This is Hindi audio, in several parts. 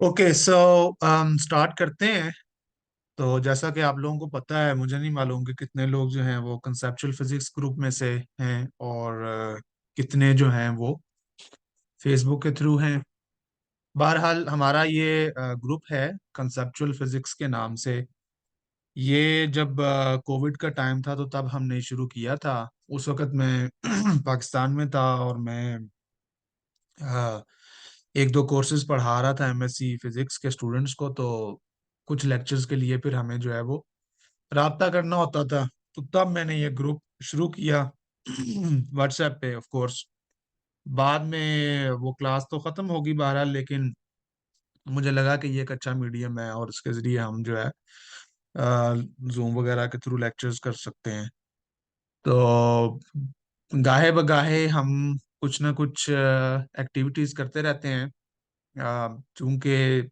ओके सो स्टार्ट करते हैं। तो जैसा कि आप लोगों को पता है, मुझे नहीं मालूम कि कितने लोग जो हैं वो कंसेप्चुअल फिजिक्स ग्रुप में से हैं और कितने जो हैं वो फेसबुक के थ्रू हैं। बहरहाल हमारा ये ग्रुप है कंसेप्चुअल फिजिक्स के नाम से। ये जब कोविड का टाइम था तो तब हमने शुरू किया था। उस वक्त मैं पाकिस्तान में था और मैं अ, एक दो कोर्सेज पढ़ा रहा था एमएससी फिजिक्स के स्टूडेंट्स को। तो कुछ लेक्चर्स के लिए फिर हमें जो है वो राब्ता करना होता था। तो तब मैंने ये ग्रुप शुरू किया व्हाट्सएप पे ऑफ कोर्स। बाद में वो क्लास तो ख़त्म होगी बहरहाल, लेकिन मुझे लगा कि ये एक अच्छा मीडियम है और इसके ज़रिए हम जो है जूम वगैरह के थ्रू लेक्चर्स कर सकते हैं। तो गाहे बगाहे हम कुछ ना कुछ एक्टिविटीज़ करते रहते हैं। चूंकि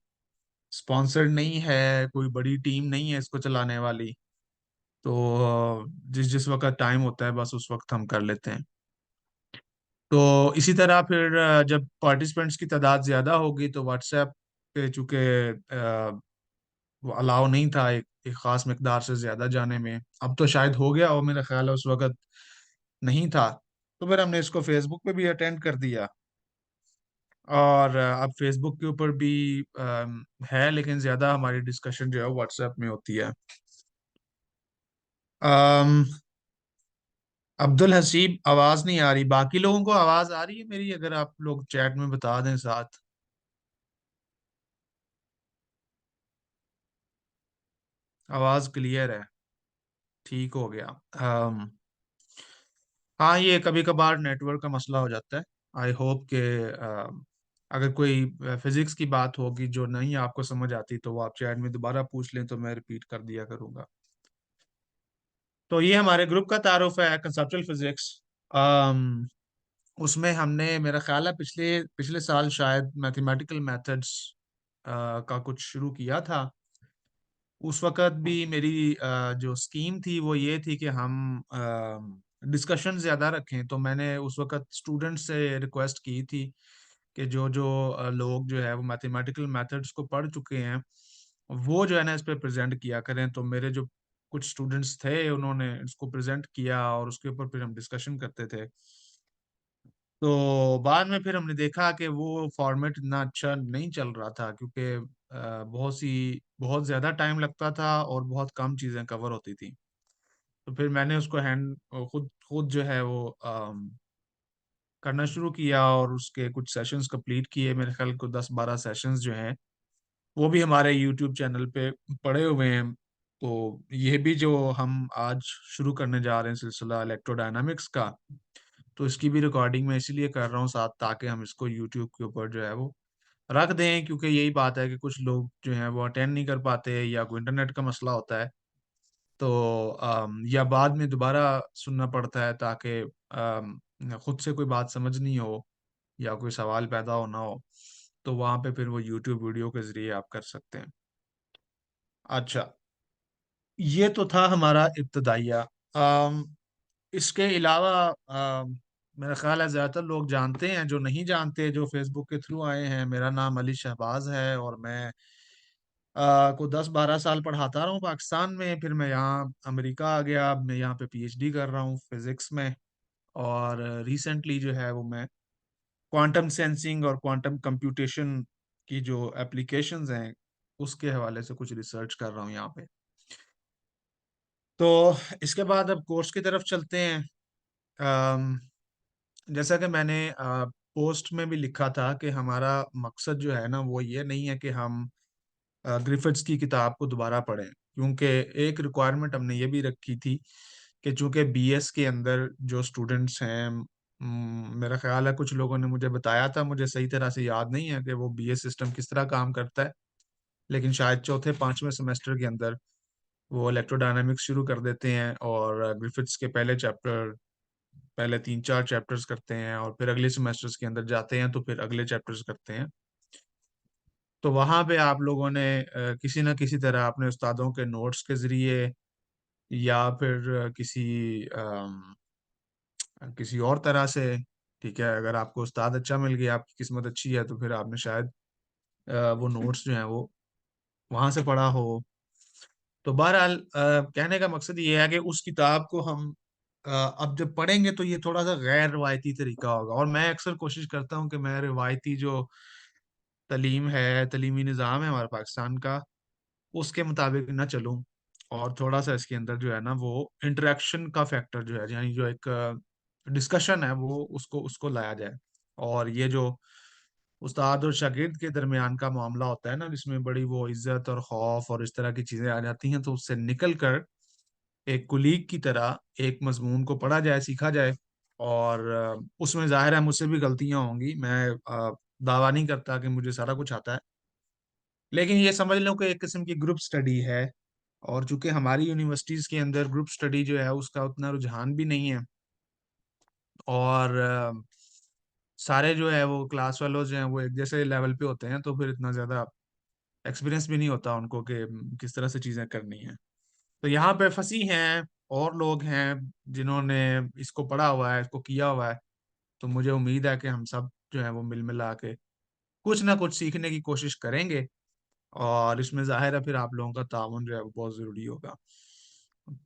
स्पॉन्सर्ड नहीं है, कोई बड़ी टीम नहीं है इसको चलाने वाली, तो जिस जिस वक्त टाइम होता है बस उस वक्त हम कर लेते हैं। तो इसी तरह फिर जब पार्टिसिपेंट्स की तादाद ज़्यादा होगी तो व्हाट्सएप पे चूंकि वो अलाउ नहीं था एक ख़ास मकदार से ज़्यादा जाने में। अब तो शायद हो गया, और मेरा ख्याल है उस वक्त नहीं था। तो फिर हमने इसको फेसबुक पे भी अटेंड कर दिया। और अब फेसबुक के ऊपर भी है, लेकिन ज़्यादा हमारी डिस्कशन जो है व्हाट्सएप में होती है। अम, अब्दुल हसीब आवाज नहीं आ रही, बाकी लोगों को आवाज आ रही है मेरी? अगर आप लोग चैट में बता दें साथ। आवाज क्लियर है, ठीक हो गया। हाँ, ये कभी कभार नेटवर्क का मसला हो जाता है। आई होप कि अगर कोई फिजिक्स की बात होगी जो नहीं आपको समझ आती तो वो आप चैट में दोबारा पूछ लें तो मैं रिपीट कर दिया करूंगा। तो ये हमारे ग्रुप का तारुफ है कंसेप्चुअल फिजिक्स। उसमें हमने, मेरा ख्याल है पिछले पिछले साल शायद मैथमेटिकल मेथड्स का कुछ शुरू किया था। उस वक़्त भी मेरी जो स्कीम थी वो ये थी कि हम डिस्कशन ज़्यादा रखें। तो मैंने उस वक़्त स्टूडेंट से रिक्वेस्ट की थी कि जो जो लोग जो है वो मैथमेटिकल मेथड्स को पढ़ चुके हैं वो जो है ना इस पे प्रेजेंट किया करें। तो मेरे जो कुछ स्टूडेंट्स थे उन्होंने इसको प्रेजेंट किया और उसके ऊपर फिर हम डिस्कशन करते थे। तो बाद में फिर हमने देखा कि वो फॉर्मेट इतना अच्छा नहीं चल रहा था, क्योंकि बहुत ज़्यादा टाइम लगता था और बहुत कम चीज़ें कवर होती थी। तो फिर मैंने उसको खुद खुद जो है वो करना शुरू किया और उसके कुछ सेशंस कंप्लीट किए। मेरे ख्याल को 10-12 सेशंस जो हैं वो भी हमारे यूट्यूब चैनल पे पड़े हुए हैं। तो ये भी जो हम आज शुरू करने जा रहे हैं सिलसिला इलेक्ट्रोडायनामिक्स का, तो इसकी भी रिकॉर्डिंग मैं इसीलिए कर रहा हूँ साथ, ताकि हम इसको यूट्यूब के ऊपर जो है वो रख दें। क्योंकि यही बात है कि कुछ लोग जो हैं वो अटेंड नहीं कर पाते या कोई इंटरनेट का मसला होता है। तो या बाद में दोबारा सुनना पड़ता है, ताकि खुद से कोई बात समझ नहीं हो या कोई सवाल पैदा होना हो, तो वहाँ पे फिर वो यूट्यूब वीडियो के जरिए आप कर सकते हैं। अच्छा, ये तो था हमारा इब्तदाइया। इसके अलावा मेरा ख्याल है ज़्यादातर लोग जानते हैं। जो नहीं जानते, जो फेसबुक के थ्रू आए हैं, मेरा नाम अली शहबाज है और मैं को 10-12 साल पढ़ाता रहा हूँ पाकिस्तान में। फिर मैं यहाँ अमेरिका आ गया, अब मैं यहाँ पे पीएचडी कर रहा हूँ फिजिक्स में। और रिसेंटली जो है वो मैं क्वांटम सेंसिंग और क्वांटम कंप्यूटेशन की जो एप्लीकेशंस हैं उसके हवाले से कुछ रिसर्च कर रहा हूँ यहाँ पे। तो इसके बाद अब कोर्स की तरफ चलते हैं। अम, जैसा कि मैंने पोस्ट में भी लिखा था कि हमारा मकसद जो है ना वो ये नहीं है कि हम ग्रिफिथ्स की किताब को दोबारा पढ़ें। क्योंकि एक रिक्वायरमेंट हमने ये भी रखी थी कि चूंकि बीएस के अंदर जो स्टूडेंट्स हैं, मेरा ख्याल है कुछ लोगों ने मुझे बताया था, मुझे सही तरह से याद नहीं है कि वो बीएस सिस्टम किस तरह काम करता है, लेकिन शायद चौथे पांचवें सेमेस्टर के अंदर वो इलेक्ट्रोडायनामिक्स शुरू कर देते हैं और ग्रिफिथ्स के पहले 3-4 चैप्टर्स करते हैं और फिर अगले सेमेस्टर्स के अंदर जाते हैं तो फिर अगले चैप्टर्स करते हैं। तो वहाँ पे आप लोगों ने किसी न किसी तरह अपने उस्तादों के नोट्स के ज़रिए या फिर किसी और तरह से, ठीक है, अगर आपको उस्ताद अच्छा मिल गया, आपकी किस्मत अच्छी है, तो फिर आपने शायद वो नोट्स जो हैं वो वहां से पढ़ा हो। तो बहरहाल कहने का मकसद ये है कि उस किताब को हम अब जब पढ़ेंगे तो ये थोड़ा सा गैर रवायती तरीका होगा, और मैं अक्सर कोशिश करता हूँ कि मैं रिवायती जो तलीम है, तलीमी निज़ाम है हमारे पाकिस्तान का, उसके मुताबिक ना चलूं, और थोड़ा सा इसके अंदर जो है ना वो इंटरेक्शन का फैक्टर जो है, यानी जो एक डिस्कशन है वो उसको उसको लाया जाए। और ये जो उस्ताद और शागिर्द के दरमियान का मामला होता है ना, जिसमें बड़ी वो इज्जत और खौफ और इस तरह की चीजें आ जाती हैं, तो उससे निकल कर एक कुलीग की तरह एक मजमून को पढ़ा जाए, सीखा जाए। और उसमें जाहिर है मुझसे भी गलतियां होंगी, मैं दावा नहीं करता कि मुझे सारा कुछ आता है, लेकिन ये समझ लो कि एक किस्म की ग्रुप स्टडी है। और चूंकि हमारी यूनिवर्सिटीज के अंदर ग्रुप स्टडी जो है उसका उतना रुझान भी नहीं है, और सारे जो है वो क्लास वालों जो हैं वो एक जैसे लेवल पे होते हैं, तो फिर इतना ज्यादा एक्सपीरियंस भी नहीं होता उनको कि किस तरह से चीजें करनी है। तो यहाँ पे फंसी हैं और लोग हैं जिन्होंने इसको पढ़ा हुआ है, इसको किया हुआ है। तो मुझे उम्मीद है कि हम सब जो है वो मिल मिला के कुछ ना कुछ सीखने की कोशिश करेंगे, और इसमें जाहिर है फिर आप लोगों का ताउन जो है वो बहुत ज़रूरी होगा,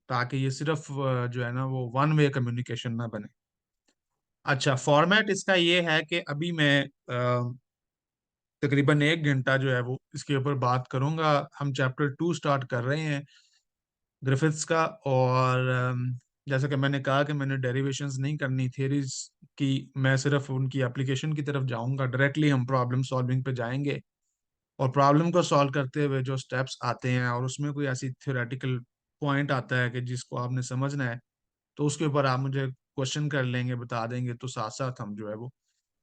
ताकि ये सिर्फ जो है ना वो वन वे कम्युनिकेशन ना बने। अच्छा, फॉर्मेट इसका ये है कि अभी मैं तकरीबन 1 घंटा जो है वो इसके ऊपर बात करूंगा। हम चैप्टर 2 स्टार्ट कर रहे हैं ग्रिफिथ्स का, और जैसा कि मैंने कहा कि मैंने डेरिवेशंस नहीं करनी थ्योरीज की, मैं सिर्फ उनकी एप्लीकेशन की तरफ जाऊंगा, डायरेक्टली हम प्रॉब्लम सॉल्विंग पे जाएंगे। और प्रॉब्लम को सॉल्व करते हुए जो स्टेप्स आते हैं, और उसमें कोई ऐसी थ्योरेटिकल पॉइंट आता है कि जिसको आपने समझना है, तो उसके ऊपर आप मुझे क्वेश्चन कर लेंगे, बता देंगे, तो साथ साथ हम जो है वो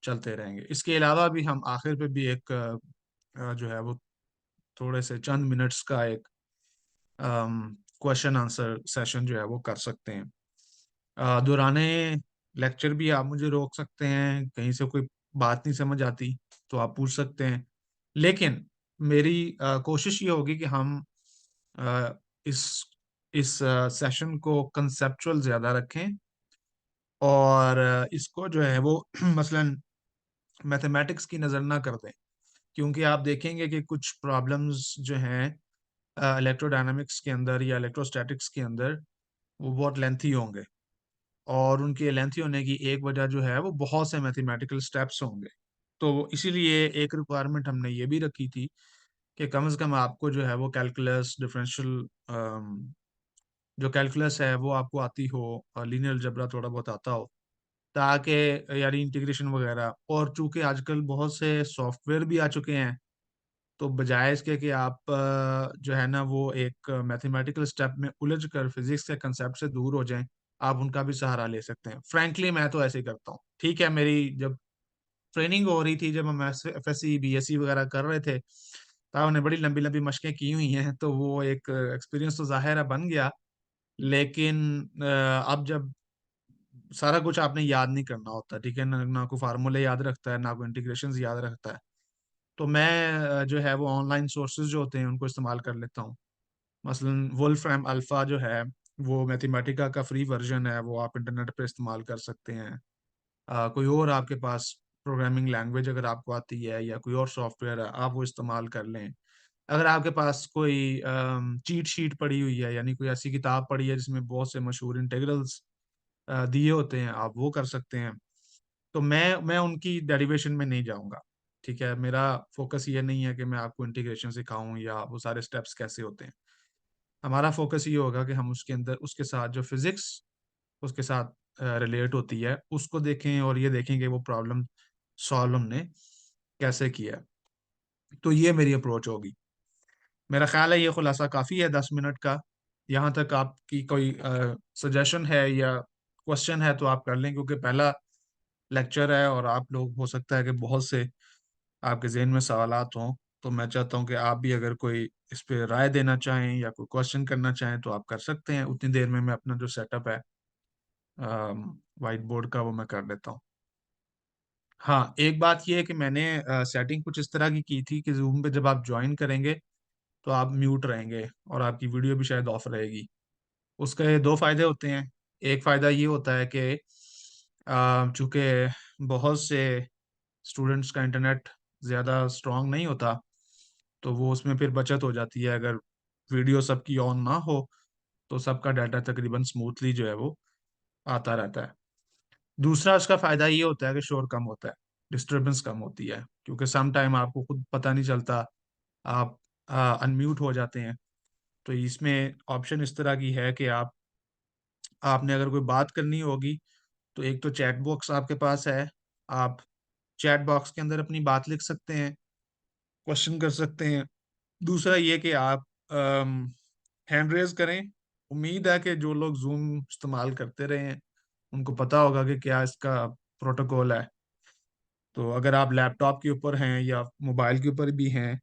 चलते रहेंगे। इसके अलावा भी हम आखिर पे भी एक जो है वो थोड़े से चंद मिनट्स का एक क्वेश्चन आंसर सेशन जो है वो कर सकते हैं। दौराने लेक्चर भी आप मुझे रोक सकते हैं, कहीं से कोई बात नहीं समझ आती तो आप पूछ सकते हैं। लेकिन मेरी कोशिश ये होगी कि हम अ, इस इस सेशन को कंसेप्चुअल ज्यादा रखें, और इसको जो है वो मसलन मैथमेटिक्स की नज़र ना कर दें। क्योंकि आप देखेंगे कि कुछ प्रॉब्लम्स जो हैं इलेक्ट्रोडायनामिक्स के अंदर या इलेक्ट्रोस्टैटिक्स के अंदर, वो बहुत लेंथी होंगे, और उनके लेंथी होने की एक वजह जो है वो बहुत से मैथमेटिकल स्टेप्स होंगे। तो इसीलिए एक रिक्वायरमेंट हमने ये भी रखी थी कि कम से कम आपको जो है वो कैलकुलस, डिफरेंशियल जो कैलकुलस है वो आपको आती हो, और लीनियर अलजेब्रा थोड़ा बहुत आता हो, ताकि यानी इंटीग्रेशन वगैरह। और चूंकि आजकल बहुत से सॉफ्टवेयर भी आ चुके हैं, तो बजाय इसके कि आप जो है ना वो एक मैथमेटिकल स्टेप में उलझ कर फिजिक्स के कंसेप्ट से दूर हो जाएं, आप उनका भी सहारा ले सकते हैं। फ्रैंकली मैं तो ऐसे ही करता हूँ। ठीक है, मेरी जब ट्रेनिंग हो रही थी, जब हम एफएससी बीएससी वगैरह कर रहे थे, तब हमने बड़ी लंबी लंबी मशकें की हुई हैं, तो वो एक एक्सपीरियंस तो जाहिर है बन गया। लेकिन अब जब सारा कुछ आपने याद नहीं करना होता, ठीक है ना कोई फार्मूले याद रखता है, ना कोई इंटीग्रेशन याद रखता है, तो मैं जो है वो ऑनलाइन सोर्सेज जो होते हैं उनको इस्तेमाल कर लेता हूँ। मसलन वोल्फ्रैम अल्फा जो है वो मैथमेटिका का फ्री वर्जन है, वो आप इंटरनेट पे इस्तेमाल कर सकते हैं। कोई और आपके पास प्रोग्रामिंग लैंग्वेज अगर आपको आती है या कोई और सॉफ्टवेयर है, आप वो इस्तेमाल कर लें। अगर आपके पास कोई चीट शीट पड़ी हुई है, यानी कोई ऐसी किताब पड़ी है जिसमें बहुत से मशहूर इंटीग्रल्स दिए होते हैं, आप वो कर सकते हैं। तो मैं उनकी डेरिवेशन में नहीं जाऊंगा। ठीक है, मेरा फोकस ये नहीं है कि मैं आपको इंटीग्रेशन सिखाऊं या वो सारे स्टेप्स कैसे होते हैं। हमारा फोकस ये होगा कि हम उसके अंदर उसके साथ जो फिजिक्स उसके साथ रिलेट होती है उसको देखें, और ये देखें कि वो प्रॉब्लम सॉल्व हमने कैसे किया है। तो ये मेरी अप्रोच होगी। मेरा ख्याल है ये खुलासा काफ़ी है 10 मिनट का। यहाँ तक आपकी कोई सजेशन है या क्वेश्चन है तो आप कर लें, क्योंकि पहला लेक्चर है और आप लोग हो सकता है कि बहुत से आपके जहन में सवालात हों। तो मैं चाहता हूं कि आप भी अगर कोई इस पे राय देना चाहें या कोई क्वेश्चन करना चाहें तो आप कर सकते हैं। उतनी देर में मैं अपना जो सेटअप है वाइट बोर्ड का वो मैं कर लेता हूँ। हाँ, एक बात ये है कि मैंने सेटिंग कुछ इस तरह की थी कि जूम पे जब आप ज्वाइन करेंगे तो आप म्यूट रहेंगे, और आपकी वीडियो भी शायद ऑफ रहेगी। उसके दो फायदे होते हैं। एक फायदा ये होता है कि चूंकि बहुत से स्टूडेंट्स का इंटरनेट ज़्यादा स्ट्रांग नहीं होता, तो वो उसमें फिर बचत हो जाती है। अगर वीडियो सबकी ऑन ना हो तो सबका डाटा तकरीबन स्मूथली जो है वो आता रहता है। दूसरा उसका फायदा ये होता है कि शोर कम होता है, डिस्टरबेंस कम होती है, क्योंकि सम टाइम आपको खुद पता नहीं चलता, आप अनम्यूट हो जाते हैं। तो इसमें ऑप्शन इस तरह की है कि आपने अगर कोई बात करनी होगी तो एक तो चैट बॉक्स आपके पास है, आप चैट बॉक्स के अंदर अपनी बात लिख सकते हैं, क्वेश्चन कर सकते हैं। दूसरा ये कि आप हैंड रेज करें। उम्मीद है कि जो लोग जूम इस्तेमाल करते रहे हैं उनको पता होगा कि क्या इसका प्रोटोकॉल है। तो अगर आप लैपटॉप के ऊपर हैं या मोबाइल के ऊपर भी हैं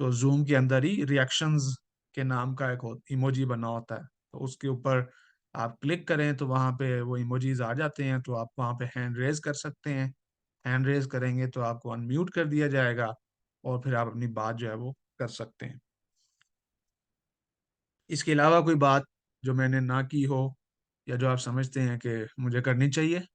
तो जूम के अंदर ही रिएक्शंस के नाम का एक इमोजी बना होता है, तो उसके ऊपर आप क्लिक करें तो वहाँ पे वो इमोजीज आ जाते हैं, तो आप वहाँ पे हैंड रेज कर सकते हैं। हैंड रेज करेंगे तो आपको अनम्यूट कर दिया जाएगा और फिर आप अपनी बात जो है वो कर सकते हैं। इसके अलावा कोई बात जो मैंने ना की हो या जो आप समझते हैं कि मुझे करनी चाहिए?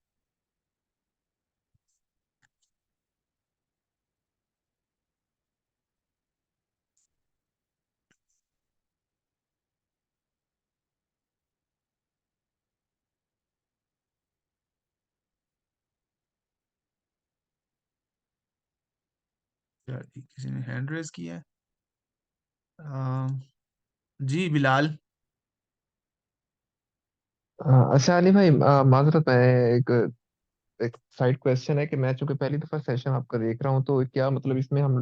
क्या किसी ने हैंड रेज किया है? जी बिलाल। अच्छा अली भाई, माजरत है। एक एक साइड क्वेश्चन है कि मैं चूंकि पहली दफा सेशन आपका देख रहा हूँ, तो क्या मतलब इसमें हम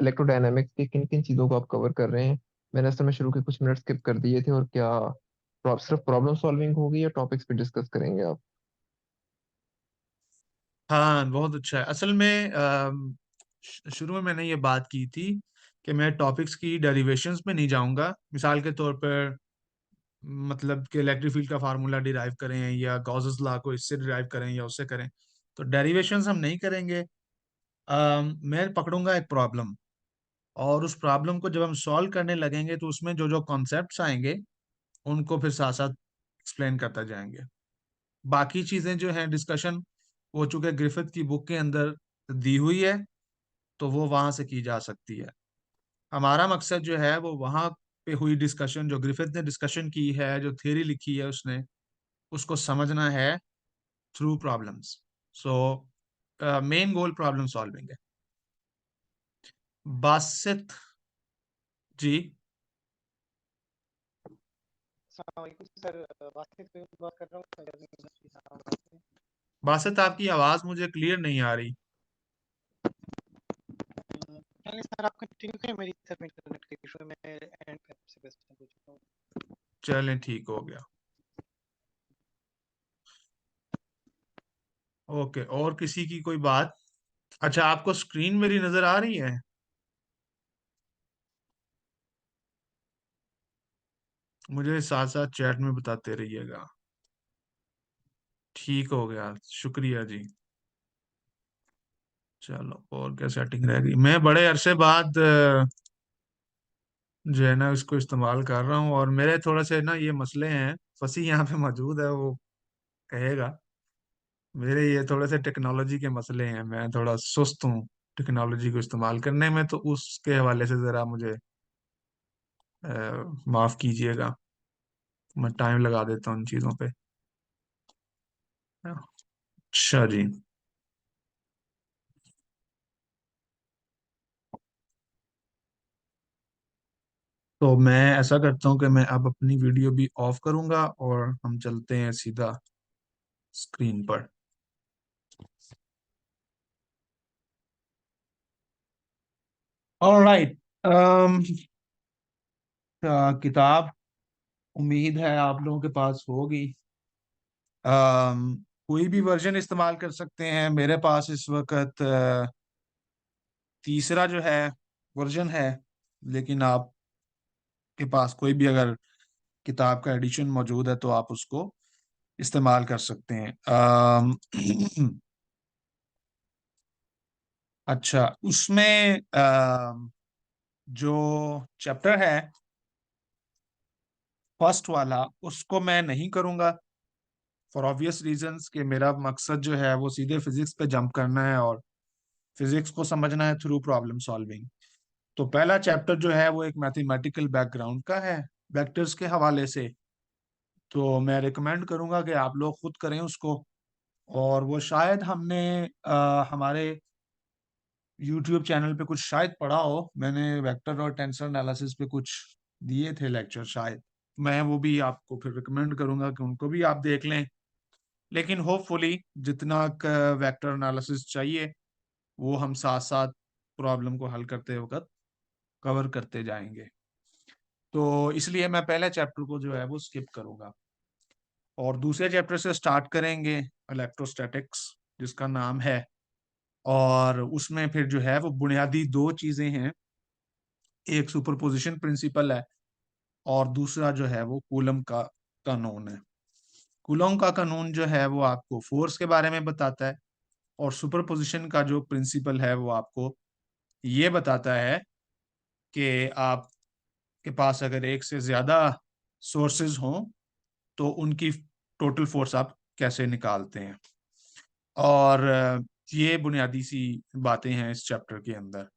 इलेक्ट्रोडायनामिक्स की किन किन चीज़ों को आप कवर कर रहे हैं? मैंने असल में शुरू के कुछ मिनट स्किप कर दिए थे। और क्या सिर्फ प्रॉब्लम सॉल्विंग होगी या टॉपिक्स पे डिस्कस करेंगे आप? हाँ बहुत अच्छा है। असल में शुरू में मैंने ये बात की थी कि मैं टॉपिक्स की डेरिवेशंस में नहीं जाऊंगा। मिसाल के तौर पर मतलब कि इलेक्ट्रिक फील्ड का फार्मूला डिराइव करें या गॉसेस लॉ को इससे डिराइव करें या उससे करें, तो डेरिवेशंस हम नहीं करेंगे। मैं पकड़ूंगा एक प्रॉब्लम, और उस प्रॉब्लम को जब हम सॉल्व करने लगेंगे तो उसमें जो जो कॉन्सेप्ट्स आएंगे उनको फिर साथ साथ एक्सप्लेन करता जाएंगे। बाकी चीजें जो हैं डिस्कशन, वो चूंकि ग्रिफिथ की बुक के अंदर दी हुई है तो वो वहां से की जा सकती है। हमारा मकसद जो है वो वहां पे हुई डिस्कशन, जो ग्रिफिथ ने डिस्कशन की है, जो थ्योरी लिखी है उसने, उसको समझना है through problems. So main goal problem solving है। बासित जी। अस्सलामुअलैकुम सर, वासिफ से बात कर रहा हूँ सर, यूनिवर्सिटी। बासित आपकी आवाज मुझे क्लियर नहीं आ रही। पहले सर आप कंटिन्यू करें, मेरी तरफ इंटरनेट का इशू है, मैं एंड पे आपसे क्वेश्चन पूछता हूँ। चलें ठीक हो गया। ओके, और किसी की कोई बात? अच्छा, आपको स्क्रीन मेरी नजर आ रही है? मुझे साथ साथ चैट में बताते रहिएगा। ठीक हो गया, शुक्रिया जी। चलो, और क्या सेटिंग रह गई? मैं बड़े अरसे बाद जो है ना इसको इस्तेमाल कर रहा हूँ, और मेरे थोड़े से ना ये मसले हैं। फसी यहाँ पे मौजूद है, वो कहेगा। मेरे ये थोड़े से टेक्नोलॉजी के मसले हैं, मैं थोड़ा सुस्त हूँ टेक्नोलॉजी को इस्तेमाल करने में, तो उसके हवाले से ज़रा मुझे माफ़ कीजिएगा। मैं टाइम लगा देता हूँ इन चीज़ों पे। अच्छा जी। तो मैं ऐसा करता हूँ कि मैं अब अपनी वीडियो भी ऑफ करूंगा और हम चलते हैं सीधा स्क्रीन पर। ऑलराइट। किताब उम्मीद है आप लोगों के पास होगी। कोई भी वर्जन इस्तेमाल कर सकते हैं। मेरे पास इस वक्त तीसरा जो है वर्जन है, लेकिन आपके पास कोई भी अगर किताब का एडिशन मौजूद है तो आप उसको इस्तेमाल कर सकते हैं। अच्छा, उसमें जो चैप्टर है फर्स्ट वाला, उसको मैं नहीं करूंगा फॉर ऑब्वियस रीजंस, कि मेरा मकसद जो है वो सीधे फिजिक्स पे जंप करना है और फिजिक्स को समझना है थ्रू प्रॉब्लम सॉल्विंग। तो पहला चैप्टर जो है वो एक मैथमेटिकल बैकग्राउंड का है, वेक्टर्स के हवाले से। तो मैं रिकमेंड करूंगा कि आप लोग खुद करें उसको। और वो शायद हमने हमारे यूट्यूब चैनल पे कुछ शायद पढ़ा हो, मैंने वेक्टर और टेंसर एनालिसिस पे कुछ दिए थे लेक्चर शायद। मैं वो भी आपको फिर रिकमेंड करूंगा कि उनको भी आप देख लें। लेकिन होपफुली जितना वेक्टर एनालिसिस चाहिए वो हम साथ साथ प्रॉब्लम को हल करते वक्त कवर करते जाएंगे। तो इसलिए मैं पहले चैप्टर को जो है वो स्किप करूंगा और दूसरे चैप्टर से स्टार्ट करेंगे, इलेक्ट्रोस्टैटिक्स जिसका नाम है। और उसमें फिर जो है वो बुनियादी दो चीजें हैं, एक सुपरपोजिशन प्रिंसिपल है और दूसरा जो है वो कूलम का कानून है। कूलम का कानून जो है वो आपको फोर्स के बारे में बताता है और सुपरपोजिशन का जो प्रिंसिपल है वो आपको ये बताता है कि आपके पास अगर एक से ज्यादा सोर्सेज हों तो उनकी टोटल फोर्स आप कैसे निकालते हैं। और ये बुनियादी सी बातें हैं इस चैप्टर के अंदर।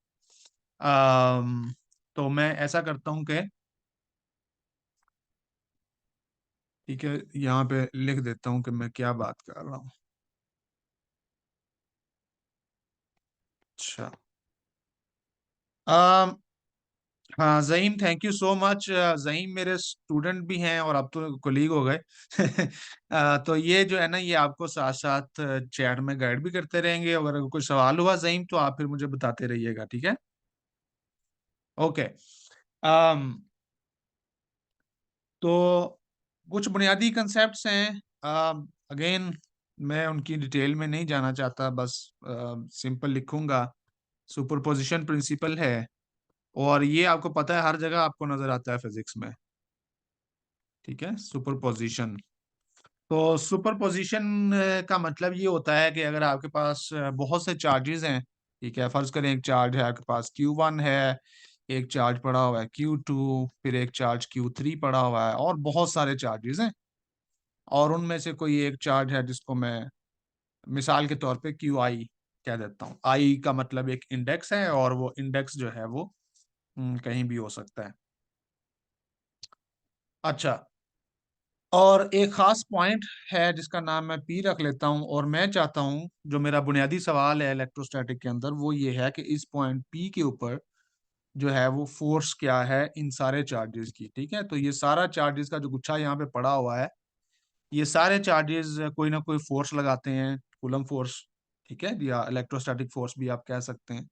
तो मैं ऐसा करता हूँ कि ठीक है, यहाँ पे लिख देता हूँ कि मैं क्या बात कर रहा हूँ। अच्छा। अम, हाँ ज़हीम, थैंक यू सो मच। ज़हीम मेरे स्टूडेंट भी हैं और अब तो कोलीग हो गए। तो ये जो है ना, ये आपको साथ साथ चैट में गाइड भी करते रहेंगे। अगर कोई सवाल हुआ ज़हीम तो आप फिर मुझे बताते रहिएगा, ठीक है? ओके। तो कुछ बुनियादी कंसेप्ट्स हैं। अगेन मैं उनकी डिटेल में नहीं जाना चाहता, बस सिंपल लिखूंगा। सुपरपोजिशन प्रिंसिपल है और ये आपको पता है हर जगह आपको नजर आता है फिजिक्स में, ठीक है? सुपरपोजिशन। तो सुपरपोजिशन का मतलब ये होता है कि अगर आपके पास बहुत से चार्जेस हैं, ठीक है? फर्ज करें एक चार्ज है आपके पास Q1 है, एक चार्ज पड़ा हुआ है Q2, फिर एक चार्ज Q3 पड़ा हुआ है और बहुत सारे चार्जेस हैं। और उनमें से कोई एक चार्ज है जिसको मैं मिसाल के तौर पे QI कह देता हूँ। आई का मतलब एक इंडेक्स है और वो इंडेक्स जो है वो कहीं भी हो सकता है। अच्छा। और एक खास पॉइंट है जिसका नाम मैं पी रख लेता हूं और मैं चाहता हूं, जो मेरा बुनियादी सवाल है इलेक्ट्रोस्टैटिक के अंदर वो ये है कि इस पॉइंट पी के ऊपर जो है वो फोर्स क्या है इन सारे चार्जेस की। ठीक है, तो ये सारा चार्जेस का जो गुच्छा यहाँ पे पड़ा हुआ है, ये सारे चार्जेस कोई ना कोई फोर्स लगाते हैं, कूलम फोर्स, ठीक है, या इलेक्ट्रोस्टैटिक फोर्स भी आप कह सकते हैं।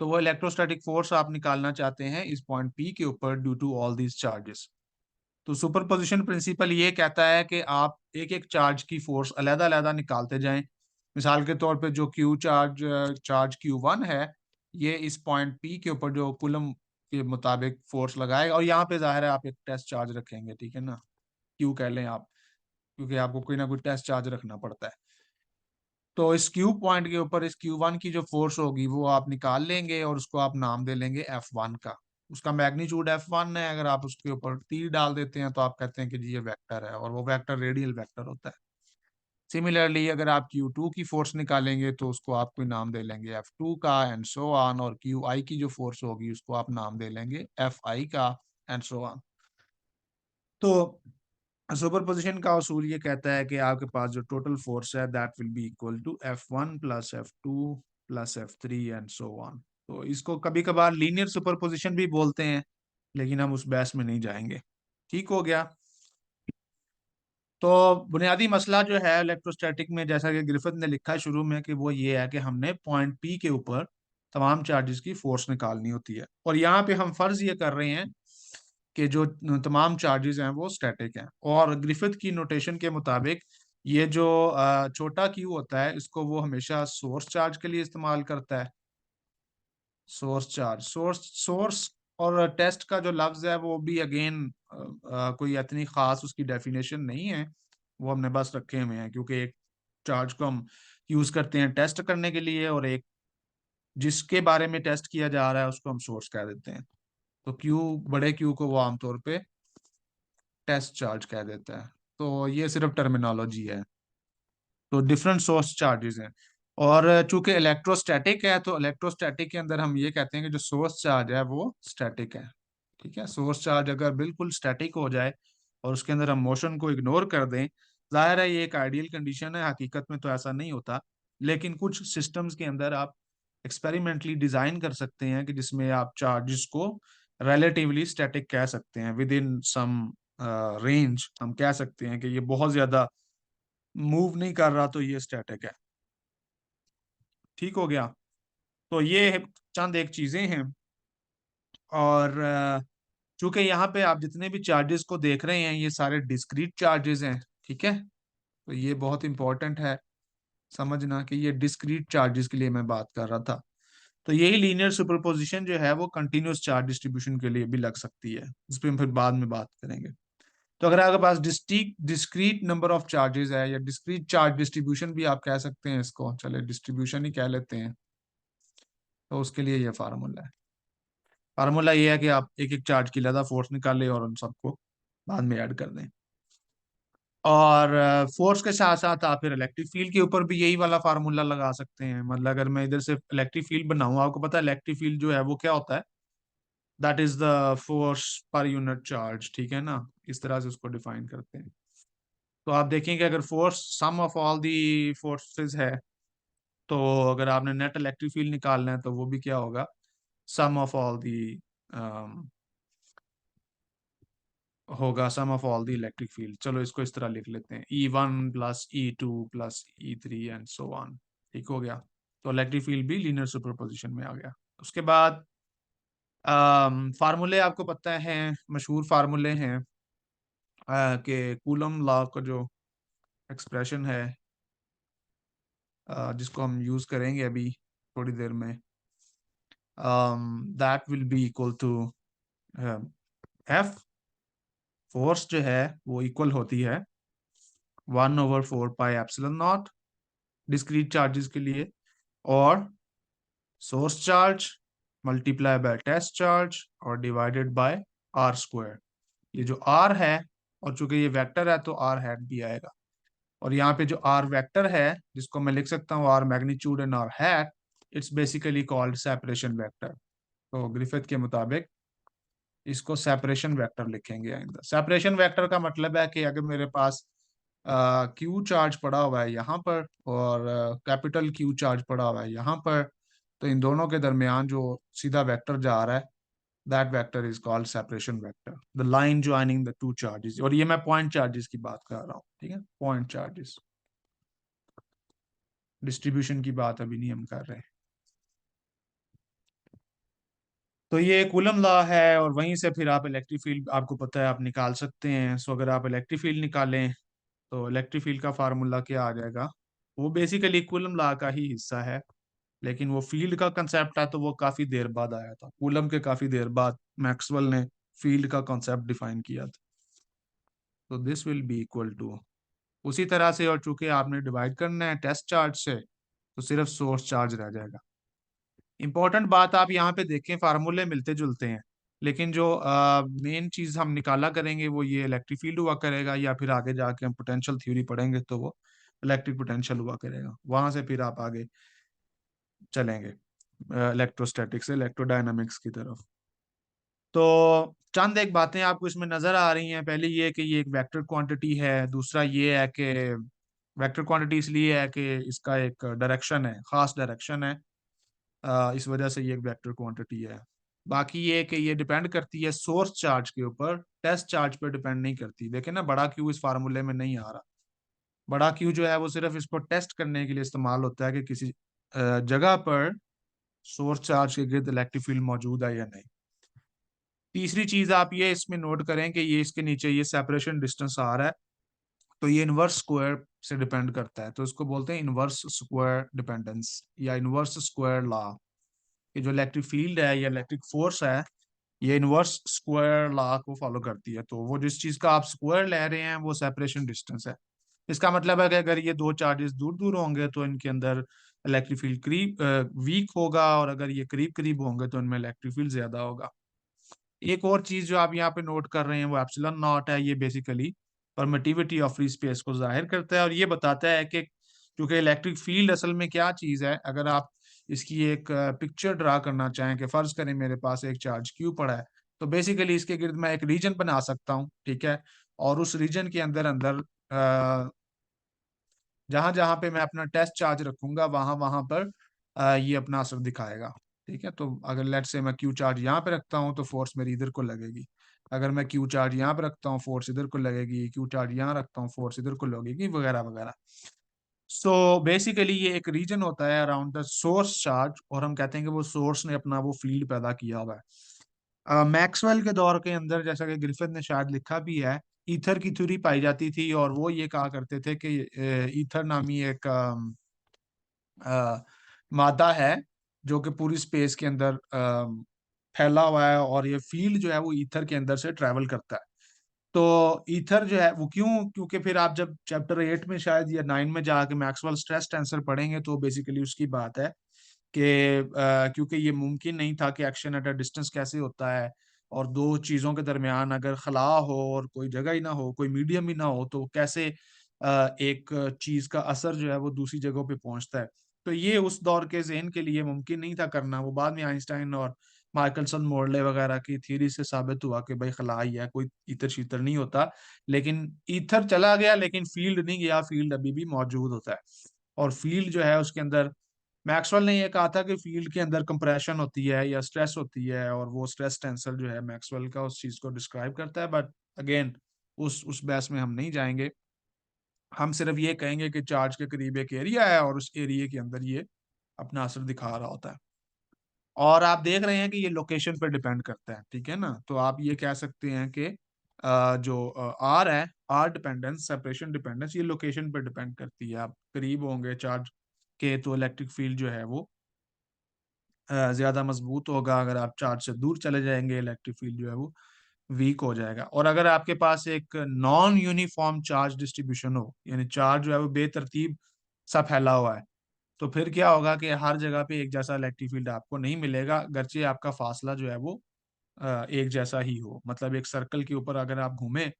तो वो इलेक्ट्रोस्टैटिक फोर्स आप निकालना चाहते हैं इस पॉइंट पी के ऊपर due to all these charges. तो सुपरपोजिशन प्रिंसिपल ये कहता है कि आप एक एक चार्ज की फोर्स अलग अलग निकालते जाएं। मिसाल के तौर पे जो चार्ज Q1 है, ये इस पॉइंट P के ऊपर जो कूलम के मुताबिक फोर्स लगाएगा। और यहाँ पे जाहिर है आप एक टेस्ट चार्ज रखेंगे, ठीक है ना? Q कह लें आप, क्योंकि आपको कोई ना कोई टेस्ट चार्ज रखना पड़ता है। तो इस Q पॉइंट के ऊपर इस Q1 की जो फोर्स होगी वो आप निकाल लेंगे और उसको आप नाम दे लेंगे F1 का। उसका मैग्नीट्यूड F1 है। अगर आप उसके ऊपर तीर डाल देते हैं तो आप कहते हैं कि जी ये वेक्टर है, और वो वेक्टर रेडियल वेक्टर होता है। सिमिलरली अगर आप Q2 की फोर्स निकालेंगे तो उसको आप कोई नाम दे लेंगे F2 का, एंड सो ऑन। और QI की जो फोर्स होगी उसको आप नाम दे लेंगे FI का, एंड सो ऑन। तो सुपरपोजिशन का उसूल ये कहता है कि आपके पास जो टोटल फोर्स है that will be equal to F1 plus F2 plus F3 and so on. तो इसको कभी कभार लीनियर सुपरपोजिशन भी बोलते हैं, लेकिन हम उस बहस में नहीं जाएंगे। ठीक हो गया? तो बुनियादी मसला जो है इलेक्ट्रोस्टैटिक में, जैसा कि ग्रिफिथ ने लिखा है शुरू में, कि वो ये है कि हमने पॉइंट पी के ऊपर तमाम चार्जेस की फोर्स निकालनी होती है। और यहाँ पे हम फर्ज ये कर रहे हैं कि जो तमाम चार्जेस हैं वो स्टैटिक हैं। और ग्रिफिथ की नोटेशन के मुताबिक ये जो छोटा क्यू होता है इसको वो हमेशा सोर्स चार्ज के लिए इस्तेमाल करता है। सोर्स चार्ज, सोर्स और टेस्ट का जो लफ्ज है वो भी अगेन कोई इतनी खास उसकी डेफिनेशन नहीं है, वो हमने बस रखे हुए हैं क्योंकि एक चार्ज को हम यूज करते हैं टेस्ट करने के लिए और एक जिसके बारे में टेस्ट किया जा रहा है उसको हम सोर्स कह देते हैं। तो क्यू, बड़े क्यू को वो आमतौर पे टेस्ट चार्ज कह देता है। तो ये सिर्फ टर्मिनोलॉजी है। तो डिफरेंट सोर्स चार्जेस हैं। और चूंकि इलेक्ट्रोस्टैटिक है तो इलेक्ट्रोस्टैटिक के अंदर हम ये कहते हैं कि जो सोर्स चार्ज है वो स्टैटिक है। ठीक है, सोर्स चार्ज अगर बिल्कुल स्टैटिक हो जाए और उसके अंदर हम मोशन को इग्नोर कर दें, जाहिर है ये एक आइडियल कंडीशन है, हकीकत में तो ऐसा नहीं होता, लेकिन कुछ सिस्टम्स के अंदर आप एक्सपेरिमेंटली डिजाइन कर सकते हैं कि जिसमें आप चार्जेस को रिलेटिवली स्टैटिक कह सकते हैं, विद इन सम रेंज हम कह सकते हैं कि ये बहुत ज्यादा मूव नहीं कर रहा तो ये स्टैटिक है। ठीक हो गया। तो ये चंद एक चीजें हैं। और चूंकि यहाँ पे आप जितने भी चार्जेस को देख रहे हैं ये सारे डिस्क्रीट चार्जेस हैं। ठीक है, तो ये बहुत इंपॉर्टेंट है समझना कि ये डिस्क्रीट चार्जेस के लिए मैं बात कर रहा था। तो यही लीनियर सुपरपोजिशन जो है वो कंटिन्यूस चार्ज डिस्ट्रीब्यूशन के लिए भी लग सकती है, इस पर हम फिर बाद में बात करेंगे। तो अगर आपके पास डिस्क्रीट नंबर ऑफ चार्जेस है या डिस्क्रीट चार्ज डिस्ट्रीब्यूशन भी आप कह सकते हैं इसको, चले डिस्ट्रीब्यूशन ही कह लेते हैं, तो उसके लिए ये फार्मूला है। फार्मूला ये है कि आप एक एक चार्ज की ज्यादा फोर्स निकालें और उन सबको बाद में ऐड कर दें। और फोर्स के साथ साथ आप फिर इलेक्ट्रिक फील्ड के ऊपर भी यही वाला फार्मूला लगा सकते हैं। मतलब अगर मैं इधर से इलेक्ट्रिक फील्ड बनाऊं, आपको पता है इलेक्ट्रिक फील्ड जो है वो क्या होता है, that is the force per unit charge. ठीक है ना, इस तरह से उसको डिफाइन करते हैं। तो आप देखेंगे अगर force sum of all the forces है, तो अगर आपने नेट इलेक्ट्रिक फील्ड निकालना है तो वो भी क्या होगा, सम ऑफ ऑल दी होगा sum of all the electric field. चलो इसको इस तरह लिख लेते हैं, E1 plus E2 plus E3 and so on. ठीक हो गया। तो इलेक्ट्रिक फील्ड भी लीनियर सुपरपोजिशन में आ गया। उसके बाद फार्मूले आपको पता है, मशहूर फार्मूले हैं कि कूलम लॉ का जो एक्सप्रेशन है जिसको हम यूज करेंगे अभी थोड़ी देर में, that will be equal to F. Force जो है वो इक्वल होती है 1/4 pi epsilon naught discrete charges के लिए, और source charge multiply by test charge और डिवाइडेड बाय आर स्क्वायर। ये जो आर है, और चूंकि ये वेक्टर है तो आर हैट भी आएगा, और यहाँ पे जो आर वेक्टर है जिसको मैं लिख सकता हूँ R magnitude and R hat, it's basically called separation vector. तो ग्रिफिथ के मुताबिक इसको सेपरेशन वेक्टर लिखेंगे आइंदा। सेपरेशन वेक्टर का मतलब है कि अगर मेरे पास क्यू चार्ज पड़ा हुआ है यहाँ पर और कैपिटल क्यू चार्ज पड़ा हुआ है यहाँ पर, तो इन दोनों के दरमियान जो सीधा वेक्टर जा रहा है, that vector is called separation vector, the line joining the two charges. और ये मैं पॉइंट चार्जेस की बात कर रहा हूँ। ठीक है, पॉइंट चार्जेस, डिस्ट्रीब्यूशन की बात अभी नहीं हम कर रहे। तो ये कूलम लॉ है, और वहीं से फिर आप इलेक्ट्रिक फील्ड आपको पता है आप निकाल सकते हैं। सो अगर आप इलेक्ट्रिक फील्ड निकालें तो इलेक्ट्रिक फील्ड का फार्मूला क्या आ जाएगा, वो बेसिकली कूलम लॉ का ही हिस्सा है, लेकिन वो फील्ड का कंसेप्ट है तो वो काफी देर बाद आया था, कूलम के काफी देर बाद मैक्सवेल ने फील्ड का कॉन्सेप्ट डिफाइन किया था। तो this will be equal to उसी तरह से, और चूंकि आपने डिवाइड करना है टेस्ट चार्ज से तो सिर्फ सोर्स चार्ज रह जाएगा। इंपॉर्टेंट बात आप यहाँ पे देखें, फार्मूले मिलते जुलते हैं, लेकिन जो मेन चीज हम निकाला करेंगे वो ये इलेक्ट्रिक फील्ड हुआ करेगा, या फिर आगे जाके हम पोटेंशियल थ्योरी पढ़ेंगे तो वो इलेक्ट्रिक पोटेंशियल हुआ करेगा। वहां से फिर आप आगे चलेंगे इलेक्ट्रोस्टैटिक से इलेक्ट्रोडायनामिक्स की तरफ। तो चंद एक बातें आपको इसमें नजर आ रही हैं। पहली ये कि ये एक वेक्टर क्वांटिटी है, दूसरा ये है कि वेक्टर क्वांटिटी इसलिए है कि इसका एक डायरेक्शन है, खास डायरेक्शन है, इस वजह से ये एक वेक्टर क्वांटिटी है। बाकी ये कि ये डिपेंड करती है सोर्स चार्ज के ऊपर, टेस्ट चार्ज पे डिपेंड नहीं करती। देखें ना, बड़ा क्यू इस फार्मूले में नहीं आ रहा। बड़ा क्यू जो है वो सिर्फ इसको टेस्ट करने के लिए इस्तेमाल होता है कि किसी जगह पर सोर्स चार्ज के गिर्द इलेक्ट्रिक फील्ड मौजूद है या नहीं। तीसरी चीज आप ये इसमें नोट करें कि ये इसके नीचे ये सेपरेशन डिस्टेंस आ रहा है, तो ये इनवर्स स्क्वायर से डिपेंड करता है, तो इसको बोलते हैं इनवर्स स्क्वायर डिपेंडेंस या इनवर्स स्क्वायर लॉ। ये जो इलेक्ट्रिक फील्ड है या इलेक्ट्रिक फोर्स है, ये इनवर्स स्क्वायर लॉ को फॉलो करती है। तो वो जिस चीज का आप स्क्वायर ले रहे हैं वो सेपरेशन डिस्टेंस है। इसका मतलब है कि अगर ये दो चार्जेस दूर दूर होंगे तो इनके अंदर इलेक्ट्रिक फील्ड करीब वीक होगा, और अगर ये करीब करीब होंगे तो इनमें इलेक्ट्रिक फील्ड ज्यादा होगा। एक और चीज जो आप यहाँ पे नोट कर रहे हैं वो एप्सिलॉन नॉट है। ये basically permittivity of free space को जाहिर करता है, और ये बताता है कि क्योंकि इलेक्ट्रिक फील्ड असल में क्या चीज है, अगर आप इसकी एक पिक्चर ड्रा करना चाहें कि फर्ज करें मेरे पास एक चार्ज क्यू पड़ा है, तो बेसिकली इसके गिर्द मैं एक रीजन बना सकता हूँ, ठीक है। और उस रीजन के अंदर अंदर जहां जहां पे मैं अपना टेस्ट चार्ज रखूंगा वहां वहां पर ये अपना असर दिखाएगा, ठीक है। तो अगर लेट से मैं क्यू चार्ज यहाँ पे रखता हूँ तो फोर्स मेरी इधर को लगेगी, अगर मैं क्यू चार्ज यहाँ पे रखता हूँ फोर्स इधर को लगेगी, क्यू चार्ज यहाँ रखता हूँ फोर्स इधर को लगेगी, वगैरह वगैरह। सो बेसिकली ये एक रीजन होता है अराउंड द सोर्स चार्ज, और हम कहते हैं कि वो सोर्स ने अपना वो फील्ड पैदा किया हुआ है। मैक्सवेल के दौर के अंदर, जैसा कि ग्रिफिथ ने शायद लिखा भी है, ईथर की थ्योरी पाई जाती थी, और वो ये कहा करते थे कि ईथर नामी एक मादा है जो कि पूरी स्पेस के अंदर फैला हुआ है, और ये फील्ड जो है वो ईथर के अंदर से ट्रेवल करता है। तो ईथर जो है वो क्यों, क्योंकि फिर आप जब चैप्टर 8 में शायद या 9 में जाके मैक्सवेल स्ट्रेस टेंसर पढ़ेंगे तो बेसिकली उसकी बात है कि क्योंकि ये मुमकिन नहीं था कि एक्शन एट अ डिस्टेंस कैसे होता है, और दो चीज़ों के दरमियान अगर खला हो और कोई जगह ही ना हो, कोई मीडियम ही ना हो, तो कैसे एक चीज़ का असर जो है वो दूसरी जगहों पे पहुंचता है। तो ये उस दौर के जहन के लिए मुमकिन नहीं था करना। वो बाद में आइंस्टाइन और माइकलसन मोर्ले वगैरह की थ्योरी से साबित हुआ कि भाई खला ही है, कोई ईथर शीतर नहीं होता। लेकिन ईथर चला गया लेकिन फील्ड नहीं गया, फील्ड अभी भी मौजूद होता है। और फील्ड जो है उसके अंदर, मैक्सवेल ने ये कहा था कि फील्ड के अंदर कंप्रेशन होती है या स्ट्रेस होती है, और वो स्ट्रेस टेंसर जो है मैक्सवेल का उस चीज को डिस्क्राइब करता है। बट अगेन उस बहस में हम नहीं जाएंगे, हम सिर्फ ये कहेंगे कि चार्ज के करीब एक एरिया है और उस एरिया के अंदर ये अपना असर दिखा रहा होता है। और आप देख रहे हैं कि ये लोकेशन पर डिपेंड करता है, ठीक है ना। तो आप ये कह सकते हैं कि जो आर है, आर डिपेंडेंस, सेपरेशन डिपेंडेंस, ये लोकेशन पर डिपेंड करती है। आप करीब होंगे चार्ज के तो इलेक्ट्रिक फील्ड जो है वो ज्यादा मजबूत होगा, अगर आप चार्ज से दूर चले जाएंगे इलेक्ट्रिक फील्ड जो है वो वीक हो जाएगा। और अगर आपके पास एक नॉन यूनिफॉर्म चार्ज डिस्ट्रीब्यूशन हो, यानी चार्ज जो है वो बेतरतीब सा फैला हुआ है, तो फिर क्या होगा कि हर जगह पे एक जैसा इलेक्ट्रिक फील्ड आपको नहीं मिलेगा, गर्चे आपका फासला जो है वो एक जैसा ही हो। मतलब एक सर्कल के ऊपर अगर आप घूमे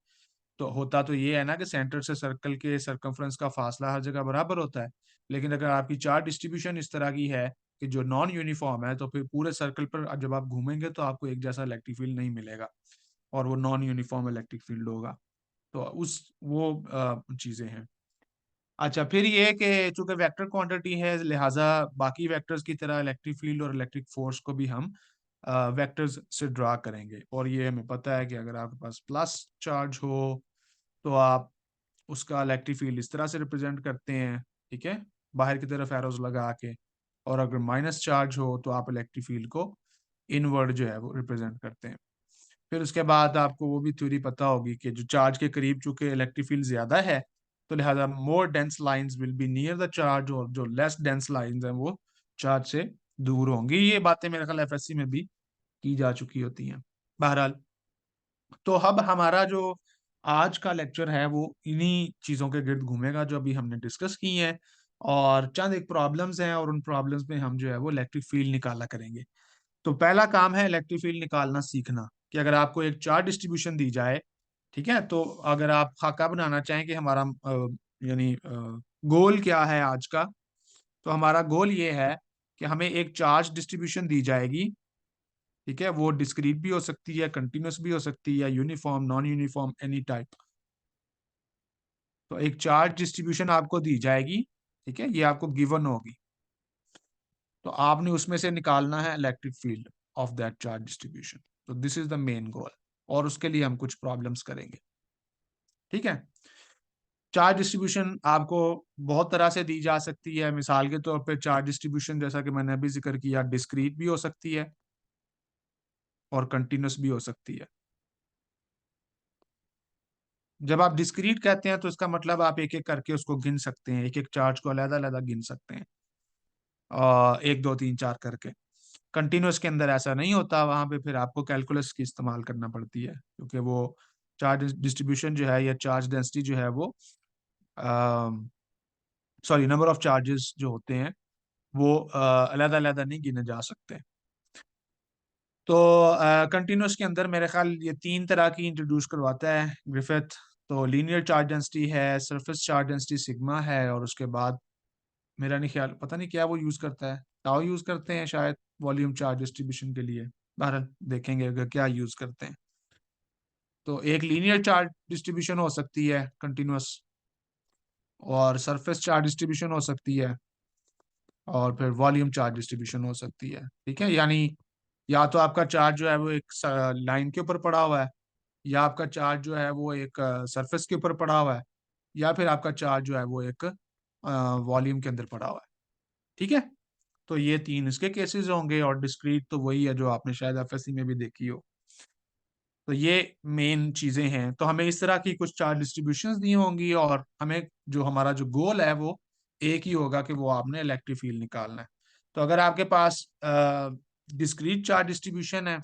तो होता तो ये है ना कि सेंटर से सर्कल के सरकमफ्रेंस का फासला हर जगह बराबर होता है। लेकिन अगर आपकी चार्ज डिस्ट्रीब्यूशन इस तरह की है कि जो नॉन यूनिफॉर्म है, तो फिर पूरे सर्कल पर जब आप घूमेंगे तो आपको एक जैसा इलेक्ट्रिक फील्ड नहीं मिलेगा, और वो नॉन यूनिफॉर्म इलेक्ट्रिक फील्ड होगा। तो उस वो चीजें हैं। अच्छा, फिर ये कि चूंकि वेक्टर क्वांटिटी है, लिहाजा बाकी वेक्टर्स की तरह इलेक्ट्रिक फील्ड और इलेक्ट्रिक फोर्स को भी हम वेक्टर्स से ड्रा करेंगे। और ये हमें पता है कि अगर आपके पास प्लस चार्ज हो तो आप उसका इलेक्ट्रिक फील्ड इस तरह से रिप्रेजेंट करते हैं, ठीक है, बाहर की तरफ एरोज लगा के। और अगर माइनस चार्ज हो तो आप इलेक्ट्रिक फील्ड को इनवर्ड जो है वो रिप्रेजेंट करते हैं। फिर उसके बाद आपको वो भी थ्योरी पता होगी कि जो चार्ज के करीब चूंकि इलेक्ट्रिक फील्ड ज्यादा है, तो लिहाजा मोर dense lines will be near the charge, और जो लेस डेंस लाइंस हैं वो चार्ज से दूर होंगी। ये बातें मेरे ख्याल एफएससी में भी की जा चुकी होती हैं। बहरहाल, तो अब हमारा जो आज का लेक्चर है वो इन्हीं चीज़ों के गिर्द घूमेगा जो अभी हमने डिस्कस की हैं, और चंद एक प्रॉब्लम्स हैं, और उन प्रॉब्लम्स में हम जो है वो इलेक्ट्रिक फील्ड निकाला करेंगे। तो पहला काम है इलेक्ट्रिक फील्ड निकालना सीखना, कि अगर आपको एक चार्ज डिस्ट्रीब्यूशन दी जाए, ठीक है, तो अगर आप खाका बनाना चाहें कि हमारा यानी गोल क्या है आज का, तो हमारा गोल ये है कि हमें एक चार्ज डिस्ट्रीब्यूशन दी जाएगी, ठीक है। वो डिस्क्रीट भी हो सकती है, कंटिन्यूस भी हो सकती है, या uniform, non uniform, any type. तो एक चार्ज डिस्ट्रीब्यूशन आपको दी जाएगी, ठीक है, ये आपको गिवन होगी। तो आपने उसमें से निकालना है electric field of that charge distribution. तो this is the main goal, और उसके लिए हम कुछ प्रॉब्लम्स करेंगे, ठीक है। चार्ज डिस्ट्रीब्यूशन आपको बहुत तरह से दी जा सकती है। मिसाल के तौर पे चार्ज डिस्ट्रीब्यूशन, जैसा कि मैंने अभी जिक्र किया, डिस्क्रीट भी हो सकती है और कंटिन्यूस भी हो सकती है। जब आप डिस्क्रीट कहते हैं तो इसका मतलब आप एक एक करके उसको गिन सकते हैं, एक एक चार्ज को अलग अलग गिन सकते हैं, एक दो तीन चार करके। कंटिन्यूस के अंदर ऐसा नहीं होता, वहां पे फिर आपको कैलकुलस की इस्तेमाल करना पड़ती है, क्योंकि वो चार्ज डिस्ट्रीब्यूशन जो है या चार्ज डेंसिटी जो है वो, सॉरी, नंबर ऑफ चार्जेस जो होते हैं वो अलग अलग नहीं गिने जा सकते। तो कंटिन्यूस के अंदर मेरे ख्याल ये तीन तरह की इंट्रोड्यूस करवाता है ग्रिफिथ। तो लीनियर चार्ज डेंसिटी है, सरफेस चार्ज डेंसिटी सिग्मा है, और उसके बाद मेरा नहीं ख्याल, पता नहीं क्या वो यूज करता है, टाउ यूज करते हैं शायद वॉल्यूम चार्ज डिस्ट्रीब्यूशन के लिए। बहरहाल देखेंगे अगर क्या यूज करते हैं। तो एक लीनियर चार्ज डिस्ट्रीब्यूशन हो सकती है कंटिन्यूअस, और सरफेस चार्ज डिस्ट्रीब्यूशन हो सकती है, और फिर वॉल्यूम चार्ज डिस्ट्रीब्यूशन हो सकती है। ठीक है, यानी या तो आपका चार्ज जो है वो एक लाइन के ऊपर पड़ा हुआ है, या आपका चार्ज जो है वो एक सरफेस के ऊपर पड़ा हुआ है, या फिर आपका चार्ज जो है वो एक वॉल्यूम के अंदर पड़ा हुआ है। ठीक है, तो ये तीन इसके केसेस होंगे, और डिस्क्रीट तो वही है जो आपने शायद एफएससी में भी देखी हो। तो ये मेन चीजें हैं। तो हमें इस तरह की कुछ चार्ज डिस्ट्रीब्यूशंस दी होंगी, और हमें जो हमारा जो गोल है वो एक ही होगा कि वो आपने इलेक्ट्रिक फील्ड निकालना है। तो अगर आपके पास डिस्क्रीट चार्ज डिस्ट्रीब्यूशन है,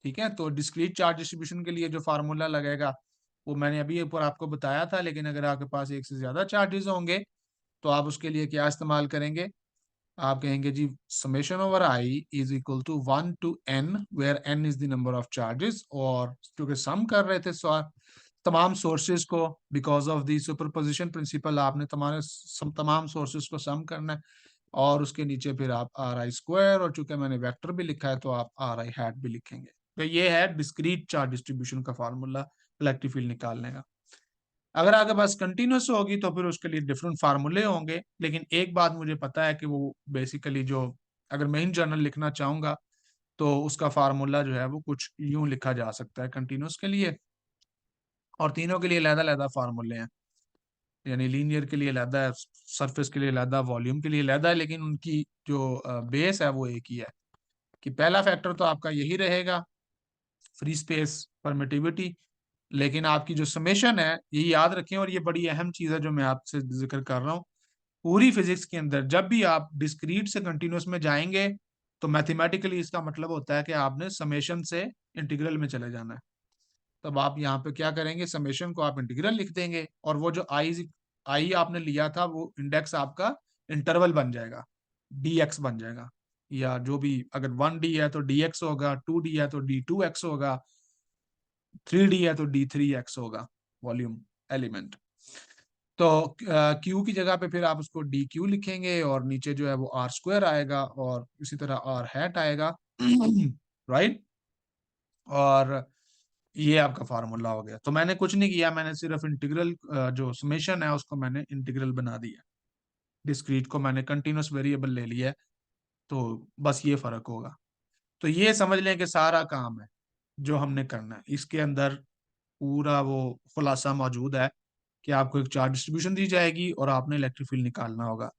ठीक है, तो डिस्क्रीट चार्ज डिस्ट्रीब्यूशन के लिए जो फार्मूला लगेगा वो मैंने अभी ऊपर आपको बताया था। लेकिन अगर आपके पास एक से ज्यादा चार्जेस होंगे तो आप उसके लिए क्या इस्तेमाल करेंगे? आप कहेंगे जी summation over I is equal to 1 to n, where n is the number of charges. और क्योंकि सम कर रहे थे तमाम सोर्सेज को, because of the superposition principle, आपने तमाम सोर्सेज को सम करना है, और उसके नीचे फिर आप आर आई स्क्वायर, और चूंकि मैंने वेक्टर भी लिखा है तो आप आर आई हैट भी लिखेंगे। तो ये है डिस्क्रीट चार्ज डिस्ट्रीब्यूशन का फार्मूला इलेक्ट्रिक फील्ड निकालने का। अगर आपके पास कंटिन्यूस होगी तो फिर उसके लिए डिफरेंट फार्मूले होंगे। लेकिन एक बात मुझे पता है कि वो बेसिकली जो, अगर मैं इन जनरल लिखना चाहूंगा तो उसका फार्मूला जो है वो कुछ यूं लिखा जा सकता है कंटिन्यूस के लिए, और तीनों के लिए अलग-अलग फार्मूले हैं। यानी लीनियर के लिए अलग है, सरफेस के लिए अलग, वॉल्यूम के लिए अलग है, लेकिन उनकी जो बेस है वो एक ही है। कि पहला फैक्टर तो आपका यही रहेगा, फ्री स्पेस परमिटिविटी। लेकिन आपकी जो समेशन है ये याद रखें, और ये बड़ी अहम चीज है जो मैं आपसे जिक्र कर रहा हूँ। पूरी फिजिक्स के अंदर जब भी आप डिस्क्रीट से कंटिन्यूस में जाएंगे तो मैथमेटिकली इसका मतलब होता है कि आपने समेशन से इंटीग्रल में चले जाना है। तब आप यहाँ पे क्या करेंगे, समेशन को आप इंटीग्रल लिख देंगे, और वो जो आई आई आपने लिया था वो इंडेक्स आपका इंटरवल बन जाएगा, डी एक्स बन जाएगा। या जो भी, अगर 1D है तो डी एक्स होगा, 2D है तो D2x होगा, 3D है तो D3x होगा, वॉल्यूम एलिमेंट। तो क्यू की जगह पे फिर आप उसको डी क्यू लिखेंगे, और नीचे जो है वो आर स्क्वायर आएगा, और इसी तरह आर हैट आएगा। राइट, और ये आपका फार्मूला हो गया। तो मैंने कुछ नहीं किया, मैंने सिर्फ इंटीग्रल जो समेशन है उसको मैंने इंटीग्रल बना दिया, डिस्क्रीट को मैंने कंटिन्यूस वेरिएबल ले लिया है। तो बस ये फर्क होगा। तो ये समझ लें कि सारा काम है जो हमने करना है, इसके अंदर पूरा वो खुलासा मौजूद है कि आपको एक चार्ज डिस्ट्रीब्यूशन दी जाएगी और आपने इलेक्ट्रिक फील्ड निकालना होगा।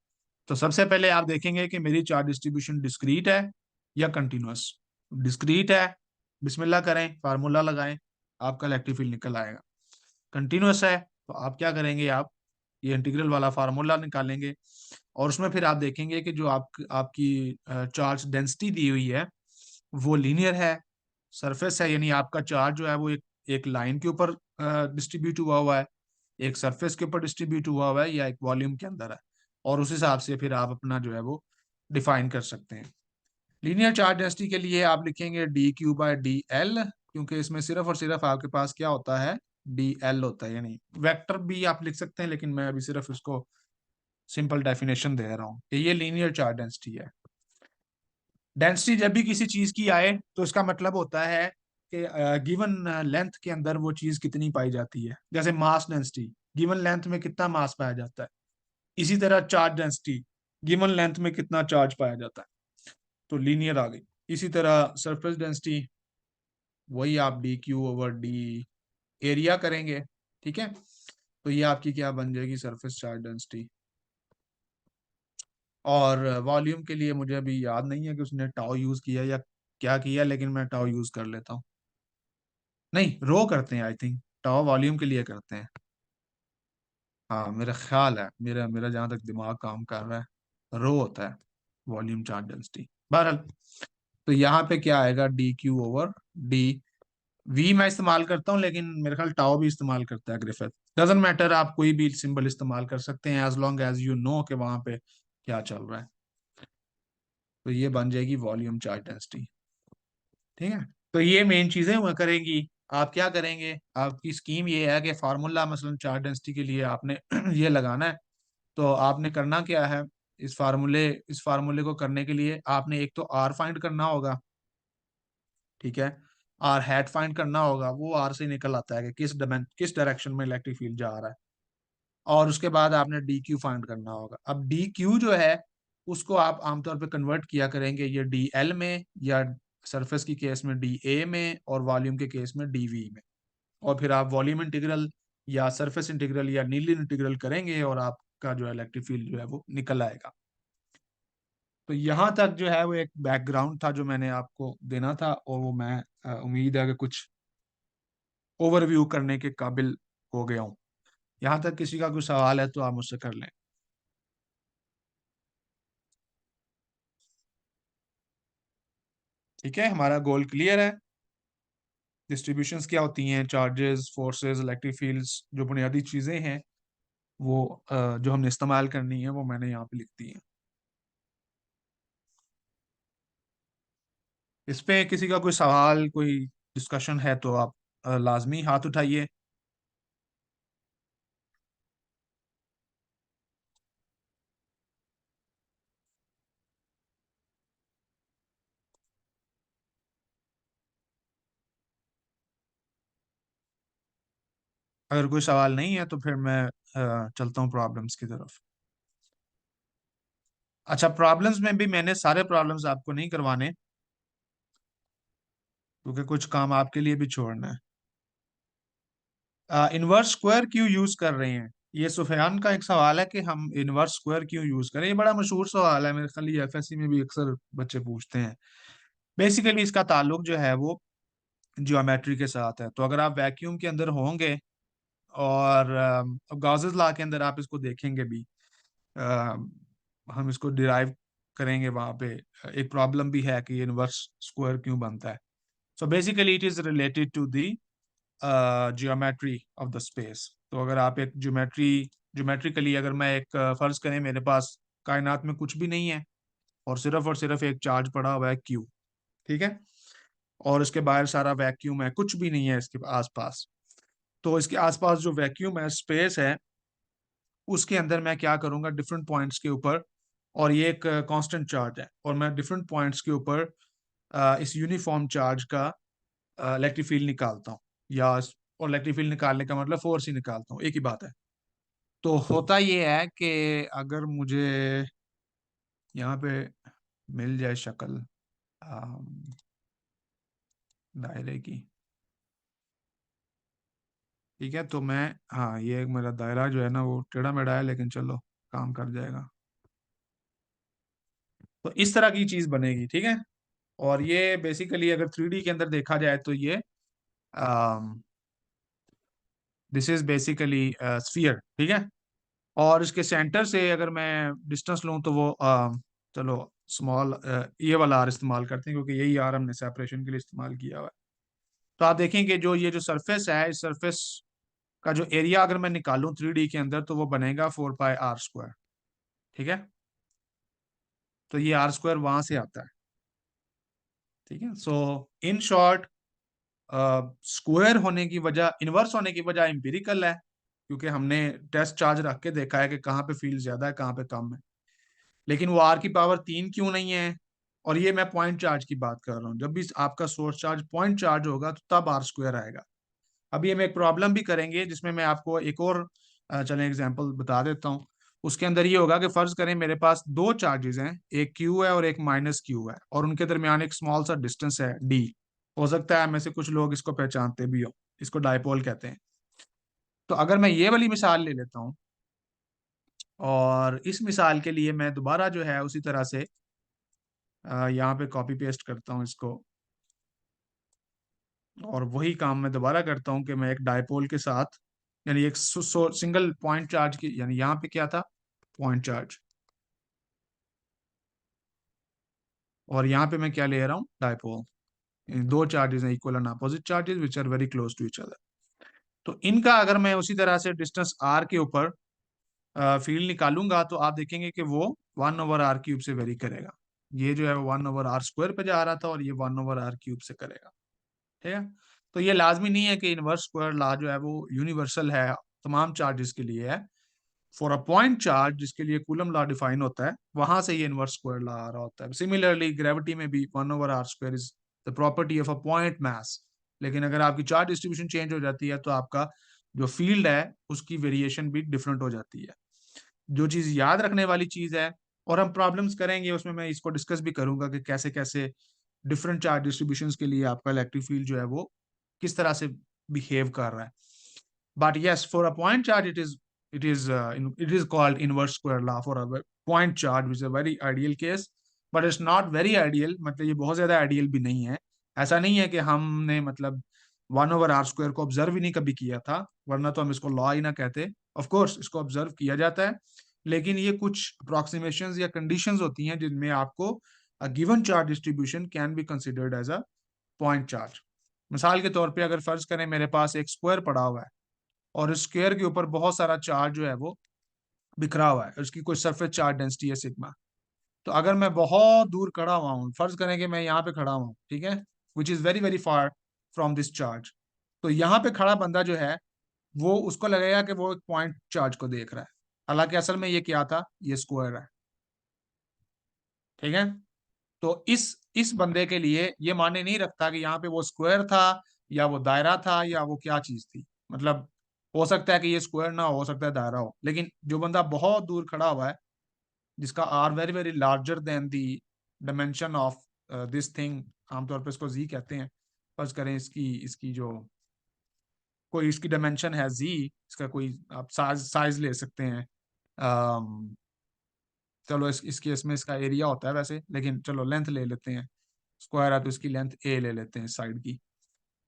तो सबसे पहले आप देखेंगे कि मेरी चार्ज डिस्ट्रीब्यूशन डिस्क्रीट है या कंटिन्यूअस। डिस्क्रीट है, बिस्मिल्लाह करें, फार्मूला लगाएं, आपका इलेक्ट्रिक फील्ड निकल आएगा। कंटिन्यूअस है तो आप क्या करेंगे, आप ये इंटीग्रल वाला फार्मूला निकालेंगे, और उसमें फिर आप देखेंगे कि जो आपकी चार्ज डेंसिटी दी हुई है वो लीनियर है, सरफेस है, यानी आपका चार्ज जो है वो एक लाइन के ऊपर डिस्ट्रीब्यूट हुआ हुआ है, एक सरफेस के ऊपर डिस्ट्रीब्यूट हुआ हुआ है, या एक वॉल्यूम के अंदर है। और उस हिसाब से फिर आप अपना जो है वो डिफाइन कर सकते हैं। लीनियर चार्ज डेंसिटी के लिए आप लिखेंगे dQ/dl, क्योंकि इसमें सिर्फ और सिर्फ आपके पास क्या होता है, dl होता है। यानी वेक्टर भी आप लिख सकते हैं, लेकिन मैं अभी सिर्फ इसको सिंपल डेफिनेशन दे रहा हूँ कि ये लीनियर चार्ज डेंसिटी है। डेंसिटी जब भी किसी चीज की आए तो इसका मतलब होता है कि गिवन लेंथ के अंदर वो चीज कितनी पाई जाती है। जैसे मास डेंसिटी, गिवन लेंथ में कितना मास पाया जाता है, इसी तरह चार्ज डेंसिटी, गिवन लेंथ में कितना चार्ज पाया जाता है, तो लीनियर आ गई। इसी तरह सरफेस डेंसिटी, वही आप dQ/d एरिया करेंगे। ठीक है, तो ये आपकी क्या बन जाएगी, सरफेस चार्ज डेंसिटी। और वॉल्यूम के लिए मुझे अभी याद नहीं है कि उसने टाउ यूज किया या क्या किया, लेकिन मैं टाउ यूज कर लेता हूँ। नहीं, रो करते हैं आई थिंक, टाउ वॉल्यूम के लिए करते हैं। हाँ मेरा ख्याल है, मेरा मेरा जहां तक दिमाग काम कर रहा है रो होता है वॉल्यूम चार्ज डेंसिटी। बहरहाल, तो यहाँ पे क्या आएगा, dQ/d। वी मैं इस्तेमाल करता हूँ, लेकिन मेरे ख्याल टाओ भी इस्तेमाल करता है ग्रिफिथ। डजंट मैटर, आप कोई भी सिंबल इस्तेमाल कर सकते हैं as long as you know कि वहां पे क्या चल रहा है। तो ये बन जाएगी वॉल्यूम चार्ज डेंसिटी। ठीक है, तो ये मेन चीजें हुआ करेंगी। आप क्या करेंगे, आपकी स्कीम ये है कि फार्मूला मसलन चार्ज डेंसिटी के लिए आपने ये लगाना है तो आपने करना क्या है, इस फार्मूले को करने के लिए आपने एक तो आर फाइंड करना होगा, ठीक है। आर हैट फाइंड करना होगा, वो आर से निकल आता है कि किस डायरेक्शन में इलेक्ट्रिक फील्ड जा रहा है। और उसके बाद आपने डी क्यू फाइंड करना होगा। अब डी क्यू जो है उसको आप आमतौर पे कन्वर्ट किया करेंगे ये डी एल में, या सरफेस की केस में डी ए में, और वॉल्यूम के केस में डी वी में। और फिर आप वॉल्यूम इंटीग्रल या सरफेस इंटीग्रल या नीली इंटीग्रल करेंगे और आपका जो इलेक्ट्रिक फील्ड जो है वो निकल आएगा। तो यहाँ तक जो है वो एक बैकग्राउंड था जो मैंने आपको देना था, और वो मैं उम्मीद है कि कुछ ओवरव्यू करने के काबिल हो गया हूँ। यहाँ तक किसी का कोई सवाल है तो आप मुझसे कर लें। ठीक है, हमारा गोल क्लियर है। डिस्ट्रीब्यूशंस क्या होती हैं, चार्जेस, फोर्सेस, इलेक्ट्रिक फील्ड्स, जो बुनियादी चीज़ें हैं वो जो हमने इस्तेमाल करनी है वो मैंने यहाँ पे लिख दी है। इस पे किसी का कोई सवाल, कोई डिस्कशन है तो आप लाजमी हाथ उठाइए। अगर कोई सवाल नहीं है तो फिर मैं चलता हूँ प्रॉब्लम्स की तरफ। अच्छा, प्रॉब्लम्स में भी मैंने सारे प्रॉब्लम्स आपको नहीं करवाने, क्योंकि कुछ काम आपके लिए भी छोड़ना है। इनवर्स स्क्वायर क्यों यूज कर रहे हैं, ये सुफियान का एक सवाल है कि हम इनवर्स स्क्वायर क्यों यूज करें। ये बड़ा मशहूर सवाल है, मेरे ख्याल ये एफएससी में भी अक्सर बच्चे पूछते हैं। बेसिकली इसका ताल्लुक जो है वो जियोमेट्री के साथ है। तो अगर आप वैक्यूम के अंदर होंगे और गॉसेस लॉ के अंदर आप इसको देखेंगे भी, हम इसको डिराइव करेंगे वहां पे। एक प्रॉब्लम भी है कि इनवर्स स्क्वायर क्यों बनता है। So basically it is related to the geometry of the space. तो अगर आप एक ज्योमेट्रिकली अगर मैं एक फर्ज करें मेरे पास कायनात में कुछ भी नहीं है और सिर्फ एक चार्ज पड़ा हुआ है क्यू, ठीक है, और इसके बाहर सारा वैक्यूम है, कुछ भी नहीं है इसके आसपास। तो इसके आसपास जो वैक्यूम है, स्पेस है, उसके अंदर मैं क्या करूंगा, डिफरेंट पॉइंट्स के ऊपर, और ये एक कांस्टेंट चार्ज है, और मैं डिफरेंट पॉइंट्स के ऊपर इस यूनिफॉर्म चार्ज का इलेक्ट्रिक फील्ड निकालता हूँ, और इलेक्ट्रिक फील्ड निकालने का मतलब फोर्स ही निकालता हूँ, एक ही बात है। तो होता ये है कि अगर मुझे यहाँ पे मिल जाए शक्ल दायरे की, ठीक है, तो मैं, हाँ, ये एक मेरा दायरा जो है ना वो टेढ़ा मेढ़ा है, लेकिन चलो काम कर जाएगा। तो इस तरह की चीज बनेगी, ठीक है। और ये बेसिकली अगर 3D के अंदर देखा जाए तो ये दिस इज बेसिकली स्फीयर, ठीक है। और इसके सेंटर से अगर मैं डिस्टेंस लूँ तो वो चलो स्मॉल ये वाला आर इस्तेमाल करते हैं, क्योंकि यही आर हमने सेपरेशन के लिए इस्तेमाल किया हुआ है। तो आप देखेंगे जो ये जो सरफेस है, इस सरफेस का जो एरिया अगर मैं निकालूं 3D के अंदर तो वो बनेगा 4 पाई r स्क्वायर, ठीक है। तो ये आर स्क्वायर वहां से आता है, ठीक है। सो इन शॉर्ट, स्क्वायर होने की वजह, इनवर्स होने की वजह एम्पिरिकल है, क्योंकि हमने टेस्ट चार्ज रख के देखा है कि कहाँ पे फील्ड ज्यादा है कहाँ पे कम है। लेकिन वो r⁻³ क्यों नहीं है। और ये मैं पॉइंट चार्ज की बात कर रहा हूँ, जब भी आपका सोर्स चार्ज पॉइंट चार्ज होगा तो तब आर स्क्वायर आएगा। अभी हम एक प्रॉब्लम भी करेंगे जिसमें मैं आपको एक और चलें एग्जांपल बता देता हूँ। उसके अंदर ये होगा कि फर्ज करें मेरे पास दो चार्जेस हैं, एक क्यू है और एक -q है, और उनके दरमियान एक स्मॉल सा डिस्टेंस है d। हो सकता है में से कुछ लोग इसको पहचानते भी हो, इसको डायपोल कहते हैं। तो अगर मैं ये वाली मिसाल ले लेता हूँ, और इस मिसाल के लिए मैं दोबारा जो है उसी तरह से यहाँ पे कॉपी पेस्ट करता हूँ इसको, और वही काम मैं दोबारा करता हूँ कि मैं एक डायपोल के साथ, यानी एक सिंगल पॉइंट चार्ज की, यानी यहाँ पे क्या था, पॉइंट चार्ज, और यहाँ पे मैं क्या ले रहा हूँ, डायपोल। दो चार्जेस हैं, equal and opposite charges which are very close to each other. तो इनका अगर मैं उसी तरह से डिस्टेंस r के ऊपर फील्ड निकालूंगा तो आप देखेंगे कि वो 1/r³ से वेरी करेगा। ये जो है वो 1/r² पे जा रहा था और ये 1/r³ से करेगा, ठीक है। तो ये लाजमी नहीं है कि इनवर्स स्क्वायर लॉ जो है वो यूनिवर्सल है, तमाम चार्जेस के लिए है। फॉर अ पॉइंट चार्ज जिसके लिए कूलम लॉ डिफाइन होता है, वहां से ये इनवर्स स्क्वायर लॉ आ रहा होता है। सिमिलरली ग्रेविटी में भी 1/r² is the property of a point mass. लेकिन अगर आपकी चार्ज डिस्ट्रीब्यूशन चेंज हो जाती है तो आपका जो फील्ड है उसकी वेरिएशन भी डिफरेंट हो जाती है। जो चीज याद रखने वाली चीज है, और हम प्रॉब्लम्स करेंगे उसमें मैं इसको डिस्कस भी करूंगा कि कैसे कैसे डिफरेंट चार्ज डिस्ट्रीब्यूशन के लिए आपका इलेक्ट्रिक फील्ड जो है वो किस तरह से बिहेव कर रहा है। But yes, for a point charge, it is called inverse square law for a point charge, which is a very ideal case. But it's not very ideal. मतलब ये बहुत ज्यादा आइडियल भी नहीं है। ऐसा नहीं है कि हमने मतलब 1/r² को ऑब्जर्व ही नहीं कभी किया था, वरना तो हम इसको लॉ ही ना कहते। ऑफ कोर्स इसको ऑब्जर्व किया जाता है, लेकिन ये कुछ अप्रोक्सीमेशंस या कंडीशंस होती हैं जिनमें आपको a given charge distribution can be considered as a point charge. मिसाल के तौर पे अगर फर्ज करें मेरे पास एक स्क्वायर पड़ा हुआ है और इस स्क्वायर के ऊपर बहुत सारा चार्ज जो है वो बिखरा हुआ है, उसकी कोई सरफेस चार्ज डेंसिटी है सिग्मा। तो अगर मैं बहुत दूर खड़ा हुआ हूँ, फर्ज करें कि मैं यहाँ पे खड़ा हूँ, ठीक है, which is very very far from this charge, तो यहाँ पे खड़ा बंदा जो है वो उसको लगेगा कि वो एक पॉइंट चार्ज को देख रहा है, हालांकि असल में ये क्या था, ये स्क्वायर है। ठीक है, तो इस बंदे के लिए ये माने नहीं रखता कि यहाँ पे वो स्क्वायर था या वो दायरा था या वो क्या चीज थी। मतलब हो सकता है कि ये स्क्वायर ना हो सकता है दायरा हो, लेकिन जो बंदा बहुत दूर खड़ा हुआ है जिसका R very very larger than the dimension of this thing, आमतौर पर इसको जी कहते हैं। फर्ज करें इसकी इसकी जो कोई इसकी डायमेंशन है जी, इसका कोई आप साइज साइज ले सकते हैं। चलो इस केस में इसका एरिया होता है वैसे, लेकिन चलो लेंथ ले लेते हैं, स्क्वायर है तो इसकी लेंथ ए ले लेते हैं साइड की।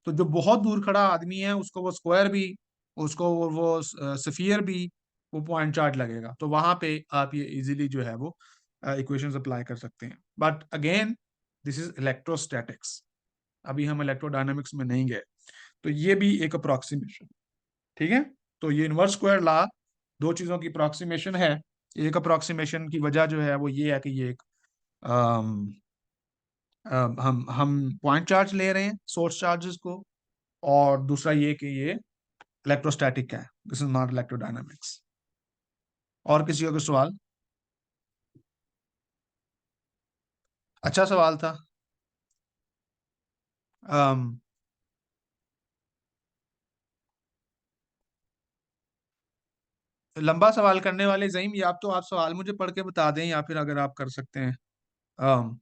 तो जो बहुत दूर खड़ा आदमी है उसको वो स्क्वायर भी, उसको वो सफियर भी वो पॉइंट चार्ज लगेगा। तो वहां पे आप ये इजीली जो है वो इक्वेशंस अप्लाई कर सकते हैं। But again this is electrostatics, अभी हम इलेक्ट्रोडायनामिक्स में नहीं गए। तो ये भी एक अप्रोक्सीमेशन, ठीक है। तो ये इनवर्स स्क्वायर लॉ दो चीजों की अप्रोक्सीमेशन है। एक अप्रोक्सीमेशन की वजह जो है वो ये है कि ये एक हम पॉइंट चार्ज ले रहे हैं सोर्स चार्जेस को, और दूसरा ये कि ये इलेक्ट्रोस्टैटिक है, दिस इज नॉट इलेक्ट्रोडायनामिक्स। और किसी का कोई सवाल? अच्छा सवाल था। अम, लंबा सवाल करने वाले जहीम, या तो आप सवाल मुझे पढ़ के बता दें या फिर अगर आप कर सकते हैं। अम,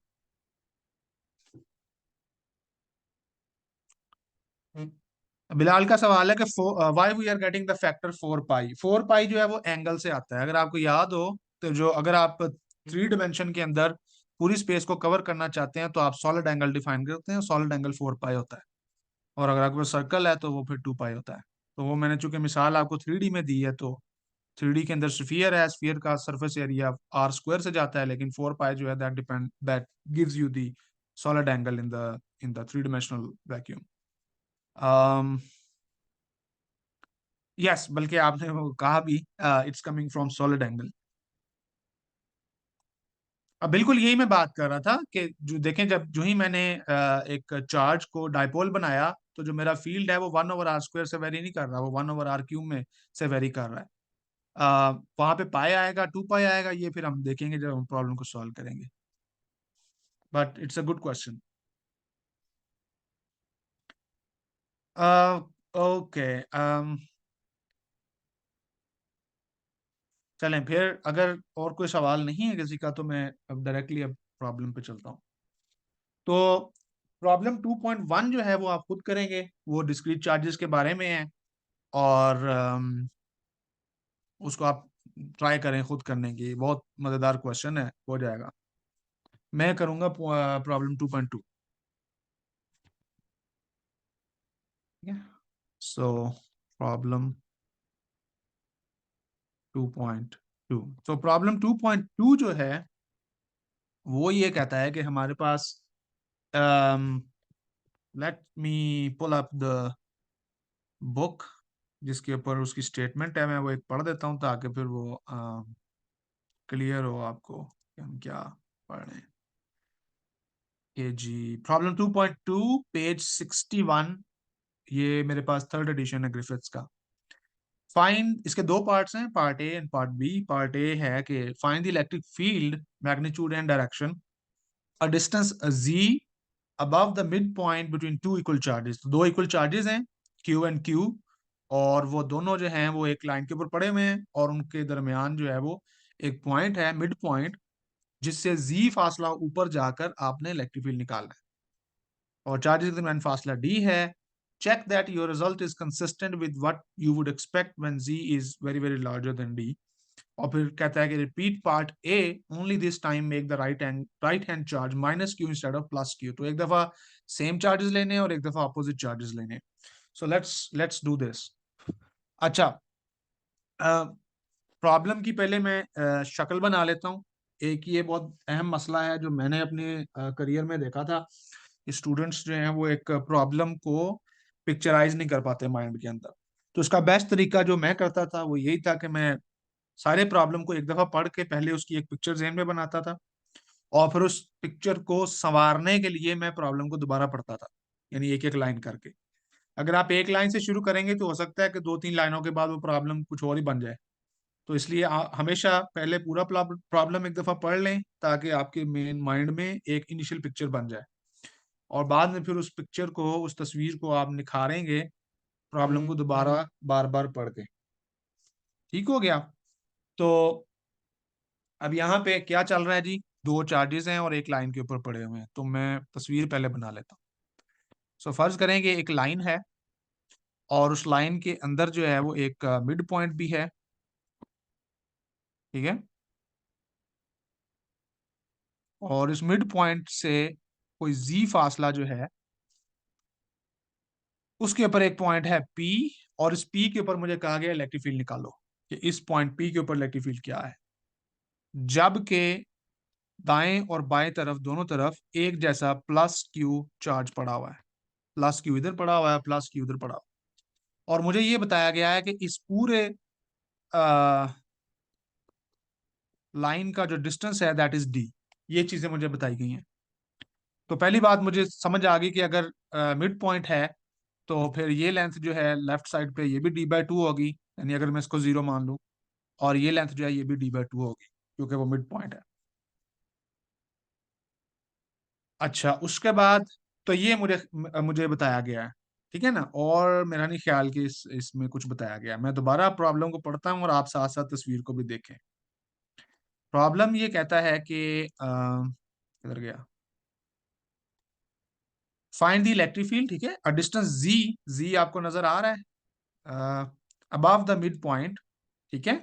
बिलाल का सवाल है कि why we are getting the factor 4 pi. 4 pi जो है वो एंगल से आता है, अगर आपको याद हो तो। जो अगर आप 3 डायमेंशन के अंदर पूरी स्पेस को कवर करना चाहते हैं तो आप सॉलिड एंगल डिफाइन करते हैं, सॉलिड एंगल 4 पाई होता है। और अगर आपके पास सर्कल है तो वो फिर 2 पाई होता है। तो वो मैंने चूंकि मिसाल आपको 3D में दी है, तो 3D के अंदर स्फीयर है, स्फीयर का सरफेस एरिया r² से जाता है, लेकिन 4 पाई जो है that gives you the solid angle in the 3 dimensional vacuum. Yes, बल्कि आपने वो कहा भी, it's coming from solid angle. अब बिल्कुल यही मैं बात कर रहा था कि जो देखें, जब जो ही मैंने एक चार्ज को डाइपोल बनाया तो जो मेरा फील्ड है वो 1/r² से वेरी नहीं कर रहा, वो 1/r³ में से वेरी कर रहा है। वहां पे पाई आएगा, 2 पाई आएगा, ये फिर हम देखेंगे जब हम प्रॉब्लम को सॉल्व करेंगे। But it's a good question. Okay, चलें फिर, अगर और कोई सवाल नहीं है किसी का तो मैं अब डायरेक्टली अब प्रॉब्लम पे चलता हूँ। तो प्रॉब्लम 2.1 जो है वो आप खुद करेंगे, वो डिस्क्रीट चार्जेस के बारे में है। और उसको आप ट्राई करें खुद करने की, बहुत मजेदार क्वेश्चन है, हो जाएगा। मैं करूंगा प्रॉब्लम 2.2। ठीक है, सो प्रॉब्लम 2.2। तो प्रॉब्लम 2.2 जो है वो ये कहता है कि हमारे पास, let me pull up the book जिसके ऊपर उसकी स्टेटमेंट है, मैं वो एक पढ़ देता हूँ ताकि फिर वो क्लियर हो आपको कि हम क्या पढ़ रहे हैं। ये जी प्रॉब्लम 2.2 पेज 61, ये मेरे पास थर्ड एडिशन है ग्रिफिथ्स का। फाइंड, इसके दो पार्ट्स हैं, part A and part B. Part A है कि find the electric field magnitude and direction a distance z above the mid point between two equal charges. तो दो इक्वल चार्जेस हैं क्यू एंड क्यू, और वो दोनों जो हैं वो एक लाइन के ऊपर पड़े हुए हैं, और उनके दरमियान जो है वो एक पॉइंट है, मिड पॉइंट, जिससे जी फासला ऊपर जाकर आपने इलेक्ट्रिक फील्ड निकालना है, और चार्जेस के दरमियान फासला डी है। Check that your result is consistent with what you would expect when z is very very larger than d. और फिर कहता है कि repeat part A only this time make the right hand charge minus q instead of plus q. तो एक दफा सेम चार्जेस लेने और एक दफा अपोजिट चार्जेस लेने। So let's do this. अच्छा, प्रॉब्लम की पहले मैं शक्ल बना लेता हूँ। एक ये बहुत अहम मसला है जो मैंने अपने करियर में देखा था। स्टूडेंट्स जो हैं वो एक प्रॉब्लम को पिक्चराइज नहीं कर पाते माइंड के अंदर। तो इसका बेस्ट तरीका जो मैं करता था वो यही था कि मैं सारे प्रॉब्लम को एक दफा पढ़ के पहले उसकी एक पिक्चर ज़हन में बनाता था, और फिर उस पिक्चर को संवारने के लिए मैं प्रॉब्लम को दोबारा पढ़ता था, यानी एक एक लाइन करके। अगर आप एक लाइन से शुरू करेंगे तो हो सकता है कि दो तीन लाइनों के बाद वो प्रॉब्लम कुछ और ही बन जाए। तो इसलिए हमेशा पहले पूरा प्रॉब्लम एक दफा पढ़ लें, ताकि आपके मेन माइंड में एक इनिशियल पिक्चर बन जाए, और बाद में फिर उस पिक्चर को, उस तस्वीर को आप निखारेंगे प्रॉब्लम को दोबारा बार बार पढ़ के। ठीक हो गया? तो अब यहाँ पे क्या चल रहा है जी, दो चार्जेस हैं और एक लाइन के ऊपर पड़े हुए हैं, तो मैं तस्वीर पहले बना लेता हूँ। सो फर्ज करेंगे एक लाइन है, और उस लाइन के अंदर जो है वो एक मिड पॉइंट भी है। ठीक है, और इस मिड पॉइंट से कोई जी फासला जो है उसके ऊपर एक पॉइंट है पी, और इस पी के ऊपर मुझे कहा गया इलेक्ट्रिक फील्ड निकालो कि इस पॉइंट पी के ऊपर इलेक्ट्रिक फील्ड क्या है, जबकि दाएं और बाएं तरफ दोनों तरफ एक जैसा प्लस क्यू चार्ज पड़ा हुआ है। प्लस क्यू इधर पड़ा हुआ है, प्लस क्यू इधर पड़ा हुआ है। और मुझे ये बताया गया है कि इस पूरे लाइन का जो डिस्टेंस है दैट इज डी। ये चीजें मुझे बताई गई हैं। तो पहली बात मुझे समझ आ गई कि अगर मिड पॉइंट है तो फिर ये लेंथ जो है लेफ्ट साइड पे ये भी डी बाई टू होगी, यानी अगर मैं इसको जीरो मान लूँ, और ये लेंथ जो है ये भी डी बाई टू होगी क्योंकि वो मिड पॉइंट है। अच्छा, उसके बाद तो ये मुझे मुझे बताया गया है, ठीक है ना, और मेरा नहीं ख्याल कि इसमें कुछ बताया गया है। मैं दोबारा प्रॉब्लम को पढ़ता हूँ और आप साथ साथ तस्वीर को भी देखें। प्रॉब्लम ये कहता है कि किधर गया, फाइंड द इलेक्ट्रिक फील्ड। ठीक है, अ डिस्टेंस जी, जी आपको नजर आ रहा है, अबव द मिड पॉइंट। ठीक है,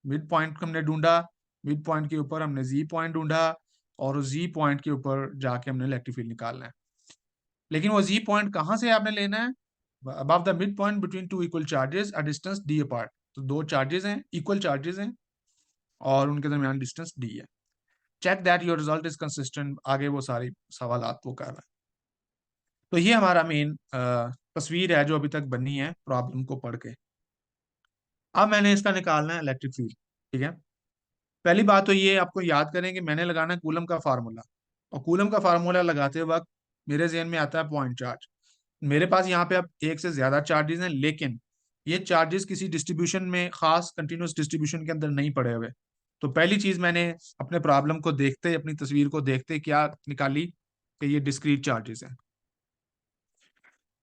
मिड पॉइंट को हमने ढूंढा, मिड पॉइंट के ऊपर हमने जी पॉइंट ढूंढा, और उस जी पॉइंट के ऊपर जाके हमने इलेक्ट्रिक फील्ड निकालना है। लेकिन वो जी पॉइंट कहाँ से आपने लेना है? Above the mid point between two equal charges a distance D apart. तो दो चार्जेस हैं, इक्वल चार्जेस हैं, और उनके दरमियान डिस्टेंस डी है। Check that your result is consistent. आगे वो सारी सवाल वो कर रहा है। तो ये हमारा मेन तस्वीर है जो अभी तक बनी है प्रॉब्लम को पढ़ के। अब मैंने इसका निकालना है इलेक्ट्रिक फील्ड। ठीक है, पहली बात तो ये आपको याद करें कि मैंने लगाना है कूलम का फार्मूला, और कूलम का फार्मूला लगाते वक्त मेरे जहन में आता है पॉइंट चार्ज। मेरे पास यहाँ पे अब एक से ज्यादा चार्जेस हैं, लेकिन ये चार्जेस किसी डिस्ट्रीब्यूशन में, खास कंटिन्यूस डिस्ट्रीब्यूशन के अंदर नहीं पड़े हुए। तो पहली चीज मैंने अपने प्रॉब्लम को देखते, अपनी तस्वीर को देखते क्या निकाली कि ये डिस्क्रीट चार्जेस हैं।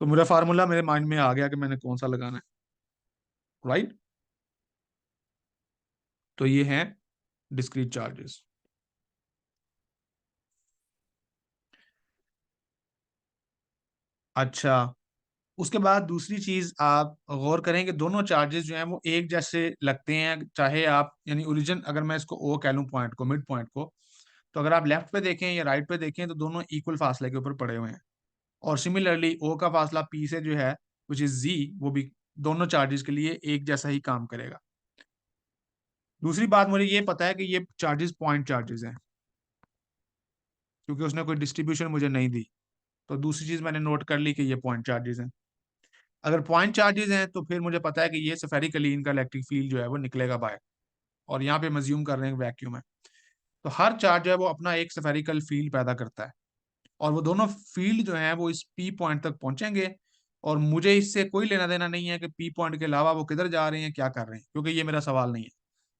तो मेरा फार्मूला मेरे माइंड में आ गया कि मैंने कौन सा लगाना है, राइट। तो ये है डिस्क्रीट चार्जेस। अच्छा, उसके बाद दूसरी चीज आप गौर करें कि दोनों चार्जेस जो हैं वो एक जैसे लगते हैं, चाहे आप, यानी ओरिजिन, अगर मैं इसको ओ कह लूँ पॉइंट को, मिड पॉइंट को, तो अगर आप लेफ्ट पे देखें या राइट पे देखें तो दोनों इक्वल फासले के ऊपर पड़े हुए हैं। और सिमिलरली ओ का फासला पी से जो है विच इज जी, वो भी दोनों चार्जेस के लिए एक जैसा ही काम करेगा। दूसरी बात, मुझे ये पता है कि ये चार्जेस पॉइंट चार्जेस हैं क्योंकि उसने कोई डिस्ट्रीब्यूशन मुझे नहीं दी। तो दूसरी चीज मैंने नोट कर ली कि ये पॉइंट चार्जेस हैं। अगर पॉइंट चार्जेस हैं तो फिर मुझे पता है कि ये स्फेरिकली इनका इलेक्ट्रिक फील्ड जो है वो निकलेगा बाहर, और यहाँ पे मज्यूम कर रहे हैं वैक्यूम है। तो हर चार्ज जो है वो अपना एक स्फेरिकल फील्ड पैदा करता है, और वो दोनों फील्ड जो है वो इस पी पॉइंट तक पहुंचेंगे, और मुझे इससे कोई लेना देना नहीं है कि पी पॉइंट के अलावा वो किधर जा रहे हैं, क्या कर रहे हैं, क्योंकि ये मेरा सवाल नहीं है।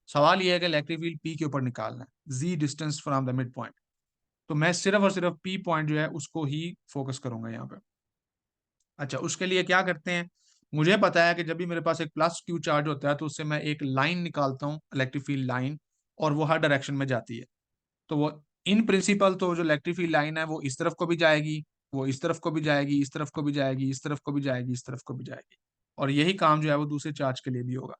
सवाल ये है कि इलेक्ट्रिक फील्ड पी के ऊपर निकालना है, जी distance from the mid point. तो मैं सिर्फ और सिर्फ पी पॉइंट जो है उसको ही फोकस करूंगा यहाँ पे। अच्छा, उसके लिए क्या करते हैं, मुझे पता है कि जब भी मेरे पास एक प्लस क्यू चार्ज होता है तो उससे मैं एक लाइन निकालता हूँ, इलेक्ट्रिक फील्ड लाइन, और वो हर डायरेक्शन में जाती है। तो वो इन प्रिंसिपल तो जो इलेक्ट्रिक फील्ड लाइन है वो इस तरफ को भी जाएगी, वो इस तरफ को भी जाएगी, इस तरफ को भी जाएगी, इस तरफ को भी जाएगी, इस तरफ को भी जाएगी। और यही काम जो है वो दूसरे चार्ज के लिए भी होगा।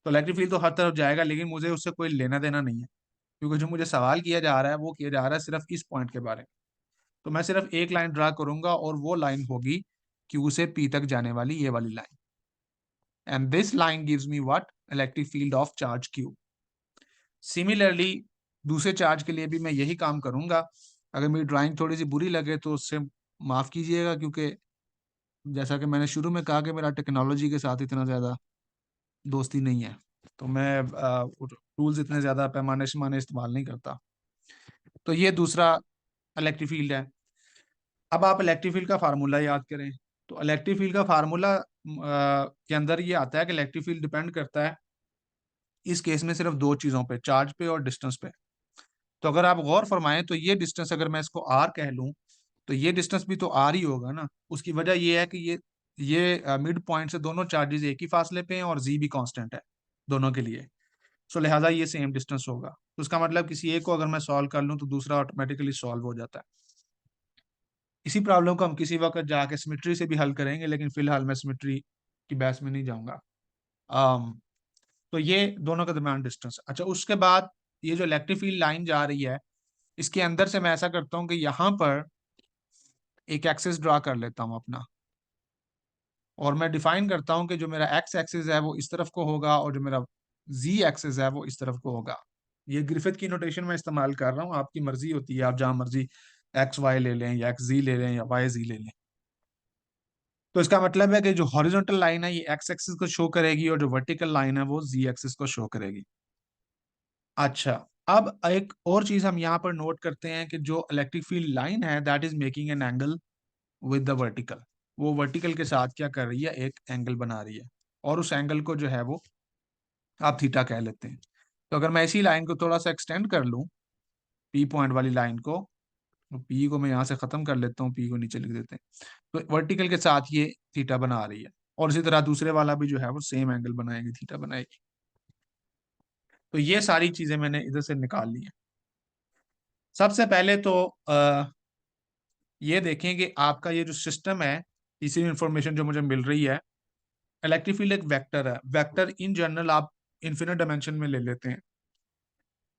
तो इलेक्ट्रिक फील्ड तो हर तरफ जाएगा, लेकिन मुझे उससे कोई लेना देना नहीं है, क्योंकि जो मुझे सवाल किया जा रहा है वो किया जा रहा है सिर्फ इस पॉइंट के बारे में। तो मैं सिर्फ एक लाइन ड्रा करूंगा और वो लाइन होगी क्यू से पी तक जाने वाली, ये वाली line. And this line gives me what, electric field of charge Q. Similarly दूसरे चार्ज के लिए भी मैं यही काम करूंगा। अगर मेरी ड्राइंग थोड़ी सी बुरी लगे तो उससे माफ कीजिएगा, क्योंकि जैसा कि मैंने शुरू में कहा कि मेरा टेक्नोलॉजी के साथ इतना ज़्यादा दोस्ती नहीं है, तो मैं टूल्स इतने ज़्यादा पैमाने शमाने इस्तेमाल नहीं करता। तो ये दूसरा इलेक्ट्रिक फील्ड है। अब आप इलेक्ट्रिक फील्ड का फार्मूला याद करें। तो इलेक्ट्रिक फील्ड का फार्मूला के अंदर ये आता है कि इलेक्ट्रिक फील्ड डिपेंड करता है इस केस में सिर्फ दो चीज़ों पे, चार्ज पे और डिस्टेंस पे। तो अगर आप गौर फरमाएं तो ये डिस्टेंस अगर मैं इसको आर कह लूं, तो ये डिस्टेंस भी तो आर ही होगा ना। उसकी वजह ये है कि ये मिड पॉइंट से दोनों चार्जेस एक ही फासले पे हैं और जी भी कांस्टेंट है दोनों के लिए। सो लिहाजा ये सेम डिस्टेंस होगा। तो उसका मतलब किसी एक को अगर मैं सॉल्व कर लूं तो दूसरा ऑटोमेटिकली सॉल्व हो जाता है। इसी प्रॉब्लम को हम किसी वक्त जाके सिमेट्री से भी हल करेंगे, लेकिन फिलहाल मैं सिमेट्री की बहस में नहीं जाऊंगा। तो ये दोनों के दरमियान डिस्टेंस। अच्छा, उसके बाद ये जो इलेक्ट्रिक फील्ड लाइन जा रही है, इसके अंदर से मैं ऐसा करता हूँ कि यहाँ पर एक एक्सिस ड्रा कर लेता हूँ अपना, और मैं डिफाइन करता हूँ कि जो मेरा एक्स एक्सिस है वो इस तरफ को होगा और जो मेरा जी एक्सिस है वो इस तरफ को होगा। ये ग्रिफिथ की नोटेशन में इस्तेमाल कर रहा हूँ, आपकी मर्जी होती है, आप जहां मर्जी एक्स वाई ले लें या एक्स जी ले लें या वाई जी ले लें। तो इसका मतलब है कि जो हॉरिजॉन्टल लाइन है ये एक्स एक्सिस को शो करेगी और जो वर्टिकल लाइन है वो जी एक्सिस को शो करेगी। अच्छा, अब एक और चीज हम यहाँ पर नोट करते हैं कि जो इलेक्ट्रिक फील्ड लाइन है that is making an angle with the vertical. वो वर्टिकल के साथ क्या कर रही है, एक एंगल बना रही है, और उस एंगल को जो है वो आप थीटा कह लेते हैं। तो अगर मैं इसी लाइन को थोड़ा सा एक्सटेंड कर लूं, पी पॉइंट वाली लाइन को, तो पी को मैं यहाँ से खत्म कर लेता हूँ, पी को नीचे लिख देते हैं, तो वर्टिकल के साथ ये थीटा बना रही है। और इसी तरह दूसरे वाला भी जो है वो सेम एंगल बनाएगी, थीटा बनाएगी। तो ये सारी चीजें मैंने इधर से निकाल ली हैं। सबसे पहले तो ये देखें कि आपका ये जो सिस्टम है, इसी इंफॉर्मेशन जो मुझे मिल रही है, इलेक्ट्रिक फील्ड एक वेक्टर है। वेक्टर इन जनरल आप इन्फिनिट डायमेंशन में ले लेते हैं,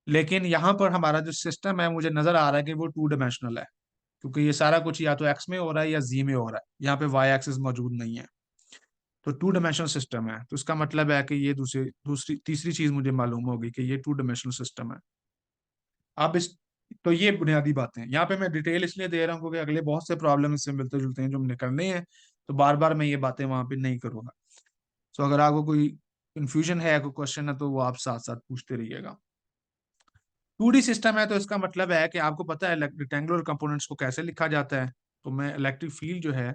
लेकिन यहाँ पर हमारा जो सिस्टम है मुझे नजर आ रहा है कि वो टू डायमेंशनल है, क्योंकि ये सारा कुछ या तो एक्स में हो रहा है या जी में हो रहा है, यहाँ पे वाई एक्सिस मौजूद नहीं है। तो टू डायमेंशनल सिस्टम है, तो इसका मतलब है कि ये दूसरी तीसरी चीज मुझे मालूम होगी कि ये टू डायमेंशनल सिस्टम है। अब इस तो ये बुनियादी बातें हैं। यहाँ पे मैं डिटेल इसलिए दे रहा हूँ क्योंकि अगले बहुत से प्रॉब्लम इससे मिलते जुलते हैं जो हमने करने हैं, तो बार बार मैं ये बातें वहां पे नहीं करूंगा। सो अगर आपको कोई कंफ्यूजन है, कोई क्वेश्चन है, तो वो आप साथ साथ पूछते रहिएगा। 2D सिस्टम है तो इसका मतलब है कि आपको पता है रेक्टेंगुलर कंपोनेंट्स को कैसे लिखा जाता है। तो मैं इलेक्ट्रिक फील्ड जो है,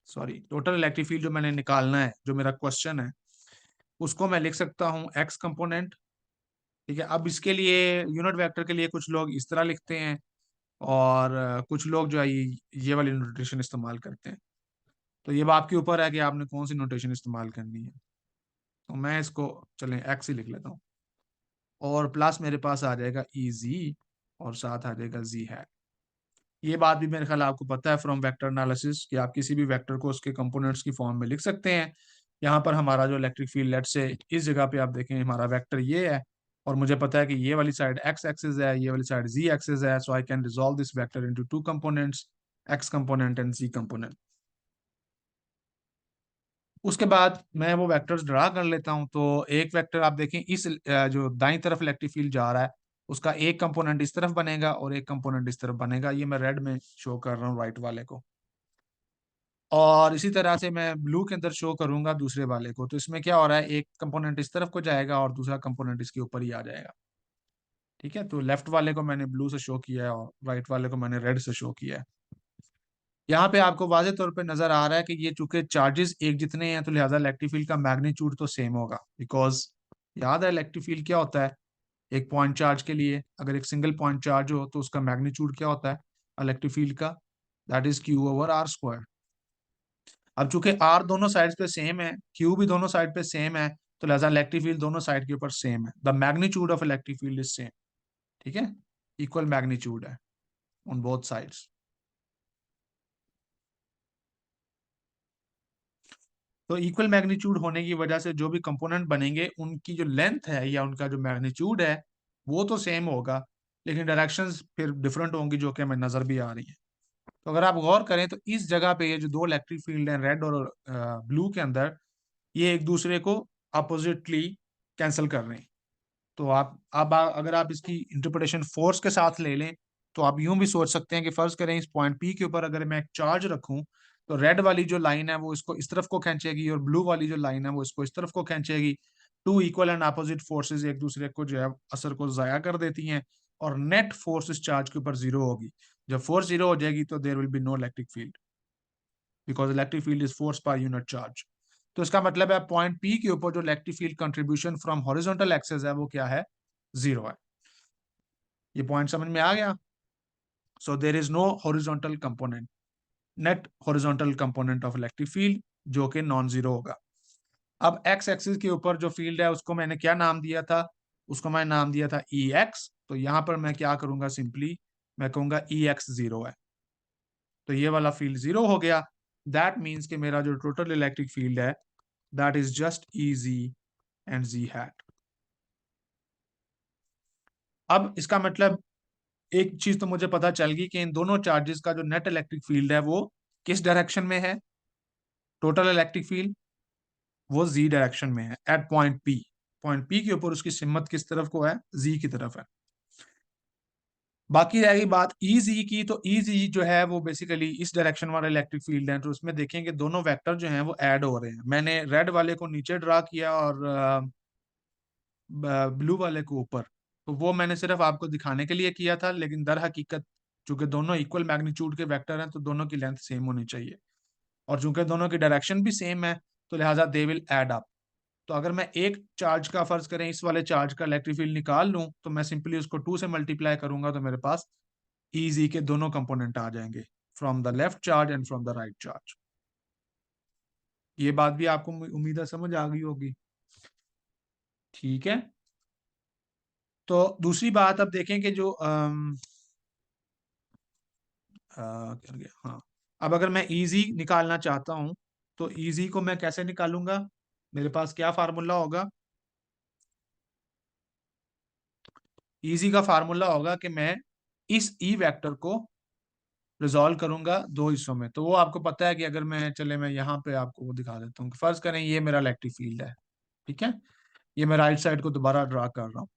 सॉरी टोटल इलेक्ट्रिक फील्ड जो मैंने निकालना है, जो मेरा क्वेश्चन है, उसको मैं लिख सकता हूँ एक्स कंपोनेंट। ठीक है, अब इसके लिए यूनिट वेक्टर के लिए कुछ लोग इस तरह लिखते हैं, और कुछ लोग जो है ये वाली नोटेशन इस्तेमाल करते हैं। तो ये आपके ऊपर है कि आपने कौन सी नोटेशन इस्तेमाल करनी है। तो मैं इसको चलें एक्स ही लिख लेता हूँ, और प्लस मेरे पास आ जाएगा ई जी, और साथ आ जाएगा जी है। ये बात भी मेरे ख्याल आपको पता है फ्रॉम वेक्टर एनालिसिस कि आप किसी भी वेक्टर को उसके कंपोनेंट्स की फॉर्म में लिख सकते हैं। यहाँ पर हमारा जो इलेक्ट्रिक फील्ड, लेट से इस जगह पे आप देखें हमारा वेक्टर ये है, और मुझे पता है कि ये वाली साइड एक्स एक्सिस है, ये वाली साइड जी एक्सिस है। So I can resolve this vector into two components, X component and Z component. उसके बाद मैं वो वेक्टर्स ड्रा कर लेता हूँ। तो एक वेक्टर आप देखें इस जो दाईं तरफ इलेक्ट्रिक फील्ड जा रहा है, उसका एक कंपोनेंट इस तरफ बनेगा और एक कंपोनेंट इस तरफ बनेगा। ये मैं रेड में शो कर रहा हूँ राइट वाले को, और इसी तरह से मैं ब्लू के अंदर शो करूंगा दूसरे वाले को। तो इसमें क्या हो रहा है, एक कंपोनेंट इस तरफ को जाएगा और दूसरा कंपोनेंट इसके ऊपर ही आ जाएगा। ठीक है, तो लेफ्ट वाले को मैंने ब्लू से शो किया है और राइट वाले को मैंने रेड से शो किया है। यहाँ पे आपको वाज़े तौर पे नजर आ रहा है कि ये चूंकि चार्जेस एक जितने हैं तो लिहाजा इलेक्ट्रिक फील्ड का मैग्नीट्यूड तो सेम होगा, बिकॉज याद है इलेक्ट्रिक फील्ड क्या होता है। एक पॉइंट चार्ज के लिए अगर एक सिंगल पॉइंट चार्ज हो तो उसका मैग्नीट्यूड क्या होता है इलेक्ट्रिक फील्ड का, that is q over r square. अब चूंकि आर दोनों साइड पे सेम है, क्यू भी दोनों साइड पे सेम है, तो लिहाजा इलेक्ट्रिक फील्ड दोनों साइड के ऊपर सेम है, the magnitude of electric field is same. ठीक है, इक्वल मैग्नीट्यूड है ऑन बोथ साइड्स। तो इक्वल मैग्नीट्यूड होने की वजह से जो भी कंपोनेंट बनेंगे उनकी जो लेंथ है या उनका जो मैग्नीट्यूड है वो तो सेम होगा, लेकिन डायरेक्शंस फिर डिफरेंट होंगी जो कि हमें नजर भी आ रही है। तो अगर आप गौर करें तो इस जगह पे ये जो दो इलेक्ट्रिक फील्ड हैं रेड और ब्लू के अंदर, ये एक दूसरे को अपोजिटली कैंसिल कर रहे हैं। तो आप अब अगर आप इसकी इंटरप्रिटेशन फोर्स के साथ ले लें तो आप यूं भी सोच सकते हैं कि फर्ज करें इस पॉइंट पी के ऊपर अगर मैं एक चार्ज रखूं तो रेड वाली जो लाइन है वो इसको इस तरफ को खींचेगी और ब्लू वाली जो लाइन है वो इसको इस तरफ को खींचेगी। Two equal and opposite forces एक दूसरे को जो है असर को जाया कर देती हैं और नेट फोर्स इस चार्ज के ऊपर जीरो होगी। जब फोर्स जीरो हो जाएगी तो there will be no electric field, because electric field is force per unit charge. तो इसका मतलब है पॉइंट पी के ऊपर जो electric field contribution from horizontal axes है वो क्या है, जीरो है। ये पॉइंट समझ में आ गया। So there is no horizontal component, net horizontal component of electric field जो कि नॉन जीरो होगा। अब एक्स एक्सिस के ऊपर जो फील्ड है उसको मैंने क्या नाम दिया था, उसको मैंने नाम दिया था ई एक्स। तो यहां पर मैं क्या करूंगा, सिंपली मैं कहूंगा ई एक्स जीरो है, तो ये वाला फील्ड जीरो हो गया। दैट मीन्स कि मेरा जो टोटल इलेक्ट्रिक फील्ड है that is just E z and z hat. अब इसका मतलब एक चीज तो मुझे पता चल गई कि इन दोनों चार्जेस का जो नेट इलेक्ट्रिक फील्ड है वो किस डायरेक्शन में है, टोटल इलेक्ट्रिक फील्ड वो जी डायरेक्शन में है at point P. Point P के ऊपर उसकी सिमत किस तरफ को है, जी की तरफ है। बाकी रहेगी बात ई जी की, तो ई जी जो है वो बेसिकली इस डायरेक्शन वाला इलेक्ट्रिक फील्ड है, तो उसमें देखेंगे दोनों वेक्टर जो हैं वो ऐड हो रहे हैं। मैंने रेड वाले को नीचे ड्रा किया और ब्लू वाले को ऊपर, तो वो मैंने सिर्फ आपको दिखाने के लिए किया था, लेकिन दर हकीकत चूंकि दोनों इक्वल मैग्नीट्यूड के वेक्टर हैं तो दोनों की लेंथ सेम होनी चाहिए, और चूंकि दोनों की डायरेक्शन भी सेम है तो लिहाजा दे विल एड अप। तो अगर मैं एक चार्ज का फर्ज करें इस वाले चार्ज का इलेक्ट्रिक फील्ड निकाल लूं तो मैं सिंपली उसको 2 से मल्टीप्लाई करूंगा तो मेरे पास ईजी के दोनों कंपोनेंट आ जाएंगे, from the left charge and from the right charge. ये बात भी आपको उम्मीद है समझ आ गई होगी। ठीक है, तो दूसरी बात अब देखें कि जो क्या गया, हाँ। अब अगर मैं इजी निकालना चाहता हूं तो इजी को मैं कैसे निकालूंगा, मेरे पास क्या फार्मूला होगा। इजी का फार्मूला होगा कि मैं इस ई वेक्टर को रिजॉल्व करूंगा दो हिस्सों में। तो वो आपको पता है कि अगर मैं चले मैं यहाँ पे आपको वो दिखा देता हूँ, फर्ज करें ये मेरा इलेक्ट्रिक फील्ड है। ठीक है, ये मैं राइट साइड को दोबारा ड्रा कर रहा हूँ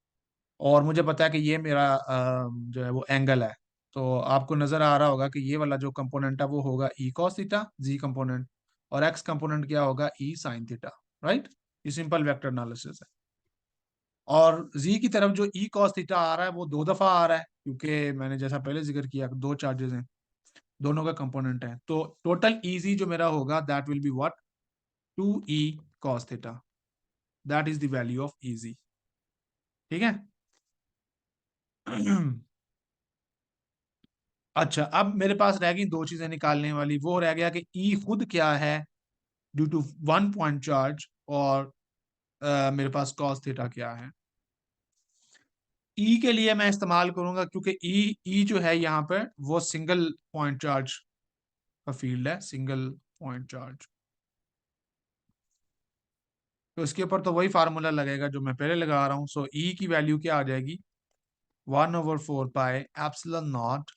और मुझे पता है कि ये मेरा जो है वो एंगल है। तो आपको नजर आ रहा होगा कि ये वाला जो कंपोनेंट है वो होगा ई कॉस थीटा जी कंपोनेंट, और एक्स कंपोनेंट क्या होगा ई साइन थीटा। राइट, ये सिंपल वेक्टर एनालिसिस है। और जी की तरफ जो ई कॉस थीटा आ रहा है वो दो दफा आ रहा है क्योंकि मैंने जैसा पहले जिक्र किया दो चार्जेस हैं, दोनों का कंपोनेंट है। तो टोटल इजी जो मेरा होगा that will be what, 2e cos theta, that is the value of easy. ठीक है। अच्छा, अब मेरे पास रह गई दो चीजें निकालने वाली, वो रह गया कि ई खुद क्या है due to one point charge, और मेरे पास cos थीटा क्या है। ई के लिए मैं इस्तेमाल करूंगा क्योंकि ई जो है यहाँ पर वो सिंगल पॉइंट चार्ज का फील्ड है, सिंगल पॉइंट चार्ज। तो इसके ऊपर तो वही फार्मूला लगेगा जो मैं पहले लगा रहा हूँ। सो ई की वैल्यू क्या आ जाएगी, 1/4 pi epsilon naught,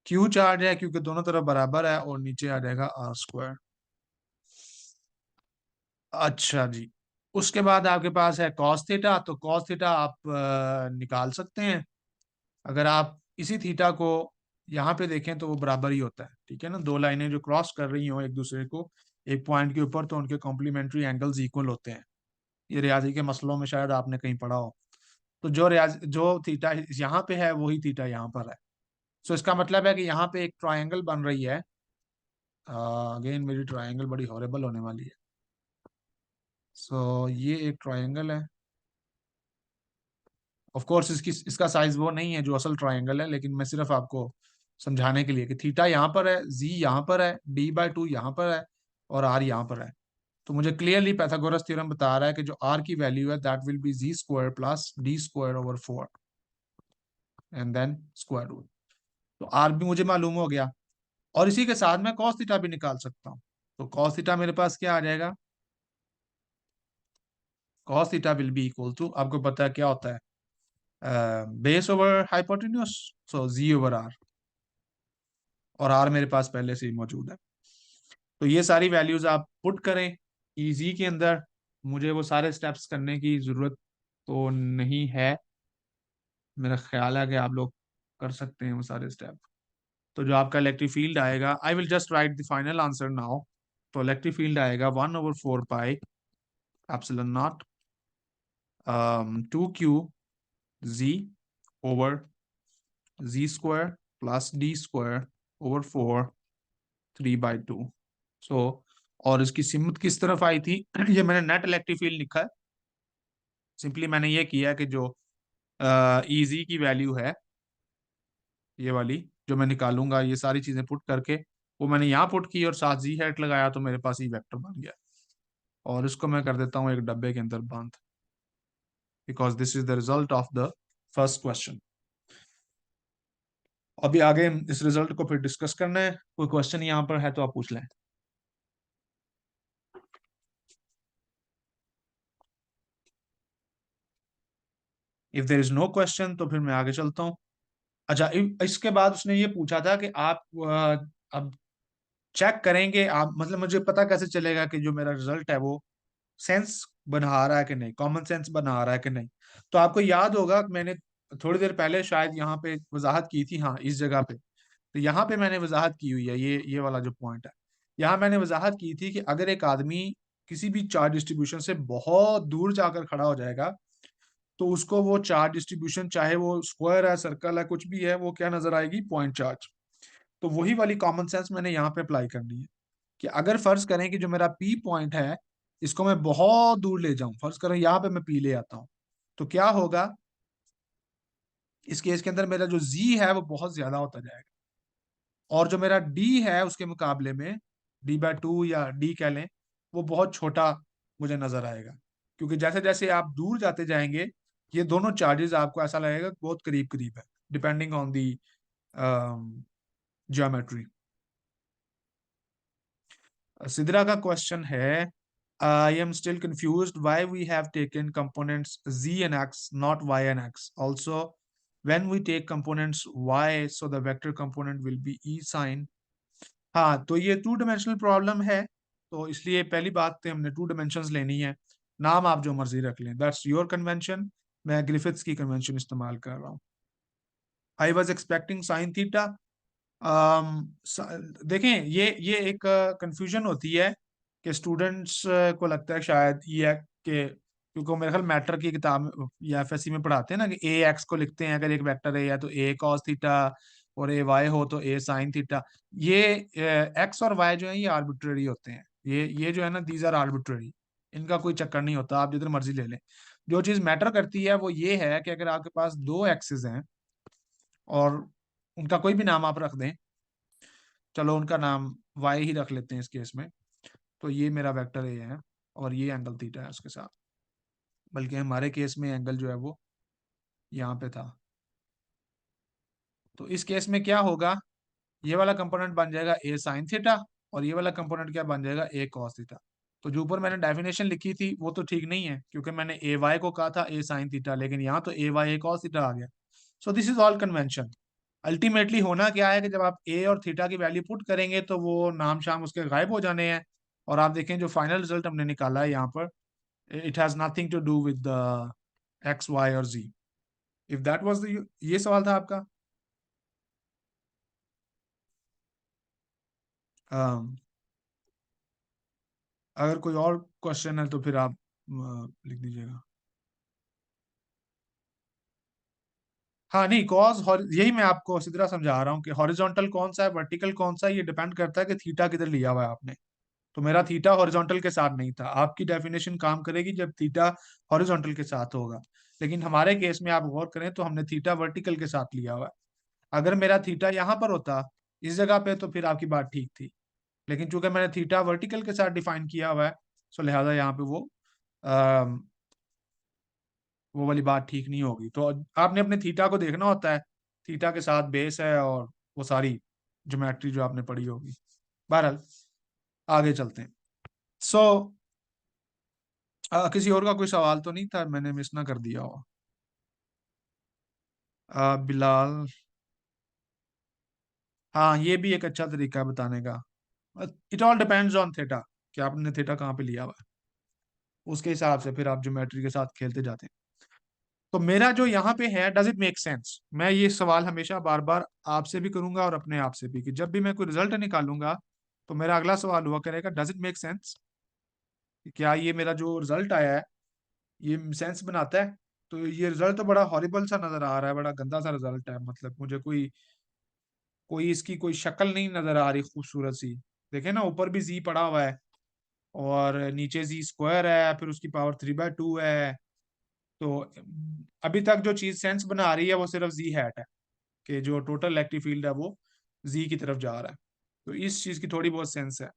Q charge है क्योंकि दोनों तरफ बराबर है, और नीचे आ जाएगा आर स्क्वायर। अच्छा जी, उसके बाद आपके पास है कॉस थीटा। तो कॉस थीटा आप निकाल सकते हैं। अगर आप इसी थीटा को यहाँ पे देखें तो वो बराबर ही होता है। ठीक है ना, दो लाइनें जो क्रॉस कर रही हो एक दूसरे को एक पॉइंट के ऊपर तो उनके कॉम्प्लीमेंट्री एंगल्स इक्वल होते हैं। ये रियाजी के मसलों में शायद आपने कहीं पढ़ा हो। तो जो थीटा यहाँ पे है वही थीटा यहाँ पर है। सो इसका मतलब है कि यहाँ पे एक ट्रायंगल बन रही है अगेन मेरी ट्रायंगल बड़ी हॉरेबल होने वाली है। सो ये एक ट्रायंगल है। ऑफ कोर्स इसका साइज वो नहीं है जो असल ट्रायंगल है, लेकिन मैं सिर्फ आपको समझाने के लिए कि थीटा यहाँ पर है, जी यहाँ पर है, d/2 यहाँ पर है और r यहाँ पर है। तो मुझे क्लियरली पाइथागोरस थ्योरम बता रहा है कि जो r की वैल्यू है that will be z square plus d square over 4 and then square root. तो r भी मुझे मालूम हो गया और इसी के साथ मैं cos थीटा भी निकाल सकता हूँ। तो cos थीटा मेरे पास क्या आ जाएगा, cos theta will be equal to, आपको पता है क्या होता है, base over hypotenuse, so z over r, और आर मेरे पास पहले से ही मौजूद है। तो ये सारी वैल्यूज आप पुट करें इजी के अंदर। मुझे वो सारे स्टेप्स करने की जरूरत तो नहीं है, मेरा ख्याल है कि आप लोग कर सकते हैं वो सारे स्टेप। तो जो आपका इलेक्ट्रिक फील्ड आएगा, I will just write the final answer now. तो इलेक्ट्रिक फील्ड आएगा 1/4 pi epsilon naught 2q z over z square plus d square over 4 3/2। So और इसकी सिमत किस तरफ आई थी ये मैंने नेट इलेक्ट्रिक फील्ड लिखा है। सिंपली मैंने ये किया कि जो ईजी की वैल्यू है ये वाली जो मैं निकालूंगा, ये सारी चीजें पुट करके वो मैंने यहाँ पुट की और साथ जी हैट लगाया, तो मेरे पास ई वेक्टर बन गया। और इसको मैं कर देता हूँ एक डब्बे के अंदर बंद, because this is the result of the first question. अभी आगे इस रिजल्ट को फिर डिस्कस करना है। कोई क्वेश्चन यहाँ पर है तो आप पूछ लें। If there is no question तो फिर मैं आगे चलता हूँ। अच्छा, इसके बाद उसने ये पूछा था कि आप अब चेक करेंगे आप, मतलब मुझे पता कैसे चलेगा कि जो मेरा रिजल्ट है वो सेंस बना रहा है कि नहीं, कॉमन सेंस बना रहा है कि नहीं। तो आपको याद होगा कि मैंने थोड़ी देर पहले शायद यहाँ पे वजाहत की थी, हाँ इस जगह पे। तो यहाँ पे मैंने वजाहत की हुई है, ये वाला जो पॉइंट है, यहाँ मैंने वजाहत की थी कि अगर एक आदमी किसी भी चार्ज डिस्ट्रीब्यूशन से बहुत दूर जाकर खड़ा हो जाएगा तो उसको वो चार्ज डिस्ट्रीब्यूशन, चाहे वो स्क्वायर है, सर्कल है, कुछ भी है, वो क्या नजर आएगी, पॉइंट चार्ज। तो वही वाली कॉमन सेंस मैंने यहाँ पे अप्लाई करनी है कि अगर फर्ज करें कि जो मेरा पी पॉइंट है इसको मैं बहुत दूर ले जाऊं, फर्ज करें यहाँ पे मैं पी ले आता हूं, तो क्या होगा, इस केस के अंदर मेरा जो जी है वो बहुत ज्यादा होता जाएगा और जो मेरा डी है उसके मुकाबले में d/2 या डी कह लें, वो बहुत छोटा मुझे नजर आएगा। क्योंकि जैसे जैसे आप दूर जाते जाएंगे ये दोनों चार्जेस आपको ऐसा लगेगा कि बहुत करीब करीब है, depending on the geometry. Sidra का क्वेश्चन है, I am still confused why we have taken components z and x not y and x also when we take components y so the vector component will be e sin। हाँ, तो ये टू डायमेंशनल प्रॉब्लम है, तो इसलिए पहली बात तो हमने टू डायमेंशंस लेनी है। नाम आप जो मर्जी रख लें, दैट्स योर कन्वेंशन, मैं ग्रिफिथ्स की कन्वेंशन इस्तेमाल कर रहा हूँ। I was expecting sine theta. देखें, ये एक कंफ्यूजन होती है कि स्टूडेंट्स को लगता है शायद ये कि क्योंकि वो मेरे ख्याल मैटर की किताब या एफएससी में पढ़ाते हैं ना कि ए एक्स को लिखते हैं, अगर एक वेक्टर है या तो ए कॉस थीटा और ए वाई हो तो ए साइन थीटा। ये एक्स और वाई जो है ये आर्बिट्ररी होते हैं, ये जो है ना दीज आर आर्बिट्ररी, इनका कोई चक्कर नहीं होता, आप जिधर मर्जी ले लें। जो चीज मैटर करती है वो ये है कि अगर आपके पास दो एक्सेस हैं और उनका कोई भी नाम आप रख दें, चलो उनका नाम वाई ही रख लेते हैं इस केस में, तो ये मेरा वेक्टर ए है और ये एंगल थीटा है उसके साथ, बल्कि हमारे केस में एंगल जो है वो यहाँ पे था। तो इस केस में क्या होगा, ये वाला कंपोनेंट बन जाएगा ए साइन थीटा और ये वाला कंपोनेंट क्या बन जाएगा, ए कॉस थीटा। तो जो ऊपर मैंने डेफिनेशन लिखी थी वो तो ठीक नहीं है, क्योंकि मैंने ए वाई को कहा था ए साइन थीटा, लेकिन यहाँ तो ए वाई ए कॉस थीटा आ गया। So this is all convention. Ultimately होना क्या है कि जब आप ए और थीटा की वैल्यू पुट करेंगे तो वो नाम शाम उसके गायब हो जाने हैं, और आप देखें जो फाइनल रिजल्ट हमने निकाला है यहाँ पर, it has nothing to do with the x y और z. If that was the, ये सवाल था आपका। um, अगर कोई और क्वेश्चन है तो फिर आप लिख दीजिएगा। हाँ नहीं, कॉज यही मैं आपको इसी तरह समझा रहा हूँ कि हॉरिजॉन्टल कौन सा है, वर्टिकल कौन सा है, ये डिपेंड करता है कि थीटा किधर लिया हुआ है आपने। तो मेरा थीटा हॉरिजॉन्टल के साथ नहीं था। आपकी डेफिनेशन काम करेगी जब थीटा हॉरिजॉन्टल के साथ होगा, लेकिन हमारे केस में आप गौर करें तो हमने थीटा वर्टिकल के साथ लिया हुआ है। अगर मेरा थीटा यहाँ पर होता इस जगह पे, तो फिर आपकी बात ठीक थी, लेकिन चूंकि मैंने थीटा वर्टिकल के साथ डिफाइन किया हुआ है, सो लिहाजा यहाँ पे वो वाली बात ठीक नहीं होगी। तो आपने अपने थीटा को देखना होता है, थीटा के साथ बेस है और वो सारी ज्योमेट्री जो आपने पढ़ी होगी। बहरहाल आगे चलते हैं। सो किसी और का कोई सवाल तो नहीं था, मैंने मिस ना कर दिया हो? बिलाल, हाँ ये भी एक अच्छा तरीका है बताने का। It all depends on theta, कि आपने थीटा कहाँ पे लिया हुआ है, उसके हिसाब से फिर आप ज्योमेट्री के साथ खेलते जाते हैं। तो मेरा जो यहाँ पे है, डज इट मेक सेंस, मैं ये सवाल हमेशा बार बार आपसे भी करूंगा और अपने आप से भी, कि जब भी मैं कोई रिजल्ट निकालूंगा तो मेरा अगला सवाल हुआ करेगा, डज इट मेक सेंस, क्या ये मेरा जो रिजल्ट आया है ये सेंस बनाता है? तो ये रिजल्ट तो बड़ा हॉरिबल सा नजर आ रहा है, बड़ा गंदा सा रिजल्ट है, मतलब मुझे कोई कोई इसकी कोई शक्ल नहीं नजर आ रही खूबसूरत सी। देखे ना, ऊपर भी जी पड़ा हुआ है और नीचे जी स्क्वायर है, फिर उसकी पावर 3/2 है। तो अभी तक जो चीज सेंस बना रही है वो सिर्फ जी हैट है, कि जो टोटल इलेक्ट्रिक फील्ड है वो जी की तरफ जा रहा है। तो इस चीज की थोड़ी बहुत सेंस है।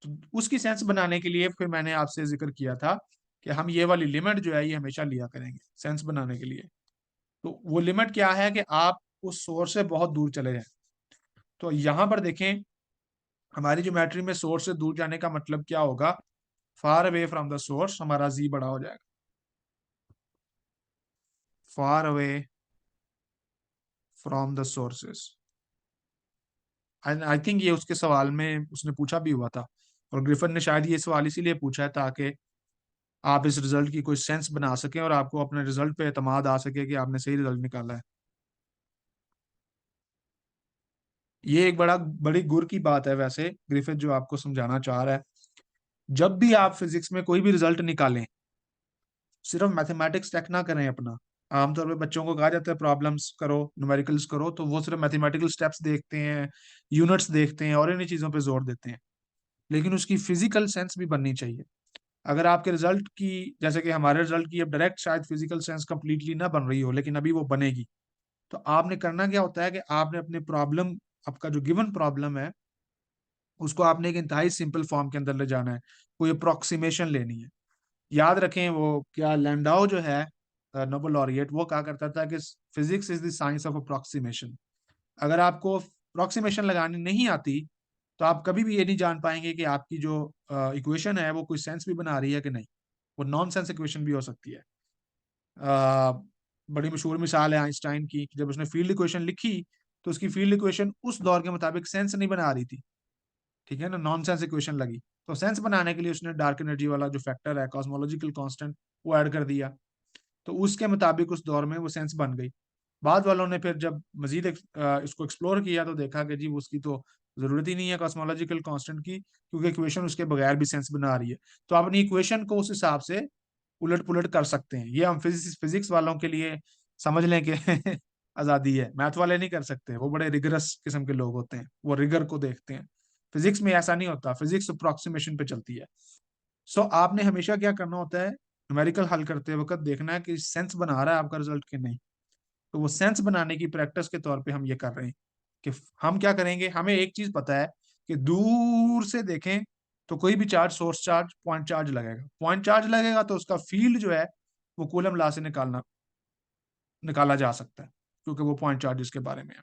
तो उसकी सेंस बनाने के लिए फिर मैंने आपसे जिक्र किया था कि हम ये वाली लिमिट जो है ये हमेशा लिया करेंगे सेंस बनाने के लिए। तो वो लिमिट क्या है कि आप उस सोर्स से बहुत दूर चले जाएं। तो यहां पर देखें, हमारी ज्योमेट्री में सोर्स से दूर जाने का मतलब क्या होगा? Far away from the source हमारा जी बड़ा हो जाएगा, far away from the sources. I think ये उसके सवाल में उसने पूछा भी हुआ था, और ग्रिफिन ने शायद ये सवाल इसीलिए पूछा है ताकि आप इस रिजल्ट की कोई सेंस बना सकें और आपको अपने रिजल्ट पे एतमाद आ सके कि आपने सही रिजल्ट निकाला है। ये एक बड़ी गुर की बात है वैसे ग्रिफिथ जो आपको समझाना चाह रहा है। जब भी आप फिजिक्स में कोई भी रिजल्ट निकालें, सिर्फ मैथमेटिक्स चेक ना करें अपना। आमतौर पे बच्चों को कहा जाता है प्रॉब्लम्स करो, न्यूमेरिकल्स करो, तो वो सिर्फ मैथमेटिकल स्टेप्स देखते हैं, यूनिट्स देखते हैं और इन्हीं चीज़ों पे जोर देते हैं, लेकिन उसकी फिजिकल सेंस भी बननी चाहिए। अगर आपके रिजल्ट की, जैसे कि हमारे रिजल्ट की अब डायरेक्ट शायद फिजिकल सेंस कंप्लीटली ना बन रही हो, लेकिन अभी वो बनेगी, तो आपने करना क्या होता है कि आपने अपने प्रॉब्लम, आपका जो गिवन प्रॉब्लम है उसको आपने एक इंतहाई सिंपल फॉर्म के अंदर ले जाना है, कोई अप्रोक्सीमेशन लेनी है। याद रखें, वो क्या लैंडाओ जो है नोबेल लॉरिएट, वो कहा करता था कि physics is the science of approximation. अगर आपको अप्रोक्सीमेशन लगानी नहीं आती तो आप कभी भी ये नहीं जान पाएंगे कि आपकी जो इक्वेशन है वो कोई सेंस भी बना रही है कि नहीं। वो नॉन सेंस इक्वेशन भी हो सकती है। अ, बड़ी मशहूर मिसाल है आइंस्टाइन की, कि जब उसने फील्ड इक्वेशन लिखी तो उसकी फील्ड इक्वेशन उस दौर के मुताबिक सेंस नहीं बना रही थी, ठीक है ना, नॉन सेंस इक्वेशन लगी। तो सेंस बनाने के लिए उसने डार्क एनर्जी वाला जो फैक्टर है, कॉस्मोलॉजिकल कांस्टेंट, वो ऐड कर दिया। तो उसके मुताबिक उस दौर में वो सेंस बन गई। बाद वालों ने फिर जब मजीद इसको एक्सप्लोर किया तो देखा कि जी उसकी तो जरूरत ही नहीं है कॉस्मोलॉजिकल कांस्टेंट की, क्योंकि इक्वेशन उसके बगैर भी सेंस बना रही है। तो आप अपनी इक्वेशन को उस हिसाब से उलट पुलट कर सकते हैं। ये हम फिजिक्स वालों के लिए समझ लें कि आज़ादी है, मैथ वाले नहीं कर सकते, वो बड़े रिगरस किस्म के लोग होते हैं, वो रिगर को देखते हैं। फिजिक्स में ऐसा नहीं होता, फिजिक्स अप्रोक्सीमेशन पे चलती है। सो आपने हमेशा क्या करना होता है, न्यूमेरिकल हल करते वक्त देखना है कि सेंस बना रहा है आपका रिजल्ट कि नहीं। तो वो सेंस बनाने की प्रैक्टिस के तौर पे हम ये कर रहे हैं कि हम क्या करेंगे, हमें एक चीज पता है कि दूर से देखें तो कोई भी charge, source charge, point charge लगेगा, पॉइंट चार्ज लगेगा तो उसका फील्ड जो है वो कूलम लॉ से निकाला जा सकता है, क्योंकि वो पॉइंट चार्जेस के बारे में है।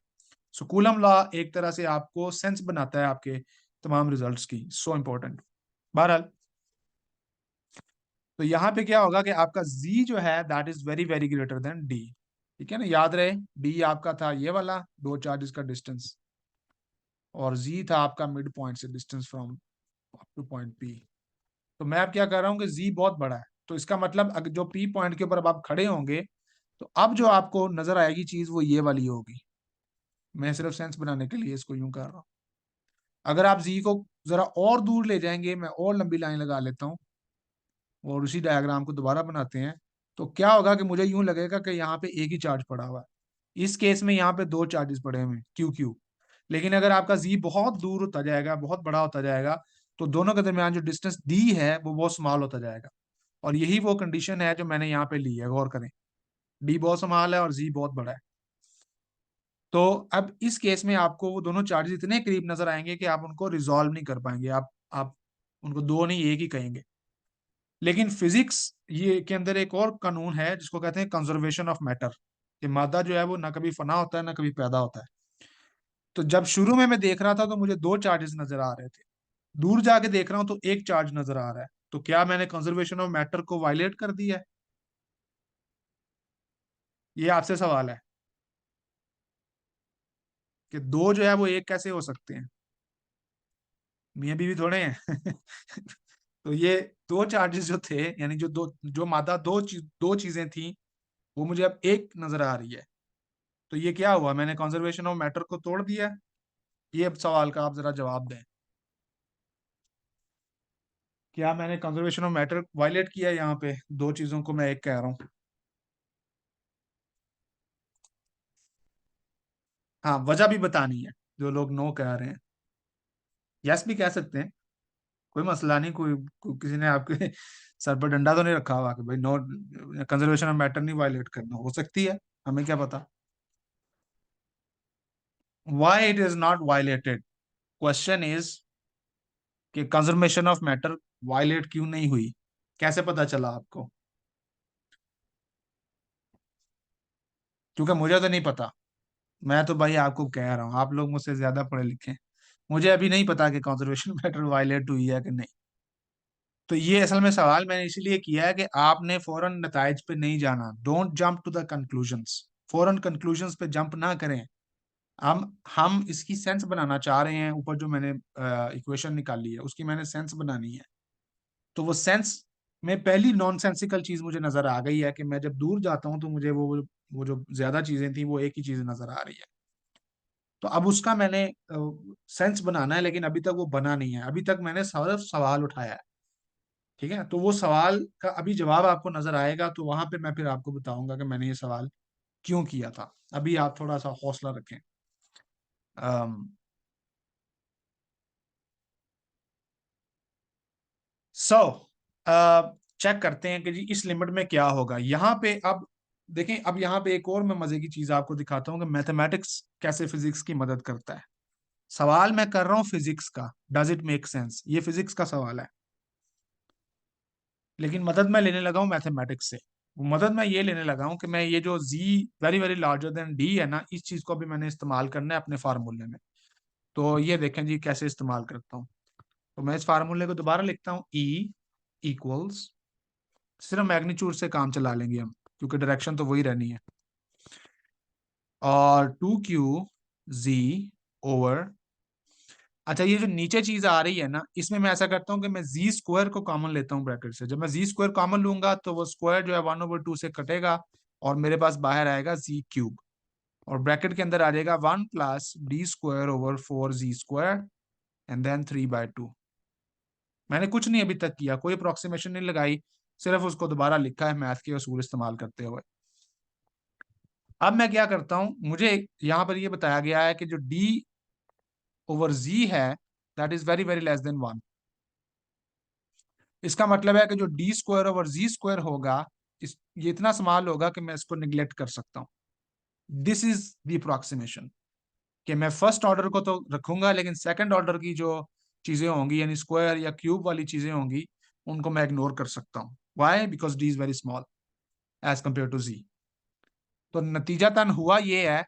सो कूलम लॉ एक तरह से आपको सेंस बनाता है आपके तमाम रिजल्ट्स की। So important. बहरहाल, तो यहाँ पे क्या होगा कि आपका z जो है that is very very greater than d। ठीक है ना, याद रहे d आपका था ये वाला दो चार्जेस का डिस्टेंस, और z था आपका मिड पॉइंट से distance from up two point p। तो मैं अब क्या कर रहा हूँ कि z बहुत बड़ा है, तो इसका मतलब अगर जो p पॉइंट के ऊपर अब आप खड़े होंगे तो अब जो आपको नजर आएगी चीज वो ये वाली होगी। मैं सिर्फ सेंस बनाने के लिए इसको यूं कर रहा हूँ। अगर आप z को जरा और दूर ले जाएंगे, मैं और लंबी लाइन लगा लेता हूँ और उसी डायग्राम को दोबारा बनाते हैं, तो क्या होगा कि मुझे यूं लगेगा कि यहाँ पे एक ही चार्ज पड़ा हुआ है। इस केस में यहाँ पे दो चार्जेस पड़े हुए हैं क्यू क्यू। लेकिन अगर आपका जी बहुत दूर होता जाएगा, बहुत बड़ा होता जाएगा, तो दोनों के दरमियान जो डिस्टेंस डी है वो बहुत स्मॉल होता जाएगा। और यही वो कंडीशन है जो मैंने यहाँ पे ली है, गौर करें। डी बहुत स्मॉल है और जी बहुत बड़ा है। तो अब इस केस में आपको वो दोनों चार्जेस इतने करीब नजर आएंगे कि आप उनको रिजॉल्व नहीं कर पाएंगे। आप उनको दो नहीं एक ही कहेंगे। लेकिन फिजिक्स ये के अंदर एक और कानून है जिसको कहते हैं कंजर्वेशन ऑफ मैटर, कि मादा जो है वो ना कभी फना होता है ना कभी पैदा होता है। तो जब शुरू में मैं देख रहा था तो मुझे दो चार्जेस नजर आ रहे थे, दूर जाके देख रहा हूं तो एक चार्ज नजर आ रहा है। तो क्या मैंने कंजर्वेशन ऑफ मैटर को वायलेट कर दिया है? ये आपसे सवाल है कि दो जो है वो एक कैसे हो सकते हैं, मियाँ बीवी थोड़े हैं। तो ये दो चार्जेस जो थे, यानी जो मादा दो चीजें थी, वो मुझे अब एक नजर आ रही है। तो ये क्या हुआ, मैंने कंजर्वेशन ऑफ मैटर को तोड़ दिया? ये अब सवाल का आप जरा जवाब दें। क्या मैंने कंजर्वेशन ऑफ मैटर वायलेट किया है? यहाँ पे दो चीजों को मैं एक कह रहा हूँ। हाँ, वजह भी बतानी है। जो लोग नो कह रहे हैं, यस भी कह सकते हैं, कोई मसला नहीं। किसी ने आपके सर पर डंडा तो नहीं रखा हुआ कि भाई नो, कंजर्वेशन ऑफ मैटर नहीं वायलेट करना। हो सकती है, हमें क्या पता। Why it is not violated? Question is कि कंजर्वेशन ऑफ मैटर वायलेट क्यों नहीं हुई? कैसे पता चला आपको? क्योंकि मुझे तो नहीं पता। मैं तो भाई आपको कह रहा हूँ, आप लोग मुझसे ज्यादा पढ़े लिखे हैं। मुझे अभी नहीं पता कि कंजर्वेशन मैटर वायलेट हुई है कि नहीं। तो ये असल में सवाल मैंने इसलिए किया है कि आपने फौरन नताइज पे नहीं जाना। Don't jump to the conclusions, फौरन कंक्लूजन्स पे जंप ना करें। हम इसकी सेंस बनाना चाह रहे हैं। ऊपर जो मैंने इक्वेशन निकाली है उसकी मैंने सेंस बनानी है। तो वो सेंस में पहली नॉनसेंसिकल चीज मुझे नजर आ गई है कि मैं जब दूर जाता हूँ तो मुझे वो जो ज्यादा चीजें थी वो एक ही चीज नजर आ रही है। तो अब उसका मैंने सेंस बनाना है, लेकिन अभी तक वो बना नहीं है। अभी तक मैंने सिर्फ सवाल उठाया है। ठीक है, तो वो सवाल का अभी जवाब आपको नजर आएगा, तो वहां पे मैं फिर आपको बताऊंगा कि मैंने ये सवाल क्यों किया था। अभी आप थोड़ा सा हौसला रखें। सो चेक करते हैं कि जी इस लिमिट में क्या होगा यहाँ पे। अब देखें, अब यहाँ पे एक और मैं मजे की चीज आपको दिखाता हूँ कि मैथमेटिक्स कैसे फिजिक्स की मदद करता है। सवाल मैं कर रहा हूँ फिजिक्स का, डज इट मेक सेंस, ये फिजिक्स का सवाल है। लेकिन मदद मैं लेने लगा हूँ मैथमेटिक्स से। वो मदद मैं ये लेने लगा हूँ कि मैं ये जो z very very larger then d है ना, इस चीज को भी मैंने इस्तेमाल करना है अपने फार्मूले में। तो ये देखें जी कैसे इस्तेमाल करता हूँ। तो मैं इस फार्मूले को दोबारा लिखता हूँ, E इक्वल्स, सिर्फ मैग्नीट्यूड से काम चला लेंगे हम क्योंकि डायरेक्शन तो वही रहनी है। और 2q z ओवर, अच्छा ये जो नीचे चीज आ रही है ना, इसमें मैं ऐसा करता हूँ कि मैं जी स्क्वायर को कॉमन लेता हूँ ब्रैकेट से। जब मैं जी स्क्वायर कॉमन लूंगा तो वो स्क्वायर जो है 1/2 से कटेगा और मेरे पास बाहर आएगा जी क्यूब। और ब्रैकेट के अंदर आ जाएगा 1 + d²/4 ji square and then 3/2। मैंने कुछ नहीं अभी तक किया, कोई अप्रोक्सीमेशन नहीं लगाई, सिर्फ उसको दोबारा लिखा है मैथ के असूल इस्तेमाल करते हुए। अब मैं क्या करता हूं, मुझे यहाँ पर ये बताया गया है कि जो d/z है that is very very less than 1। इसका मतलब है कि जो d² / z² होगा, ये इतना स्मॉल होगा कि मैं इसको निग्लेक्ट कर सकता हूँ। दिस इज द अप्रोक्सीमेशन, कि मैं फर्स्ट ऑर्डर को तो रखूंगा लेकिन सेकंड ऑर्डर की जो चीजें होंगी यानी स्क्वायर या क्यूब वाली चीजें होंगी उनको मैं इग्नोर कर सकता हूँ। Why? Because D is very small as compare to Z. तो नतीजातन हुआ ये है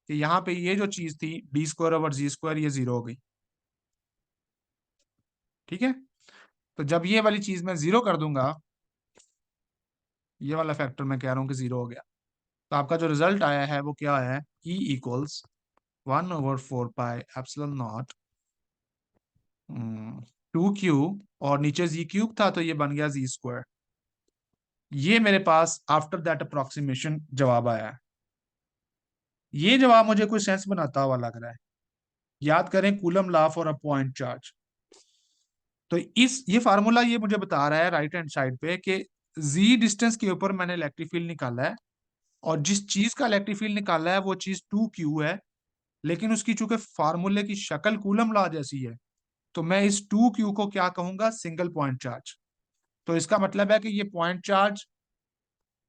कि यहाँ पे ये जो चीज थी d² / z² ये जीरो हो गई। ठीक है, तो जब ये वाली चीज मैं जीरो कर दूंगा, ये वाला फैक्टर मैं कह रहा हूँ कि जीरो हो गया, तो आपका जो रिजल्ट आया है वो क्या है, E इक्वल्स 1/4πε0 2q, और नीचे जी क्यूब था तो ये बन गया z²। ये मेरे पास आफ्टर दैट अप्रोक्सीमेशन जवाब आया है। ये जवाब मुझे कोई सेंस बनाता हुआ लग रहा है। याद करें coulomb law for a point charge. तो ये फार्मूला ये मुझे बता रहा है राइट हैंड साइड पे कि z डिस्टेंस के ऊपर मैंने इलेक्ट्रिक फील्ड निकाला है और जिस चीज का इलेक्ट्रिक फील्ड निकाला है वो चीज 2Q है, लेकिन उसकी चूंकि फार्मूले की शक्ल कूलम लॉ जैसी है, तो मैं इस 2Q को क्या कहूंगा, सिंगल पॉइंट चार्ज। तो इसका मतलब है कि ये पॉइंट चार्ज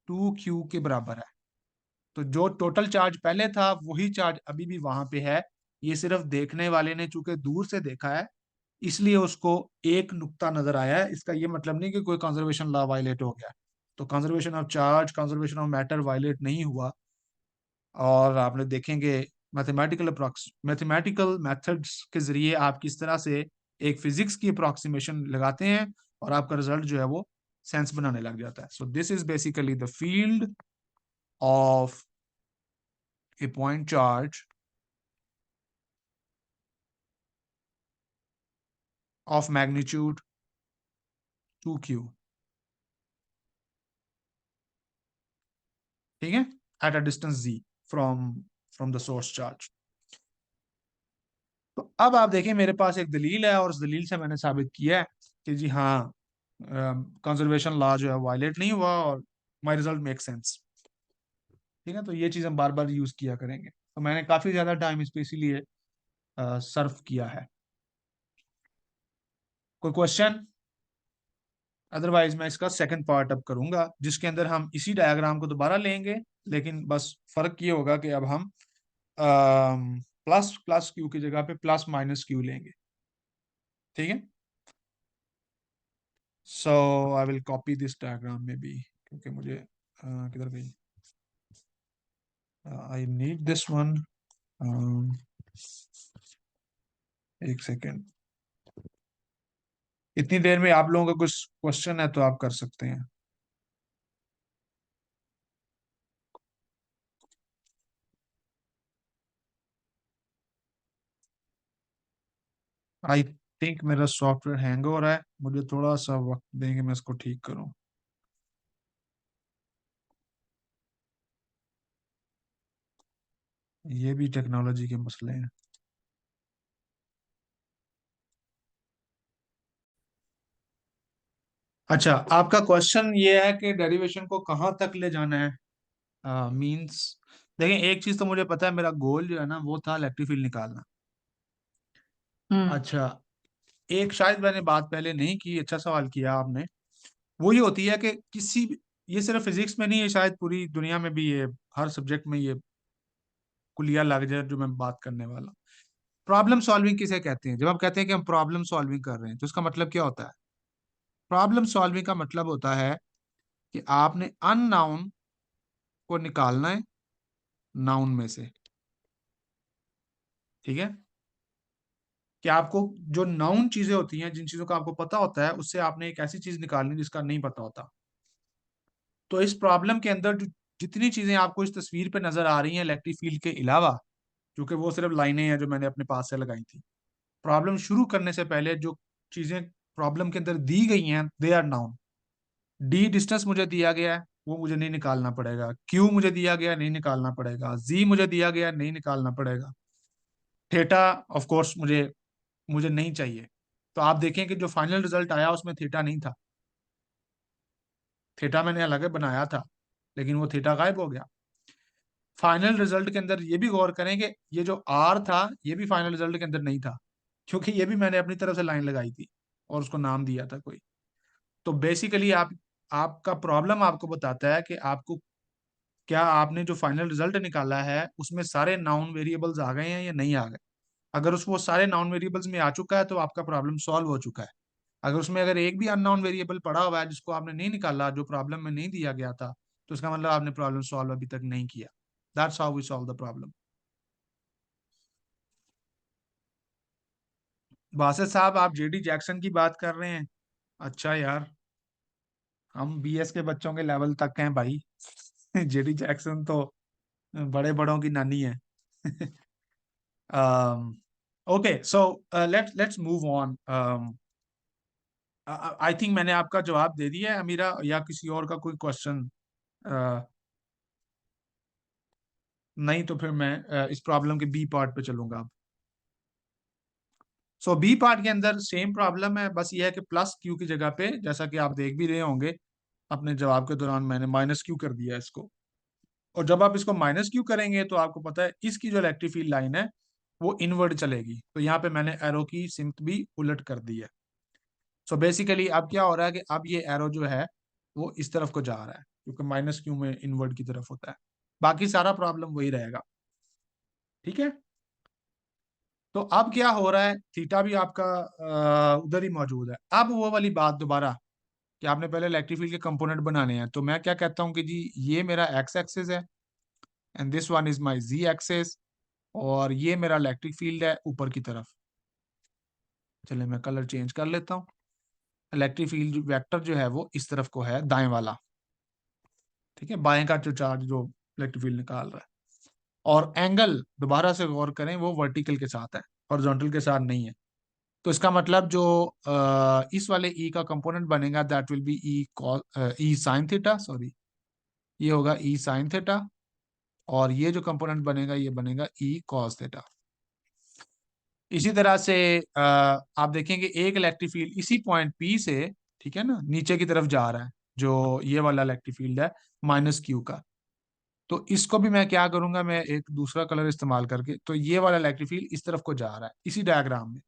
2Q के बराबर है। तो जो टोटल चार्ज पहले था वही चार्ज अभी भी वहां पे है। ये सिर्फ देखने वाले ने चूंकि दूर से देखा है, इसलिए उसको एक नुक्ता नजर आया है। इसका ये मतलब नहीं कि कोई कंजर्वेशन लॉ वायलेट हो गया। तो conservation of charge, conservation of matter violate नहीं हुआ। और आपने देखेंगे मैथमेटिकल मेथड्स के जरिए आप किस तरह से एक फिजिक्स की अप्रोक्सीमेशन लगाते हैं और आपका रिजल्ट जो है वो सेंस बनाने लग जाता है। So this is basically the field of A point charge of magnitude 2Q। ठीक है, at a distance Z from from the source charge. तो अब आप देखें, मेरे पास एक दलील है और उस दलील से मैंने साबित किया है कि जी हाँ, कंजर्वेशन लॉ जो है वायलेट नहीं हुआ और माय रिजल्ट मेक सेंस। ठीक है, तो ये चीज हम बार बार यूज किया करेंगे। तो मैंने काफी ज्यादा टाइम इस पे इसीलिए सर्व किया है। कोई क्वेश्चन? अदरवाइज मैं इसका सेकंड पार्ट अब करूंगा, जिसके अंदर हम इसी डायग्राम को दोबारा लेंगे, लेकिन बस फर्क ये होगा कि अब हम प्लस प्लस क्यू की जगह पे प्लस माइनस क्यू लेंगे। ठीक है, so I will copy this diagram में भी, क्योंकि मुझे किधर गई, आई नीड दिस वन। एक सेकेंड, इतनी देर में आप लोगों का कुछ क्वेश्चन है तो आप कर सकते हैं। आई थिंक मेरा सॉफ्टवेयर हैंग हो रहा है, मुझे थोड़ा सा वक्त देंगे, मैं इसको ठीक करूं। ये भी टेक्नोलॉजी के मसले हैं। अच्छा, आपका क्वेश्चन ये है कि डेरिवेशन को कहाँ तक ले जाना है। मींस देखें, एक चीज तो मुझे पता है, मेरा गोल जो है ना वो था इलेक्ट्रिक फील्ड निकालना। अच्छा, एक शायद मैंने बात पहले नहीं की, अच्छा सवाल किया आपने। वो ये होती है कि ये सिर्फ फिजिक्स में नहीं है, शायद पूरी दुनिया में भी ये, हर सब्जेक्ट में ये कुलिया लग जाए जो मैं बात करने वाला। प्रॉब्लम सॉल्विंग किसे कहते हैं? जब हम कहते हैं कि हम प्रॉब्लम सॉल्विंग कर रहे हैं, तो इसका मतलब क्या होता है? प्रॉब्लम सॉल्विंग का मतलब होता है कि आपने अननाउन को निकालना है नाउन में से। ठीक है, कि आपको जो नाउन चीजें होती हैं, जिन चीजों का आपको पता होता है, उससे आपने एक ऐसी चीज निकालनी जिसका नहीं पता होता। तो इस प्रॉब्लम के अंदर जो जितनी चीजें आपको इस तस्वीर पे नजर आ रही हैं इलेक्ट्रिक फील्ड के अलावा, क्योंकि वो सिर्फ लाइनें हैं जो मैंने अपने पास से लगाई थी, प्रॉब्लम शुरू करने से पहले जो चीजें प्रॉब्लम के अंदर दी गई हैं they are known. The distance मुझे दिया गया है, वो मुझे नहीं निकालना पड़ेगा। क्यू मुझे दिया गया, नहीं निकालना पड़ेगा। जी मुझे दिया गया, नहीं निकालना पड़ेगा। थीटा ऑफ कोर्स मुझे मुझे नहीं चाहिए। तो आप देखें कि जो फाइनल रिजल्ट आया उसमें थीटा नहीं था। थीटा मैंने अलग बनाया था, लेकिन वो थीटा गायब हो गया। फाइनल रिजल्ट के अंदर ये भी गौर करें कि ये जो आर था ये भी फाइनल रिजल्ट के अंदर नहीं था, क्योंकि ये भी मैंने अपनी तरफ से लाइन लगाई थी और उसको नाम दिया था कोई। तो बेसिकली आपका प्रॉब्लम आपको बताता है कि आपको क्या आपने जो फाइनल रिजल्ट निकाला है उसमें सारे नाउन वेरिएबल्स आ गए हैं या नहीं आ गए। अगर उस वो सारे नाउन वेरिएबल्स में आ चुका है तो आपका प्रॉब्लम सॉल्व हो चुका है। अगर उसमें अगर एक भी अननोन वेरिएबल पड़ा हुआ है जिसको आपने नहीं निकाला, जो प्रॉब्लम में नहीं दिया गया था, तो इसका मतलब आपने प्रॉब्लम सॉल्व अभी तक नहीं किया। That's how we solve the problem. Basit साहब, आप जेडी जैक्सन की बात कर रहे हैं? अच्छा यार, हम बीएस के बच्चों के लेवल तक हैं भाई। जेडी जैक्सन तो बड़े बड़ों की नानी है। Okay, so let's move on. I think मैंने आपका जवाब दे दिया है अमीरा, या किसी और का कोई क्वेश्चन? नहीं तो फिर मैं इस प्रॉब्लम के बी पार्ट पे चलूंगा अब। सो बी पार्ट के अंदर सेम प्रॉब्लम है, बस ये है कि प्लस क्यू की जगह पे, जैसा कि आप देख भी रहे होंगे अपने जवाब के दौरान, मैंने माइनस क्यू कर दिया इसको। और जब आप इसको माइनस क्यू करेंगे तो आपको पता है इसकी जो इलेक्ट्रिक फील्ड लाइन है वो इनवर्ड चलेगी। तो यहाँ पे मैंने एरो की सिमत भी उलट कर दी है। सो बेसिकली अब क्या हो रहा है कि अब ये एरो जो है वो इस तरफ को जा रहा है, क्योंकि माइनस क्यू में इनवर्ड की तरफ होता है। बाकी सारा प्रॉब्लम वही रहेगा। ठीक है। तो अब क्या हो रहा है, थीटा भी आपका उधर ही मौजूद है। अब वो वाली बात दोबारा कि आपने पहले इलेक्ट्रिक फील्ड के कंपोनेंट बनाने हैं। तो मैं क्या कहता हूँ कि जी ये मेरा एक्स एक्सिस है and this one is my z axis, और ये मेरा इलेक्ट्रिक फील्ड है ऊपर की तरफ। चलिए मैं कलर चेंज कर लेता हूँ। इलेक्ट्रिक फील्ड वेक्टर जो है वो इस तरफ को है, दाएं वाला। ठीक है, बाएं का जो चार्ज जो इलेक्ट्रिक फील्ड निकाल रहा है। और एंगल दोबारा से गौर करें वो वर्टिकल के साथ है, हॉरिजॉन्टल के साथ नहीं है। तो इसका मतलब जो इस वाले ई का कंपोनेंट बनेगा that will be E sine theta, sorry ये होगा ई साइन थीटा, और ये जो कंपोनेंट बनेगा ये बनेगा ई कॉस थीटा। इसी तरह से आप देखेंगे एक इलेक्ट्रिक फील्ड इसी पॉइंट पी से, ठीक है ना, नीचे की तरफ जा रहा है, जो ये वाला इलेक्ट्रिक फील्ड है माइनस क्यू का। तो इसको भी मैं क्या करूंगा, मैं एक दूसरा कलर इस्तेमाल करके, तो ये वाला इलेक्ट्रिक फील्ड इस तरफ को जा रहा है इसी डायग्राम में।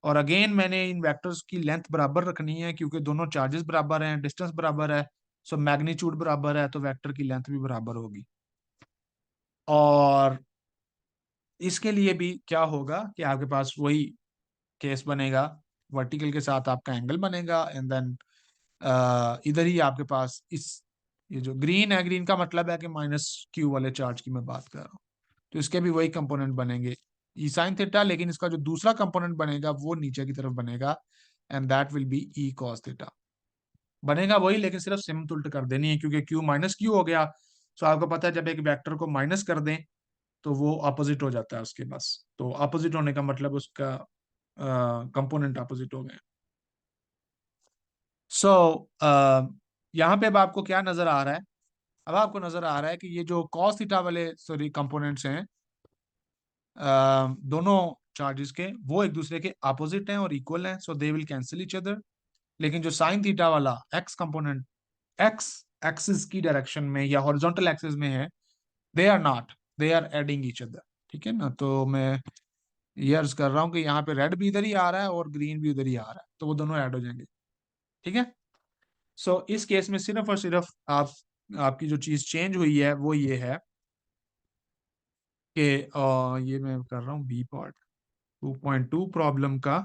और अगेन मैंने इन वेक्टर्स की लेंथ बराबर रखनी है, क्योंकि दोनों चार्जेस बराबर हैं, डिस्टेंस बराबर है, सो मैग्नीट्यूड बराबर है, तो वेक्टर की लेंथ भी बराबर होगी। और इसके लिए भी क्या होगा कि आपके पास वही केस बनेगा, वर्टिकल के साथ आपका एंगल बनेगा, एंड देन इधर ही आपके पास इस, ये जो ग्रीन है, ग्रीन का मतलब है कि माइनस क्यू वाले चार्ज की मैं बात कर रहा हूँ। तो इसके भी वही कंपोनेंट बनेंगे ई साइन थीटा, लेकिन इसका जो दूसरा कंपोनेंट बनेगा वो नीचे की तरफ बनेगा, and that will be E cos theta. बनेगा वही, लेकिन सिर्फ सिमत उल्ट कर देनी है, क्योंकि क्यू माइनस क्यू हो गया। सो आपको पता है जब एक वेक्टर को माइनस कर दें तो वो अपोजिट हो जाता है उसके पास। तो अपोजिट होने का मतलब उसका कंपोनेंट अपोजिट हो गए। सो यहाँ पे अब आपको क्या नजर आ रहा है, अब आपको नजर आ रहा है कि ये जो कॉस थीटा वाले सॉरी कंपोनेंट्स हैं, दोनों चार्जेस के वो एक दूसरे के अपोजिट हैं और इक्वल हैं, so they will cancel each other. लेकिन जो साइन थीटा वाला एक्स कंपोनेंट एक्स एक्सिस की डायरेक्शन में या हॉरिजॉन्टल एक्सिस में है, they are not, they are adding each other. ठीक है ना। तो मैं ये अर्ज कर रहा हूँ कि यहाँ पे रेड भी इधर ही आ रहा है और ग्रीन भी उधर ही आ रहा है, तो वो दोनों ऐड हो जाएंगे। ठीक है। सो इस केस में सिर्फ और सिर्फ आपकी जो चीज चेंज हुई है वो ये है कि ये मैं कर रहा हूँ बी पार्ट, 2.2 प्रॉब्लम का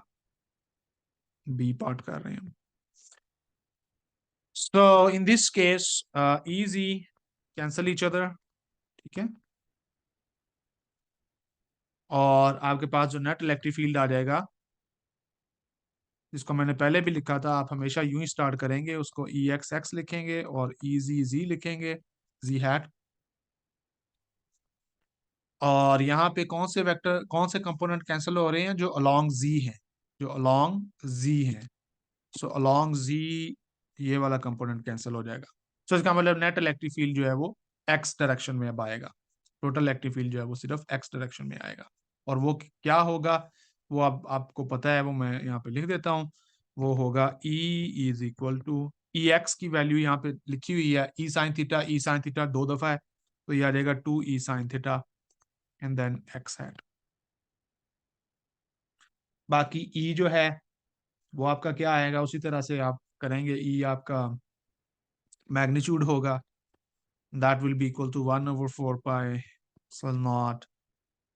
बी पार्ट कर रहे हैं। So in this case easy cancel each other. ठीक है। और आपके पास जो नेट इलेक्ट्रिक फील्ड आ जाएगा, जिसको मैंने पहले भी लिखा था, आप हमेशा यूं ही स्टार्ट करेंगे, उसको ई एक्स एक्स लिखेंगे और ई जी जी लिखेंगे, जी हैट। और यहाँ पे कौन से वेक्टर, कौन से कंपोनेंट कैंसिल हो रहे हैं, जो अलोंग जी हैं, जो अलोंग जी हैं। सो अलोंग जी ये वाला कंपोनेंट कैंसिल हो जाएगा। सो इसका मतलब नेट इलेक्ट्रिक फील्ड जो है वो एक्स डायरेक्शन में अब आएगा। टोटल इलेक्ट्रिक फील्ड जो है वो सिर्फ एक्स डायरेक्शन में आएगा। और वो क्या होगा वो अब आपको पता है, वो मैं यहाँ पे लिख देता हूँ। वो होगा E is equal to E X की वैल्यू यहाँ पे लिखी हुई है, E sine theta, E sine theta 2 दफा है, तो ये आ जाएगा 2 E sine theta and then X hat. बाकी ई जो है वो आपका क्या आएगा, उसी तरह से आप करेंगे। ई आपका मैग्नीट्यूड होगा, that will be equal to 1/4 pi epsilon naught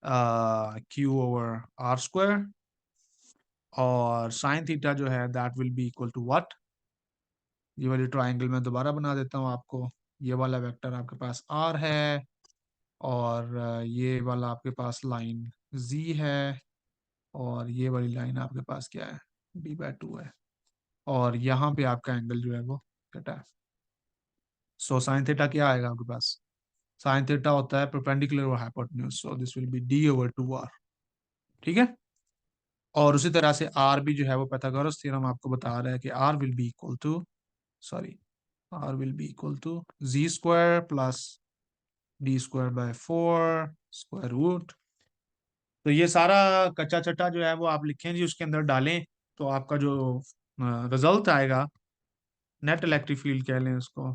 q over r square. और साइन थीटा जो है that will be equal to what, ये वाली ट्राइंगल मैं दोबारा बना देता हूँ आपको। ये वाला वेक्टर आपके पास आर है, और ये वाला आपके पास लाइन जी है, और ये वाली लाइन आपके पास क्या है, b/2 है। और यहाँ पे आपका एंगल जो है वो थीटा है। सो साइन थीटा क्या आएगा आपके पास, साइन थीटा होता है परपेंडिकुलर और hypotenuse, so this will B d/2r। ठीक है। और उसी तरह से आर भी जो है वो पाइथागोरस थ्योरम आपको बता रहा है कि r will be equal to, sorry, r will be equal to z square plus d²/4 square root. तो ये सारा कच्चा चट्टा जो है वो आप लिखें जी, उसके अंदर डालें, तो आपका जो रिजल्ट आएगा, नेट इलेक्ट्रिक फील्ड कह लें उसको,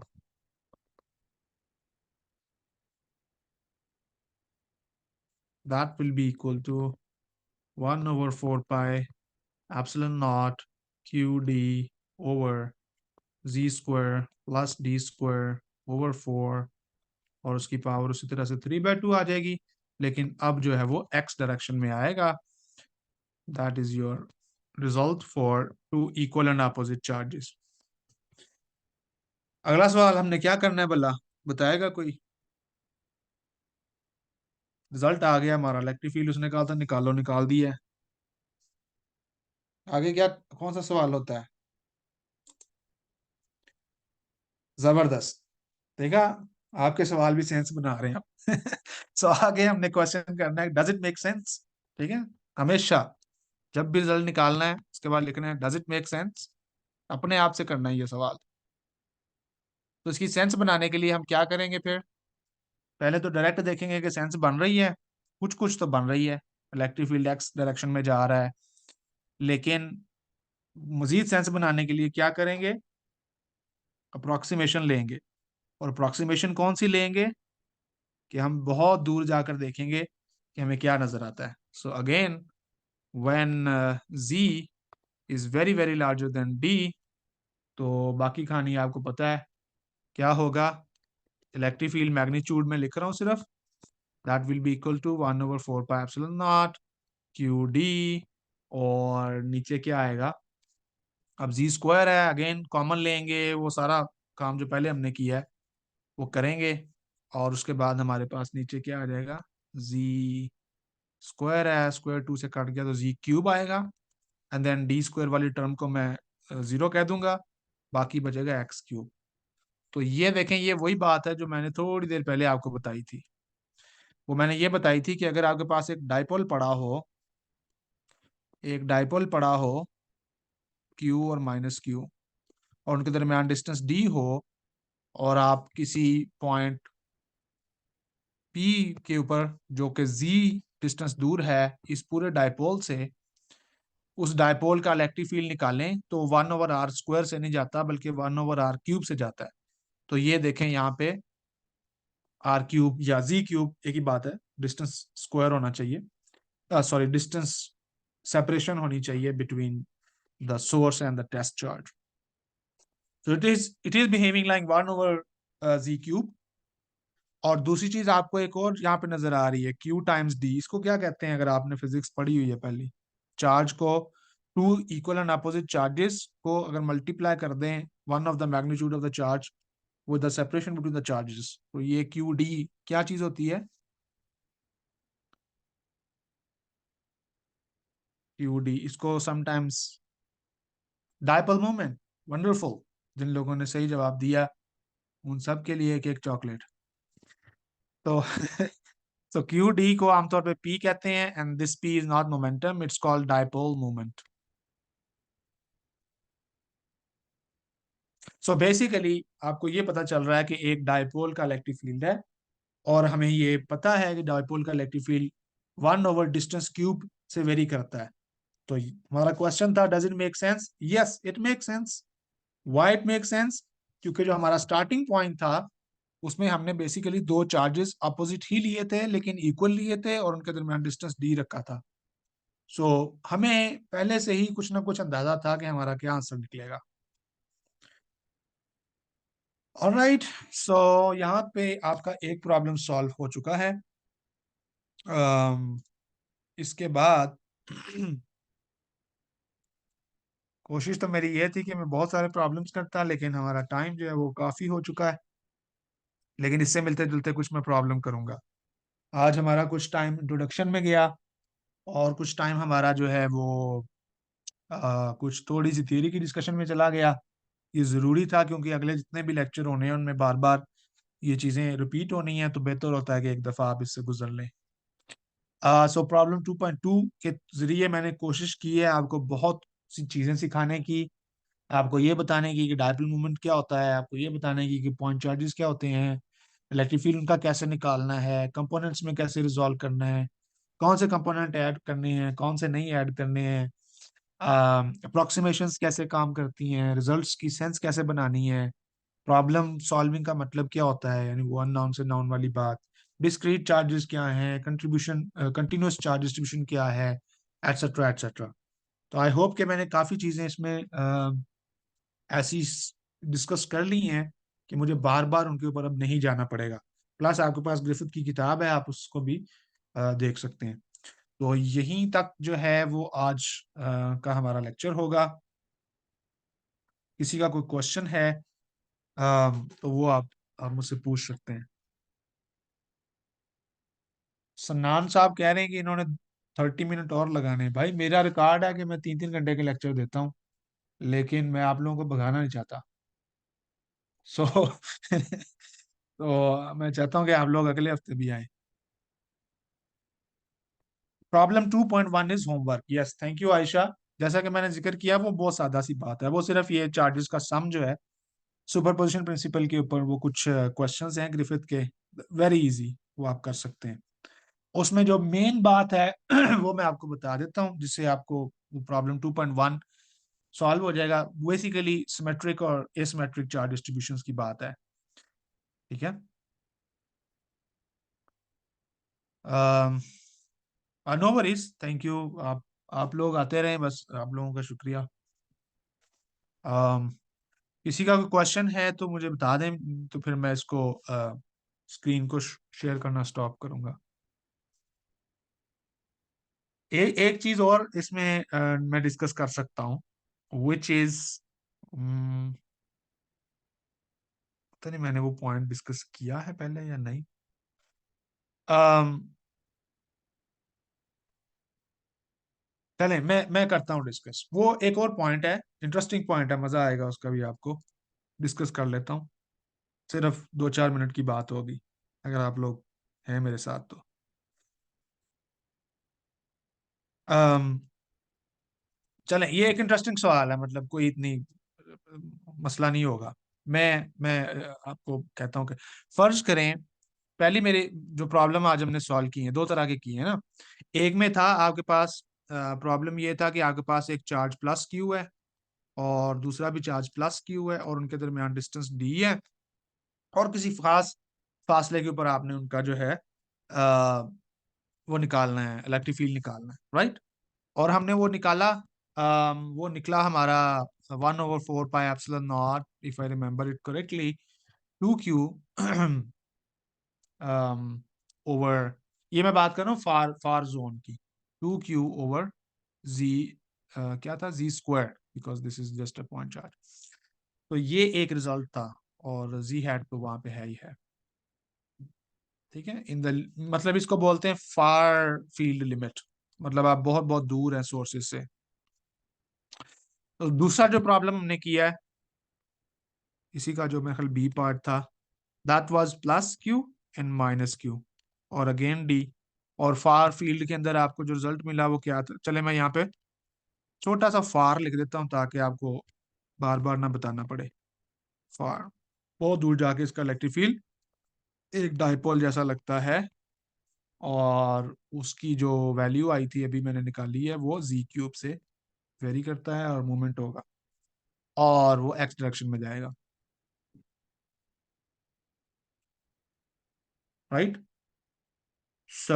that will be equal to 1 over 4 pi epsilon naught qd over z square plus d square over 4 और उसकी पावर उसी तरह से 3/2 आ जाएगी, लेकिन अब जो है वो x डायरेक्शन में आएगा। That is your result for two equal and opposite charges. अगला सवाल हमने क्या करना है भला, बताएगा कोई? रिजल्ट आ गया हमारा, इलेक्ट्रिक फील्ड उसने कहा था निकालो, निकाल दिया है। आगे क्या, कौन सा सवाल होता है? जबरदस्त, देखा, आपके सवाल भी सेंस बना रहे हैं आप। सो आगे हमने क्वेश्चन करना है डज इट मेक सेंस। ठीक है, हमेशा जब भी रिजल्ट निकालना है उसके बाद लिखना है डज इट मेक सेंस, अपने आप से करना है ये सवाल। तो इसकी सेंस बनाने के लिए हम क्या करेंगे फिर? पहले तो डायरेक्ट देखेंगे कि सेंस बन रही है, कुछ कुछ तो बन रही है, इलेक्ट्रिक फील्ड एक्स डायरेक्शन में जा रहा है। लेकिन मजीद सेंस बनाने के लिए क्या करेंगे? अप्रोक्सीमेशन लेंगे। और अप्रोक्सीमेशन कौन सी लेंगे? कि हम बहुत दूर जाकर देखेंगे कि हमें क्या नजर आता है। So again when z is very very larger then d, तो बाकी कहानी आपको पता है क्या होगा। इलेक्ट्रिक फील्ड मैग्नीट्यूड में लिख रहा हूँ सिर्फ, that will be equal to 1/4 pi epsilon naught q d, और नीचे क्या आएगा? अब जी स्क्वायर है, अगेन कॉमन लेंगे, वो सारा काम जो पहले हमने किया है वो करेंगे, और उसके बाद हमारे पास नीचे क्या आ जाएगा? जी स्क्वायर है, स्क्वायर 2 से कट गया तो जी क्यूब आएगा, एंड देन डी स्क्वायर वाली टर्म को मैं 0 कह दूंगा, बाकी बचेगा एक्स क्यूब। तो ये देखें, ये वही बात है जो मैंने थोड़ी देर पहले आपको बताई थी। वो मैंने ये बताई थी कि अगर आपके पास एक डाइपोल पड़ा हो, एक डाइपोल पड़ा हो क्यू और माइनस क्यू, और उनके दरमियान डिस्टेंस डी हो, और आप किसी पॉइंट पी के ऊपर जो कि जी डिस्टेंस दूर है इस पूरे डाइपोल से, उस डाइपोल का इलेक्ट्रिक फील्ड निकालें, तो 1/r² से नहीं जाता बल्कि 1/r³ से जाता है। तो ये देखें यहाँ पे r³ या z³ एक ही बात है, डिस्टेंस स्क्वायर होना चाहिए, सॉरी डिस्टेंस सेपरेशन होनी चाहिए between the source and the test charge. So it is behaving like 1/z³। और दूसरी चीज आपको एक और यहाँ पे नजर आ रही है, Q टाइम्स D। इसको क्या कहते हैं? अगर आपने फिजिक्स पढ़ी हुई है पहली, चार्ज को, two equal and opposite charges को अगर मल्टीप्लाई कर दें, one of the magnitude of the charge with the separation between the charges, तो ये QD क्या चीज होती है? QD, इसको समटाइम्स डायपोल मोमेंट। वंडरफुल, जिन लोगों ने सही जवाब दिया उन सब के लिए एक एक चॉकलेट। तो तो क्यू डी को आमतौर पे पी कहते हैं, and this P is not momentum, it's called dipole moment. So basically आपको ये पता चल रहा है कि एक डाइपोल का इलेक्ट्रिक फील्ड है, और हमें ये पता है कि डाइपोल का इलेक्ट्रिक फील्ड 1/डिस्टेंस क्यूब से वेरी करता है। तो हमारा क्वेश्चन था does it make sense? Yes it make sense. Why it make sense? क्योंकि जो हमारा स्टार्टिंग पॉइंट था उसमें हमने बेसिकली दो चार्जेस अपोजिट ही लिए थे लेकिन इक्वल लिए थे, और उनके दरमियान डिस्टेंस डी रखा था। सो हमें पहले से ही कुछ ना कुछ अंदाजा था कि हमारा क्या आंसर निकलेगा। ऑलराइट, सो यहाँ पे आपका एक प्रॉब्लम सॉल्व हो चुका है। इसके बाद कोशिश तो मेरी ये थी कि मैं बहुत सारे प्रॉब्लम्स करता, लेकिन हमारा टाइम जो है वो काफी हो चुका है। लेकिन इससे मिलते जुलते कुछ मैं प्रॉब्लम करूंगा। आज हमारा कुछ टाइम इंट्रोडक्शन में गया, और कुछ टाइम हमारा जो है वो कुछ थोड़ी सी थियरी की डिस्कशन में चला गया। ये जरूरी था क्योंकि अगले जितने भी लेक्चर होने हैं उनमें बार बार ये चीजें रिपीट होनी है, तो बेहतर होता है कि एक दफा आप इससे गुजर लें। सो प्रॉब्लम 2.2 के जरिए मैंने कोशिश की है आपको बहुत सी चीजें सिखाने की, आपको ये बताने की कि डायपोल मोमेंट क्या होता है, आपको ये बताने की कि पॉइंट चार्जेस क्या होते हैं, इलेक्ट्रिक फील्ड उनका कैसे निकालना है, कंपोनेंट्स में कैसे रिजॉल्व करना है, कौन से कंपोनेंट ऐड करने हैं, कौन से नहीं ऐड करने हैं, अप्रोक्सीमेशंस कैसे काम करती हैं, रिजल्ट्स की सेंस कैसे बनानी है, प्रॉब्लम सॉल्विंग का मतलब क्या होता है, यानी वन नाउन से नाउन वाली बात, डिस्क्रीट चार्जेस क्या है, कंट्रीब्यूशन कंटिन्यूस चार्ज डिस्ट्रीब्यूशन क्या है, एटसेट्रा एटसेट्रा। तो आई होप कि मैंने काफ़ी चीज़ें इसमें ऐसी डिस्कस कर ली हैं कि मुझे बार बार उनके ऊपर अब नहीं जाना पड़ेगा। प्लस आपके पास ग्रिफिथ की किताब है, आप उसको भी देख सकते हैं। तो यहीं तक जो है वो आज का हमारा लेक्चर होगा। किसी का कोई क्वेश्चन है तो वो आप मुझसे पूछ सकते हैं। सन्नान साहब कह रहे हैं कि इन्होंने 30 मिनट और लगाने हैं। भाई मेरा रिकॉर्ड है कि मैं 3 3 घंटे के लेक्चर देता हूँ, लेकिन मैं आप लोगों को भगाना नहीं चाहता। सो तो मैं चाहता हूँ कि आप लोग अगले हफ्ते भी आए। Problem 2.1 is homework. Yes, thank you Ayesha. जैसा कि मैंने जिक्र किया वो बहुत सादा सी बात है, वो सिर्फ ये चार्जेस का सम जो है सुपरपोजिशन प्रिंसिपल के ऊपर वो कुछ क्वेश्चंस हैं ग्रिफिथ के, वेरी इजी, वो आप कर सकते हैं। उसमें जो मेन बात है वो मैं आपको बता देता हूँ, जिससे आपको प्रॉब्लम 2.1 सॉल्व हो जाएगा। बेसिकली सिमेट्रिक और एसिमेट्रिक चार्ज डिस्ट्रीब्यूशंस की बात है, ठीक है। No worries, thank you. आप लोग आते रहें, बस आप लोगों का शुक्रिया। किसी का कोई क्वेश्चन है तो मुझे बता दें, तो फिर मैं इसको स्क्रीन को शेयर करना स्टॉप करूंगा। एक चीज और इसमें मैं डिस्कस कर सकता हूँ, विच इज, पता नहीं मैंने वो पॉइंट डिस्कस किया है पहले या नहीं। um, चलें मैं करता हूँ डिस्कस। वो एक और पॉइंट है, इंटरेस्टिंग पॉइंट है, मजा आएगा उसका भी आपको। डिस्कस कर लेता हूँ, सिर्फ 2 4 मिनट की बात होगी अगर आप लोग हैं मेरे साथ तो। um, चलें, ये एक इंटरेस्टिंग सवाल है, मतलब कोई इतनी मसला नहीं होगा। मैं आपको कहता हूँ कि फर्ज करें, पहली मेरी जो प्रॉब्लम आज हमने सॉल्व की है, दो तरह की है ना। एक में था आपके पास, प्रॉब्लम ये था कि आपके पास एक चार्ज प्लस क्यू है और दूसरा भी चार्ज प्लस क्यू है और उनके दरमियान डिस्टेंस डी है, और किसी खास फासले के ऊपर आपने उनका जो है वो निकालना है, इलेक्ट्रिक फील्ड निकालना है, राइट। और हमने वो निकाला, वो निकला हमारा 1/4 pi epsilon not, if I remember it correctly, 2Q over, ये मैं बात कर रहा हूँ फार फार जोन की, 2Q/Z, क्या था, Z², because this is just a point charge. तो ये एक रिजल्ट था, और Z हैट तो वहां पे है ही है, ठीक है। इन द, मतलब इसको बोलते हैं फार फील्ड लिमिट, मतलब आप बहुत बहुत दूर हैं सोर्सेज से। तो दूसरा जो प्रॉब्लम हमने किया है, इसी का जो मेरे ख्याल बी पार्ट था, that was +Q and -Q और अगेन डी। और फार फील्ड के अंदर आपको जो रिजल्ट मिला वो क्या था, चले मैं यहाँ पे छोटा सा फार लिख देता हूँ ताकि आपको बार बार ना बताना पड़े। फार, बहुत दूर जाके इसका इलेक्ट्रिक फील्ड एक डाइपोल जैसा लगता है, और उसकी जो वैल्यू आई थी अभी मैंने निकाली है, वो Z³ से वेरी करता है और मूवमेंट होगा और वो एक्स डायरेक्शन में जाएगा, राइट। सो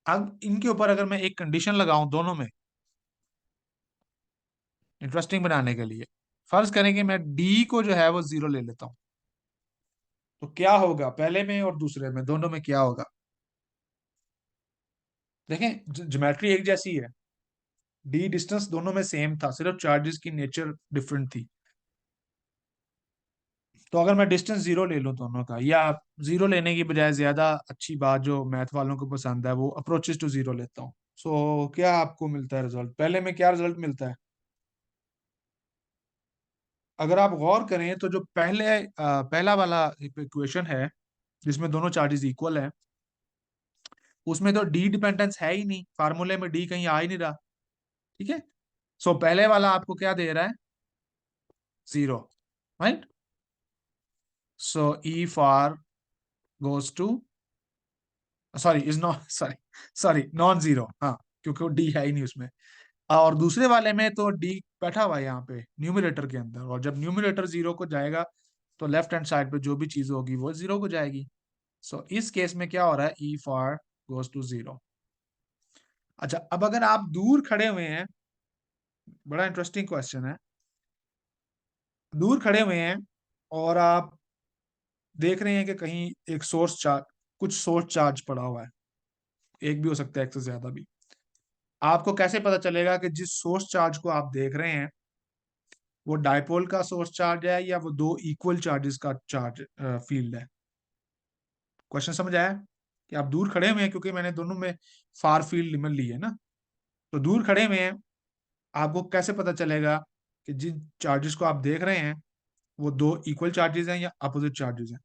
अब इनके ऊपर अगर मैं एक कंडीशन लगाऊं दोनों में, इंटरेस्टिंग बनाने के लिए, फर्ज करें कि मैं डी को जो है वो 0 ले लेता हूं, तो क्या होगा पहले में और दूसरे में, दोनों में क्या होगा। देखें, ज्योमेट्री एक जैसी है, डी डिस्टेंस दोनों में सेम था, सिर्फ चार्जेस की नेचर डिफरेंट थी। तो अगर मैं डिस्टेंस 0 ले लूं दोनों का, या 0 लेने की बजाय ज्यादा अच्छी बात जो मैथ वालों को पसंद है, वो अप्रोचेस टू 0 लेता हूँ। सो क्या आपको मिलता है रिजल्ट, पहले में क्या रिजल्ट मिलता है। अगर आप गौर करें तो जो पहला वाला इक्वेशन है जिसमें दोनों चार्जेस इक्वल है, उसमें तो डी डिपेंडेंस है ही नहीं, फार्मूले में डी कहीं आ ही नहीं रहा, ठीक है। सो पहले वाला आपको क्या दे रहा है, 0, right. So E far goes to, sorry is not, sorry non zero, हाँ, क्योंकि वो डी है ही नहीं उसमें। और दूसरे वाले में तो डी बैठा हुआ है यहाँ पे न्यूमरेटर के अंदर, और जब न्यूमरेटर 0 को जाएगा तो लेफ्ट हैंड साइड पे जो भी चीज होगी वो जीरो हो जाएगी। सो इस केस में क्या हो रहा है, E for goes to zero. अच्छा, अब अगर आप दूर खड़े हुए हैं, बड़ा इंटरेस्टिंग क्वेश्चन है, दूर खड़े हुए हैं और आप देख रहे हैं कि कहीं एक सोर्स चार्ज, कुछ सोर्स चार्ज पड़ा हुआ है, एक भी हो सकता है, एक से ज्यादा भी। आपको कैसे पता चलेगा कि जिस सोर्स चार्ज को आप देख रहे हैं वो डायपोल का सोर्स चार्ज है या वो दो इक्वल चार्जेस का चार्ज फील्ड है? क्वेश्चन समझ आया कि आप दूर खड़े हुए हैं, क्योंकि मैंने दोनों में फार फील्ड लिमिट ली है ना, तो दूर खड़े हुए हैं, आपको कैसे पता चलेगा कि जिन चार्जेस को आप देख रहे हैं वो दो इक्वल चार्जेस हैं या अपोजिट चार्जेस हैं?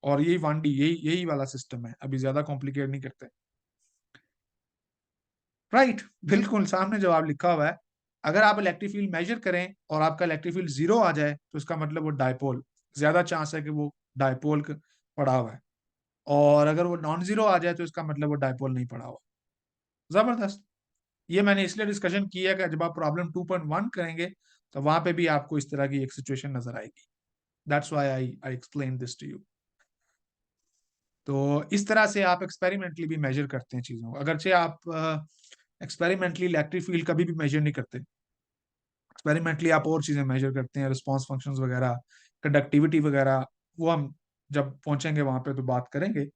और यही 1D, यही यही वाला सिस्टम है, अभी ज्यादा कॉम्प्लिकेट नहीं करते। राइट, बिल्कुल सामने जवाब लिखा हुआ है। अगर आप इलेक्ट्रिक फील्ड मेजर करें और आपका इलेक्ट्रिक फील्ड जीरो आ जाए तो इसका मतलब वो डायपोल, ज्यादा चांस है कि वो डायपोल पड़ा हुआ है। और अगर वो नॉन जीरो आ जाए तो इसका मतलब वो डायपोल नहीं पड़ा हुआ। जबरदस्त। ये मैंने इसलिए डिस्कशन किया कि जब आप प्रॉब्लम 2.1 करेंगे तो वहां पे भी आपको इस तरह की एक सिचुएशन नजर आएगी। That's why I explain this to you. तो इस तरह से आप एक्सपेरिमेंटली भी मेजर करते हैं चीजों को, अगरचे आप एक्सपेरिमेंटली इलेक्ट्रिक फील्ड कभी भी मेजर नहीं करते। एक्सपेरिमेंटली आप और चीजें मेजर करते हैं, रिस्पॉन्स फंक्शंस वगैरह, कंडक्टिविटी वगैरह, वो हम जब पहुंचेंगे वहां पे तो बात करेंगे।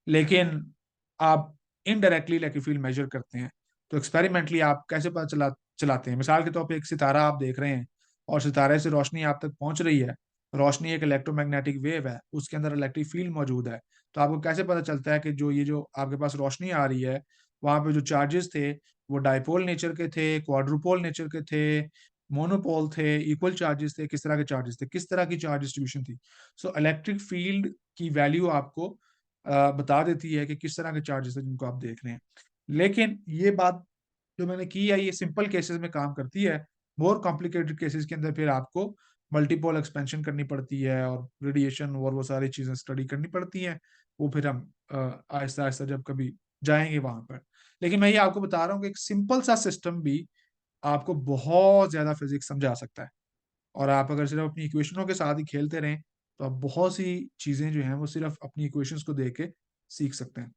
लेकिन आप इनडायरेक्टली इलेक्ट्रिक फील्ड मेजर करते हैं। तो एक्सपेरिमेंटली आप कैसे पता चलाते हैं? मिसाल के तौर पे एक सितारा आप देख रहे हैं और सितारे से रोशनी आप तक पहुंच रही है, रोशनी एक इलेक्ट्रोमैग्नेटिक वेव है, उसके अंदर इलेक्ट्रिक फील्ड मौजूद है। तो आपको कैसे पता चलता है कि जो आपके पास रोशनी आ रही है वहां पे जो चार्जेस थे वो डाइपोल नेचर के थे, क्वाड्रुपोल नेचर के थे, मोनोपोल थे, इक्वल चार्जेस थे, किस तरह के चार्जेस थे, किस तरह की चार्ज डिस्ट्रीब्यूशन थी? सो इलेक्ट्रिक फील्ड की वैल्यू आपको बता देती है कि किस तरह के चार्जेस है जिनको आप देख रहे हैं। लेकिन ये बात जो मैंने की है ये सिंपल केसेस में काम करती है। मोर कॉम्प्लिकेटेड केसेस के अंदर फिर आपको मल्टीपल एक्सपेंशन करनी पड़ती है और रेडिएशन और वो सारी चीजें स्टडी करनी पड़ती हैं। वो फिर हम आहिस्ता आहिस्ता जब कभी जाएंगे वहां पर। लेकिन मैं ये आपको बता रहा हूँ कि एक सिंपल सा सिस्टम भी आपको बहुत ज्यादा फिजिक्स समझा सकता है। और आप अगर सिर्फ अपनी इक्वेशनों के साथ ही खेलते रहें तो आप बहुत सी चीजें जो हैं वो सिर्फ अपनी इक्वेशंस को देख के सीख सकते हैं।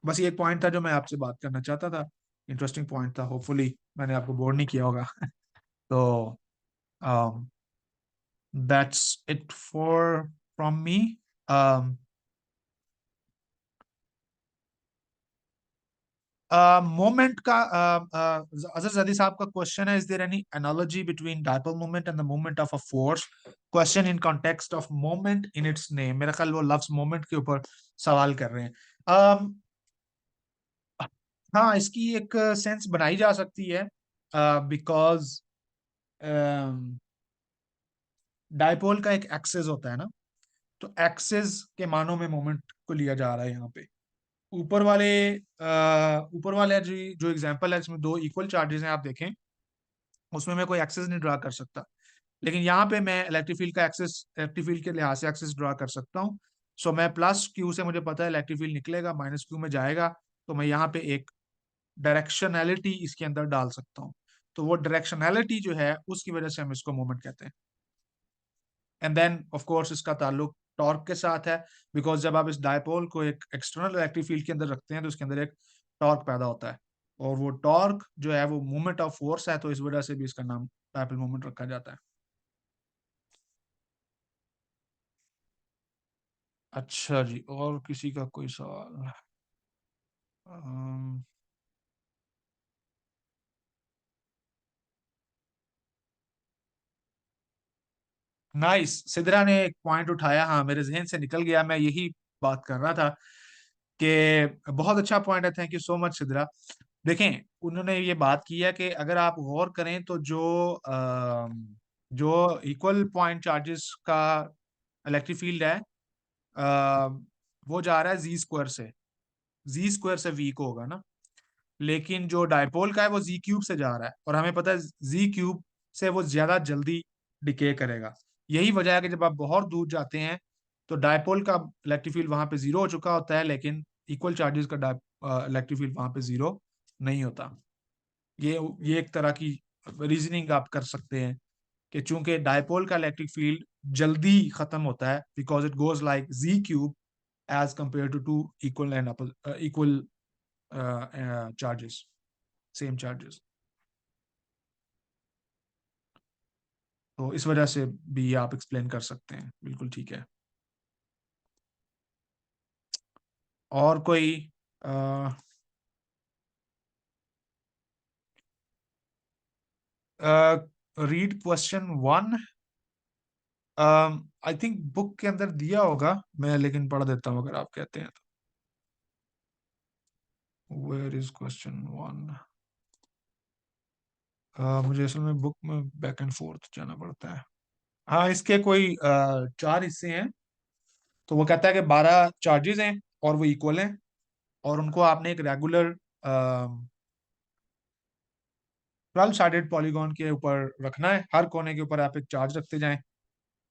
बस ये एक पॉइंट था जो मैं आपसे बात करना चाहता था, इंटरेस्टिंग पॉइंट था, होपफुली मैंने आपको बोर नहीं किया होगा। तो that's it for from me. Moment का अजहर जदी साहब का क्वेश्चन है, is there any analogy between dipole moment and the moment of a force? Question in context of moment in its name. मेरा ख्याल वो लफ्ज मोमेंट के ऊपर सवाल कर रहे हैं। हाँ, इसकी एक सेंस बनाई जा सकती है, बिकॉज डायपोल का एक एक्सिस होता है ना, तो एक्सिस के मानों में मोमेंट को लिया जा रहा है यहाँ पे। ऊपर वाले जो एग्जांपल है इसमें दो इक्वल चार्जेस हैं, आप देखें उसमें मैं कोई एक्सिस नहीं ड्रा कर सकता। लेकिन यहाँ पे मैं इलेक्ट्रिक फील्ड का एक्सिस, इलेक्ट्रिक फील्ड के लिहाज से एक्सिस ड्रा कर सकता हूँ। सो मैं प्लस क्यू से मुझे पता है इलेक्ट्रिक फील्ड निकलेगा, माइनस क्यू में जाएगा, तो मैं यहाँ पे एक डायरेक्शनैलिटी इसके अंदर डाल सकता हूँ। तो वो डायरेक्शनैलिटी जो है उसकी वजह से हम इसको मोमेंट कहते हैं। एंड देन ऑफ कोर्स इसका ताल्लुक टॉर्क के साथ है, बिकॉज जब आप इस डायपोल को एक एक्सटर्नल इलेक्ट्रिक फील्ड के अंदर रखते हैं तो उसके अंदर एक टॉर्क पैदा होता है, और वो टॉर्क जो है वो मूवमेंट ऑफ फोर्स है, तो इस वजह से भी इसका नाम डायपोल मूवमेंट रखा जाता है। अच्छा जी, और किसी का कोई सवाल? नाइस, सिद्रा ने एक पॉइंट उठाया, हाँ मेरे जहन से निकल गया, मैं यही बात कर रहा था कि बहुत अच्छा पॉइंट है, thank you so much Sidra. देखें, उन्होंने ये बात की है कि अगर आप गौर करें तो जो इक्वल पॉइंट चार्जेस का इलेक्ट्रिक फील्ड है, अ, वो जा रहा है जी स्क्वायर से, जी स्क्वायर से वी को होगा ना। लेकिन जो डायपोल का है वो जी क्यूब से जा रहा है, और हमें पता है जी क्यूब से वो ज्यादा जल्दी डिके करेगा। यही वजह है कि जब आप बहुत दूर जाते हैं तो डायपोल का इलेक्ट्रिक फील्ड वहां पे जीरो हो चुका होता है, लेकिन इक्वल चार्जेस का इलेक्ट्रिक फील्ड वहां पे जीरो नहीं होता। ये एक तरह की रीजनिंग आप कर सकते हैं कि चूंकि डायपोल का इलेक्ट्रिक फील्ड जल्दी खत्म होता है, because it goes like z cube as compare to two equal and equal charges, same charges. तो इस वजह से भी आप एक्सप्लेन कर सकते हैं, बिल्कुल ठीक है। और कोई read question 1। I think book के अंदर दिया होगा, मैं लेकिन पढ़ देता हूँ अगर आप कहते हैं तो। Where is question 1? मुझे असल में बुक में बैक एंड फोर्थ जाना पड़ता है। हाँ, इसके कोई 4 हिस्से हैं। तो वो कहता है कि 12 चार्जेस हैं और वो इक्वल हैं, और उनको आपने एक रेगुलर 12 साइडेड पॉलीगॉन के ऊपर रखना है। हर कोने के ऊपर आप एक चार्ज रखते जाएं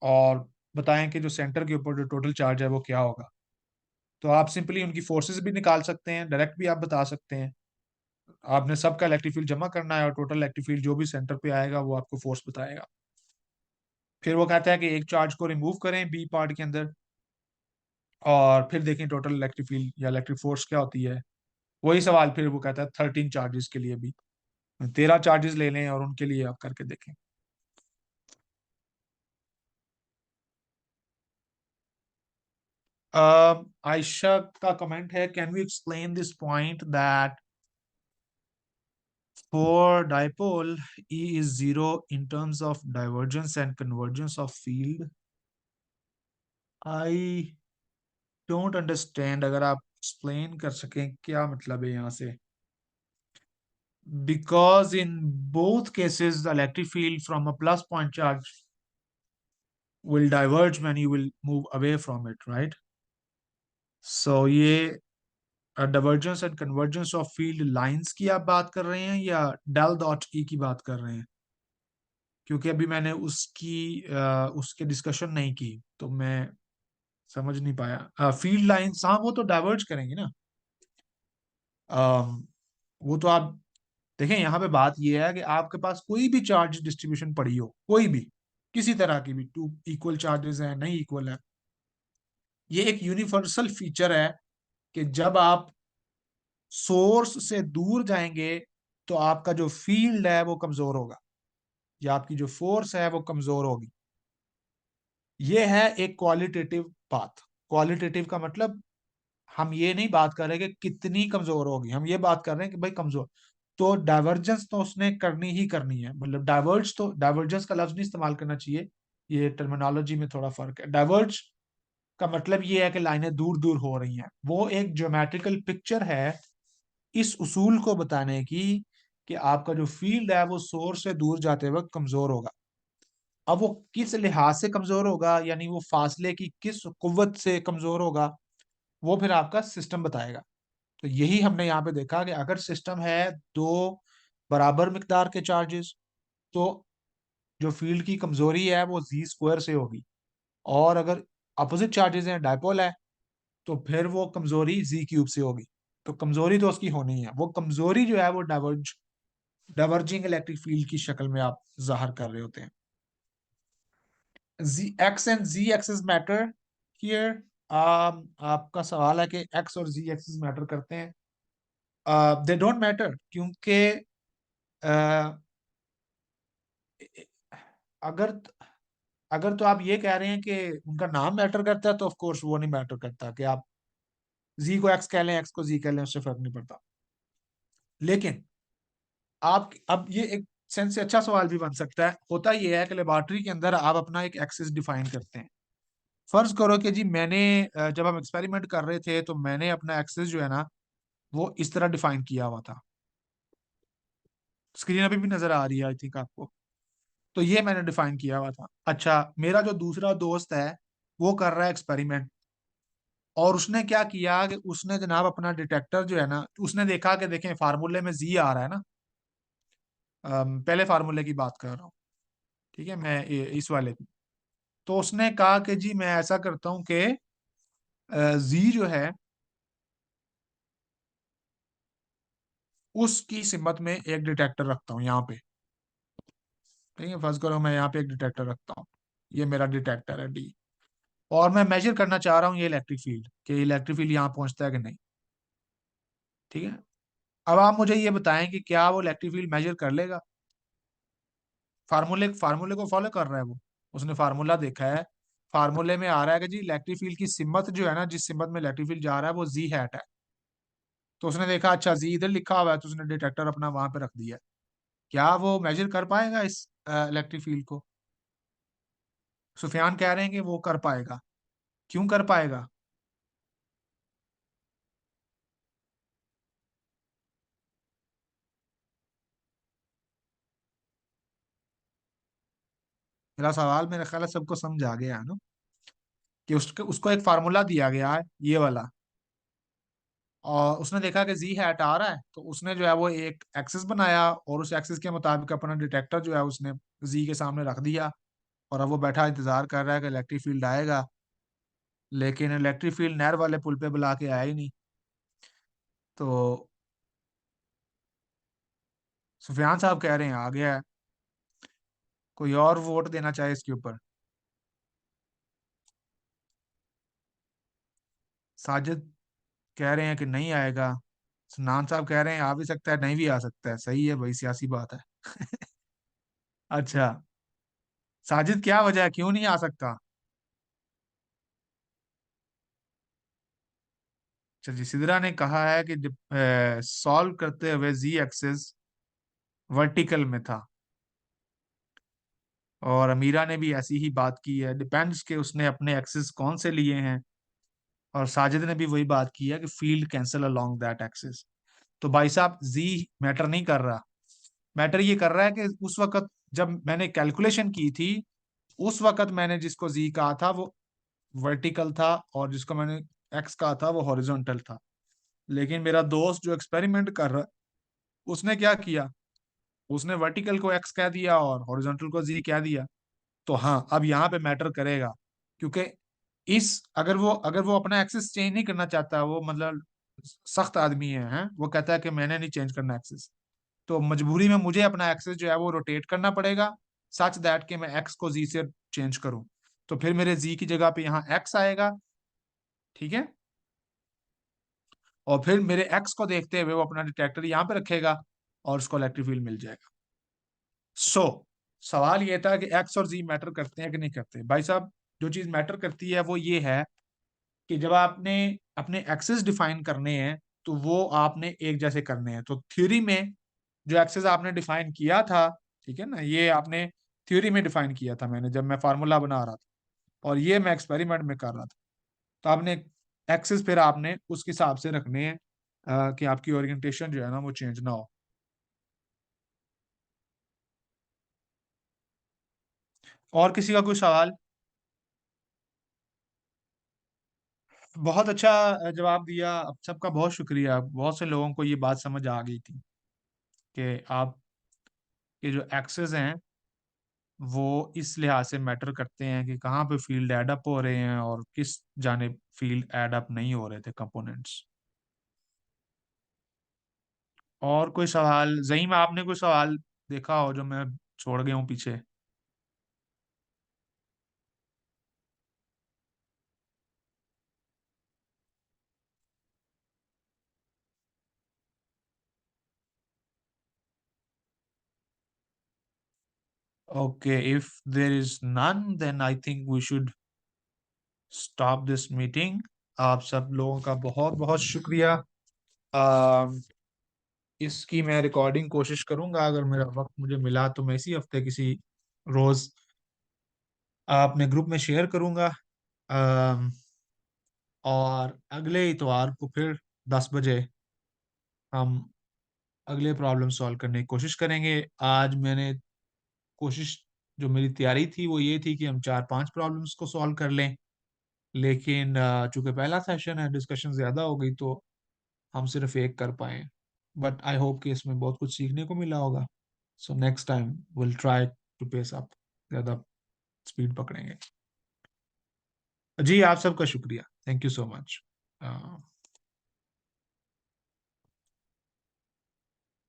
और बताएं कि जो सेंटर के ऊपर जो टोटल चार्ज है वो क्या होगा। तो आप सिंपली उनकी फोर्सेस भी निकाल सकते हैं, डायरेक्ट भी आप बता सकते हैं। आपने सबका इलेक्ट्रिक फील्ड जमा करना है और टोटल इलेक्ट्रिक फील्ड जो भी सेंटर पे आएगा वो आपको फोर्स बताएगा। फिर वो कहता है कि एक चार्ज को रिमूव करें बी पार्ट के अंदर, और फिर देखें टोटल इलेक्ट्रिक फील्ड या इलेक्ट्रिक फोर्स क्या होती है। वही सवाल फिर वो कहता है 13 चार्जेस के लिए भी, 13 चार्जेस ले लें और उनके लिए आप करके देखें। आयशा का कमेंट है, can we explain this point that for dipole E is zero in terms of divergence and convergence of field? I don't understand. अगर आप explain कर सकें क्या मतलब है यहाँ से? Because in both cases the electric field from a plus point charge will diverge when you will move away from it, right? So ये divergence and convergence of field lines की आप बात कर रहे हैं या डेल डॉट ई की बात कर रहे हैं? क्योंकि अभी मैंने उसके डिस्कशन नहीं की, तो मैं समझ नहीं पाया। फील्ड लाइंस, हाँ वो तो डाइवर्ज करेंगे ना। वो तो आप देखें, यहाँ पे बात ये है कि आपके पास कोई भी चार्ज डिस्ट्रीब्यूशन पड़ी हो, कोई भी, किसी तरह की भी, टू इक्वल चार्जेस हैं, नहीं इक्वल है, ये एक यूनिवर्सल फीचर है कि जब आप सोर्स से दूर जाएंगे तो आपका जो फील्ड है वो कमजोर होगा, या आपकी जो फोर्स है वो कमजोर होगी। ये है एक क्वालिटेटिव बात। क्वालिटेटिव का मतलब हम ये नहीं बात कर रहे कि कितनी कमजोर होगी, हम ये बात कर रहे हैं कि भाई कमजोर। तो डाइवर्जेंस तो उसने करनी ही करनी है, मतलब डाइवर्ज, तो डाइवर्जेंस का लफ्ज नहीं इस्तेमाल करना चाहिए, ये टर्मिनोलॉजी में थोड़ा फर्क है। डाइवर्ज का मतलब ये है कि लाइनें दूर दूर हो रही हैं, वो एक ज्योमेट्रिकल पिक्चर है इस उसूल को बताने की कि आपका जो फील्ड है वो सोर्स से दूर जाते वक्त कमजोर होगा। अब वो किस लिहाज से कमजोर होगा, यानी वो फासले की किस कुव्वत से कमजोर होगा, वो फिर आपका सिस्टम बताएगा। तो यही हमने यहाँ पे देखा कि अगर सिस्टम है दो बराबर मिकदार के चार्जेस, तो जो फील्ड की कमजोरी है वो जी स्क्वायर से होगी, और अगर अपोजिट चार्जेस हैं, डायपोल है, तो फिर वो कमजोरी जी क्यूब से होगी। तो कमजोरी तो उसकी होनी है, वो कमजोरी जो है वो डाइवर्जिंग इलेक्ट्रिक फील्ड की शक्ल में आप जाहिर कर रहे होते हैं। Z X and Z axis matter here. आपका सवाल है कि एक्स और जी एक्सिस मैटर करते हैं? दे डोंट मैटर, क्योंकि uh, अगर अगर तो आप ये कह रहे हैं कि उनका नाम मैटर करता है, तो ऑफ कोर्स वो नहीं मैटर करता कि आप जी को एक्स कह लें, एक्स को जी कह लें, उससे फर्क नहीं पड़ता। लेकिन आप अब ये एक सेंस से अच्छा सवाल भी बन सकता है। होता ये है कि लेबोरेटरी के अंदर आप अपना एक एक्सिस डिफाइन करते हैं। फर्ज करो कि जी मैंने जब हम एक्सपेरिमेंट कर रहे थे तो मैंने अपना एक्सिस जो है ना वो इस तरह डिफाइन किया हुआ था। स्क्रीन अभी भी नजर आ रही है आई थिंक आपको। तो ये मैंने डिफाइन किया हुआ था। अच्छा, मेरा जो दूसरा दोस्त है वो कर रहा है एक्सपेरिमेंट, और उसने क्या किया कि उसने जनाब अपना डिटेक्टर जो है ना, उसने देखा कि देखें फार्मूले में जी आ रहा है ना। पहले फार्मूले की बात कर रहा हूँ, ठीक है, मैं इस वाले की। तो उसने कहा कि जी मैं ऐसा करता हूँ कि जी जो है उसकी सिमत में एक डिटेक्टर रखता हूँ यहाँ पे। ठीक है, फर्ज करो मैं यहाँ पे एक डिटेक्टर रखता हूँ। ये मेरा डिटेक्टर है डी। और मैं मेजर करना चाह रहा हूँ ये इलेक्ट्रिक फील्ड, कि इलेक्ट्रिक फील्ड यहाँ पहुंचता है कि नहीं। ठीक है, अब आप मुझे ये बताएं कि क्या वो इलेक्ट्रिक फील्ड मेजर कर लेगा। फार्मूले फार्मूले को फॉलो कर रहा है वो, उसने फार्मूला देखा है, फार्मूले में आ रहा है कि जी इलेक्ट्रिक फील्ड की सिमत जो है ना, जिस सिमत में इलेक्ट्रिक फील्ड जा रहा है वो जी हैट है। तो उसने देखा अच्छा जी इधर लिखा हुआ है, तो उसने डिटेक्टर अपना वहां पे रख दिया। क्या वो मेजर कर पाएगा इस इलेक्ट्रिक फील्ड को? सुफियान कह रहे हैं कि वो कर पाएगा। क्यों कर पाएगा? मेरा सवाल मेरे ख्याल है सबको समझ आ गया है ना, कि उसको उसको एक फार्मूला दिया गया है ये वाला, और उसने देखा कि जी हैट आ रहा है, तो उसने जो है वो एक एक्सिस बनाया, और उस एक्सिस के मुताबिक अपना डिटेक्टर जो है उसने जी के सामने रख दिया। और अब वो बैठा इंतजार कर रहा है कि इलेक्ट्रिक फील्ड आएगा, लेकिन इलेक्ट्रिक फील्ड नहर वाले पुल पे बुला के आया ही नहीं। तो सुफियान साहब कह रहे हैं आ गया है। कोई और वोट देना चाहे इसके ऊपर? साजिद कह रहे हैं कि नहीं आएगा। सनान साहब कह रहे हैं आ भी सकता है, नहीं भी आ सकता है। सही है भाई, सियासी बात है। अच्छा, साजिद क्या वजह है, क्यों नहीं आ सकता? चलिए, सिद्रा ने कहा है कि सॉल्व करते हुए जी एक्सिस वर्टिकल में था, और अमीरा ने भी ऐसी ही बात की है, डिपेंड्स कि उसने अपने एक्सिस कौन से लिए हैं। और साजिद ने भी वही बात की है कि field cancel along that axis. तो भाई साहब जी मैटर नहीं कर रहा। मैटर ये कर रहा है कि उस वक्त जब मैंने कैलकुलेशन की थी, उस वक्त मैंने जिसको जी कहा था वो वर्टिकल था, और जिसको मैंने एक्स कहा था वो हॉरिजॉन्टल था। लेकिन मेरा दोस्त जो एक्सपेरिमेंट कर रहा है, उसने क्या किया, उसने वर्टिकल को एक्स कह दिया और हॉरिजॉन्टल को जी कह दिया। तो हाँ, अब यहाँ पे मैटर करेगा, क्योंकि इस अगर वो अपना एक्सिस चेंज नहीं करना चाहता, वो मतलब सख्त आदमी है, हैं? वो कहता है कि मैंने नहीं चेंज करना एक्सिस, तो मजबूरी में मुझे अपना एक्सिस जो है वो रोटेट करना पड़ेगा, सच दैट कि मैं एक्स को जी से चेंज करूं। तो फिर मेरे जी की जगह पे यहाँ एक्स आएगा। ठीक है, और फिर मेरे एक्स को देखते हुए वो अपना डिटेक्टर यहाँ पे रखेगा, और उसको इलेक्ट्रिक फील्ड मिल जाएगा। सो सवाल ये था कि एक्स और जी मैटर करते हैं कि नहीं करते। भाई साहब, जो चीज मैटर करती है वो ये है कि जब आपने अपने एक्सेस डिफाइन करने हैं, तो वो आपने एक जैसे करने हैं। तो थ्योरी में जो एक्सेस आपने डिफाइन किया था, ठीक है ना, ये आपने थ्योरी में डिफाइन किया था मैंने, जब मैं फार्मूला बना रहा था, और ये मैं एक्सपेरिमेंट में कर रहा था। तो आपने एक्सेस फिर आपने उस हिसाब से रखने हैं, कि आपकी ओरिएंटेशन जो है ना वो चेंज ना हो। और किसी का कोई सवाल? बहुत अच्छा जवाब दिया, अब सबका बहुत शुक्रिया। बहुत से लोगों को ये बात समझ आ गई थी कि आपके जो एक्सेस हैं वो इस लिहाज से मैटर करते हैं कि कहाँ पे फील्ड एड अप हो रहे हैं और किस जानिब फील्ड एड अप नहीं हो रहे थे कंपोनेंट्स। और कोई सवाल? जहीम, आपने कोई सवाल देखा हो जो मैं छोड़ गया हूँ पीछे? Okay, if there is none then I think we should stop this meeting. आप सब लोगों का बहुत बहुत शुक्रिया। इसकी मैं रिकॉर्डिंग कोशिश करूंगा, अगर मेरा वक्त मुझे मिला तो मैं इसी हफ्ते किसी रोज अपने ग्रुप में शेयर करूंगा। अम, और अगले इतवार को फिर 10 बजे हम अगले प्रॉब्लम सॉल्व करने की कोशिश करेंगे। आज मैंने कोशिश, जो मेरी तैयारी थी वो ये थी कि हम 4-5 प्रॉब्लम्स को सॉल्व कर लें, लेकिन चूंकि पहला सेशन है, डिस्कशन ज़्यादा हो गई, तो हम सिर्फ एक कर पाए। बट आई होप कि इसमें बहुत कुछ सीखने को मिला होगा। So next time will try to pace up, ज़्यादा स्पीड पकड़ेंगे। जी, आप सबका शुक्रिया, थैंक यू सो मच।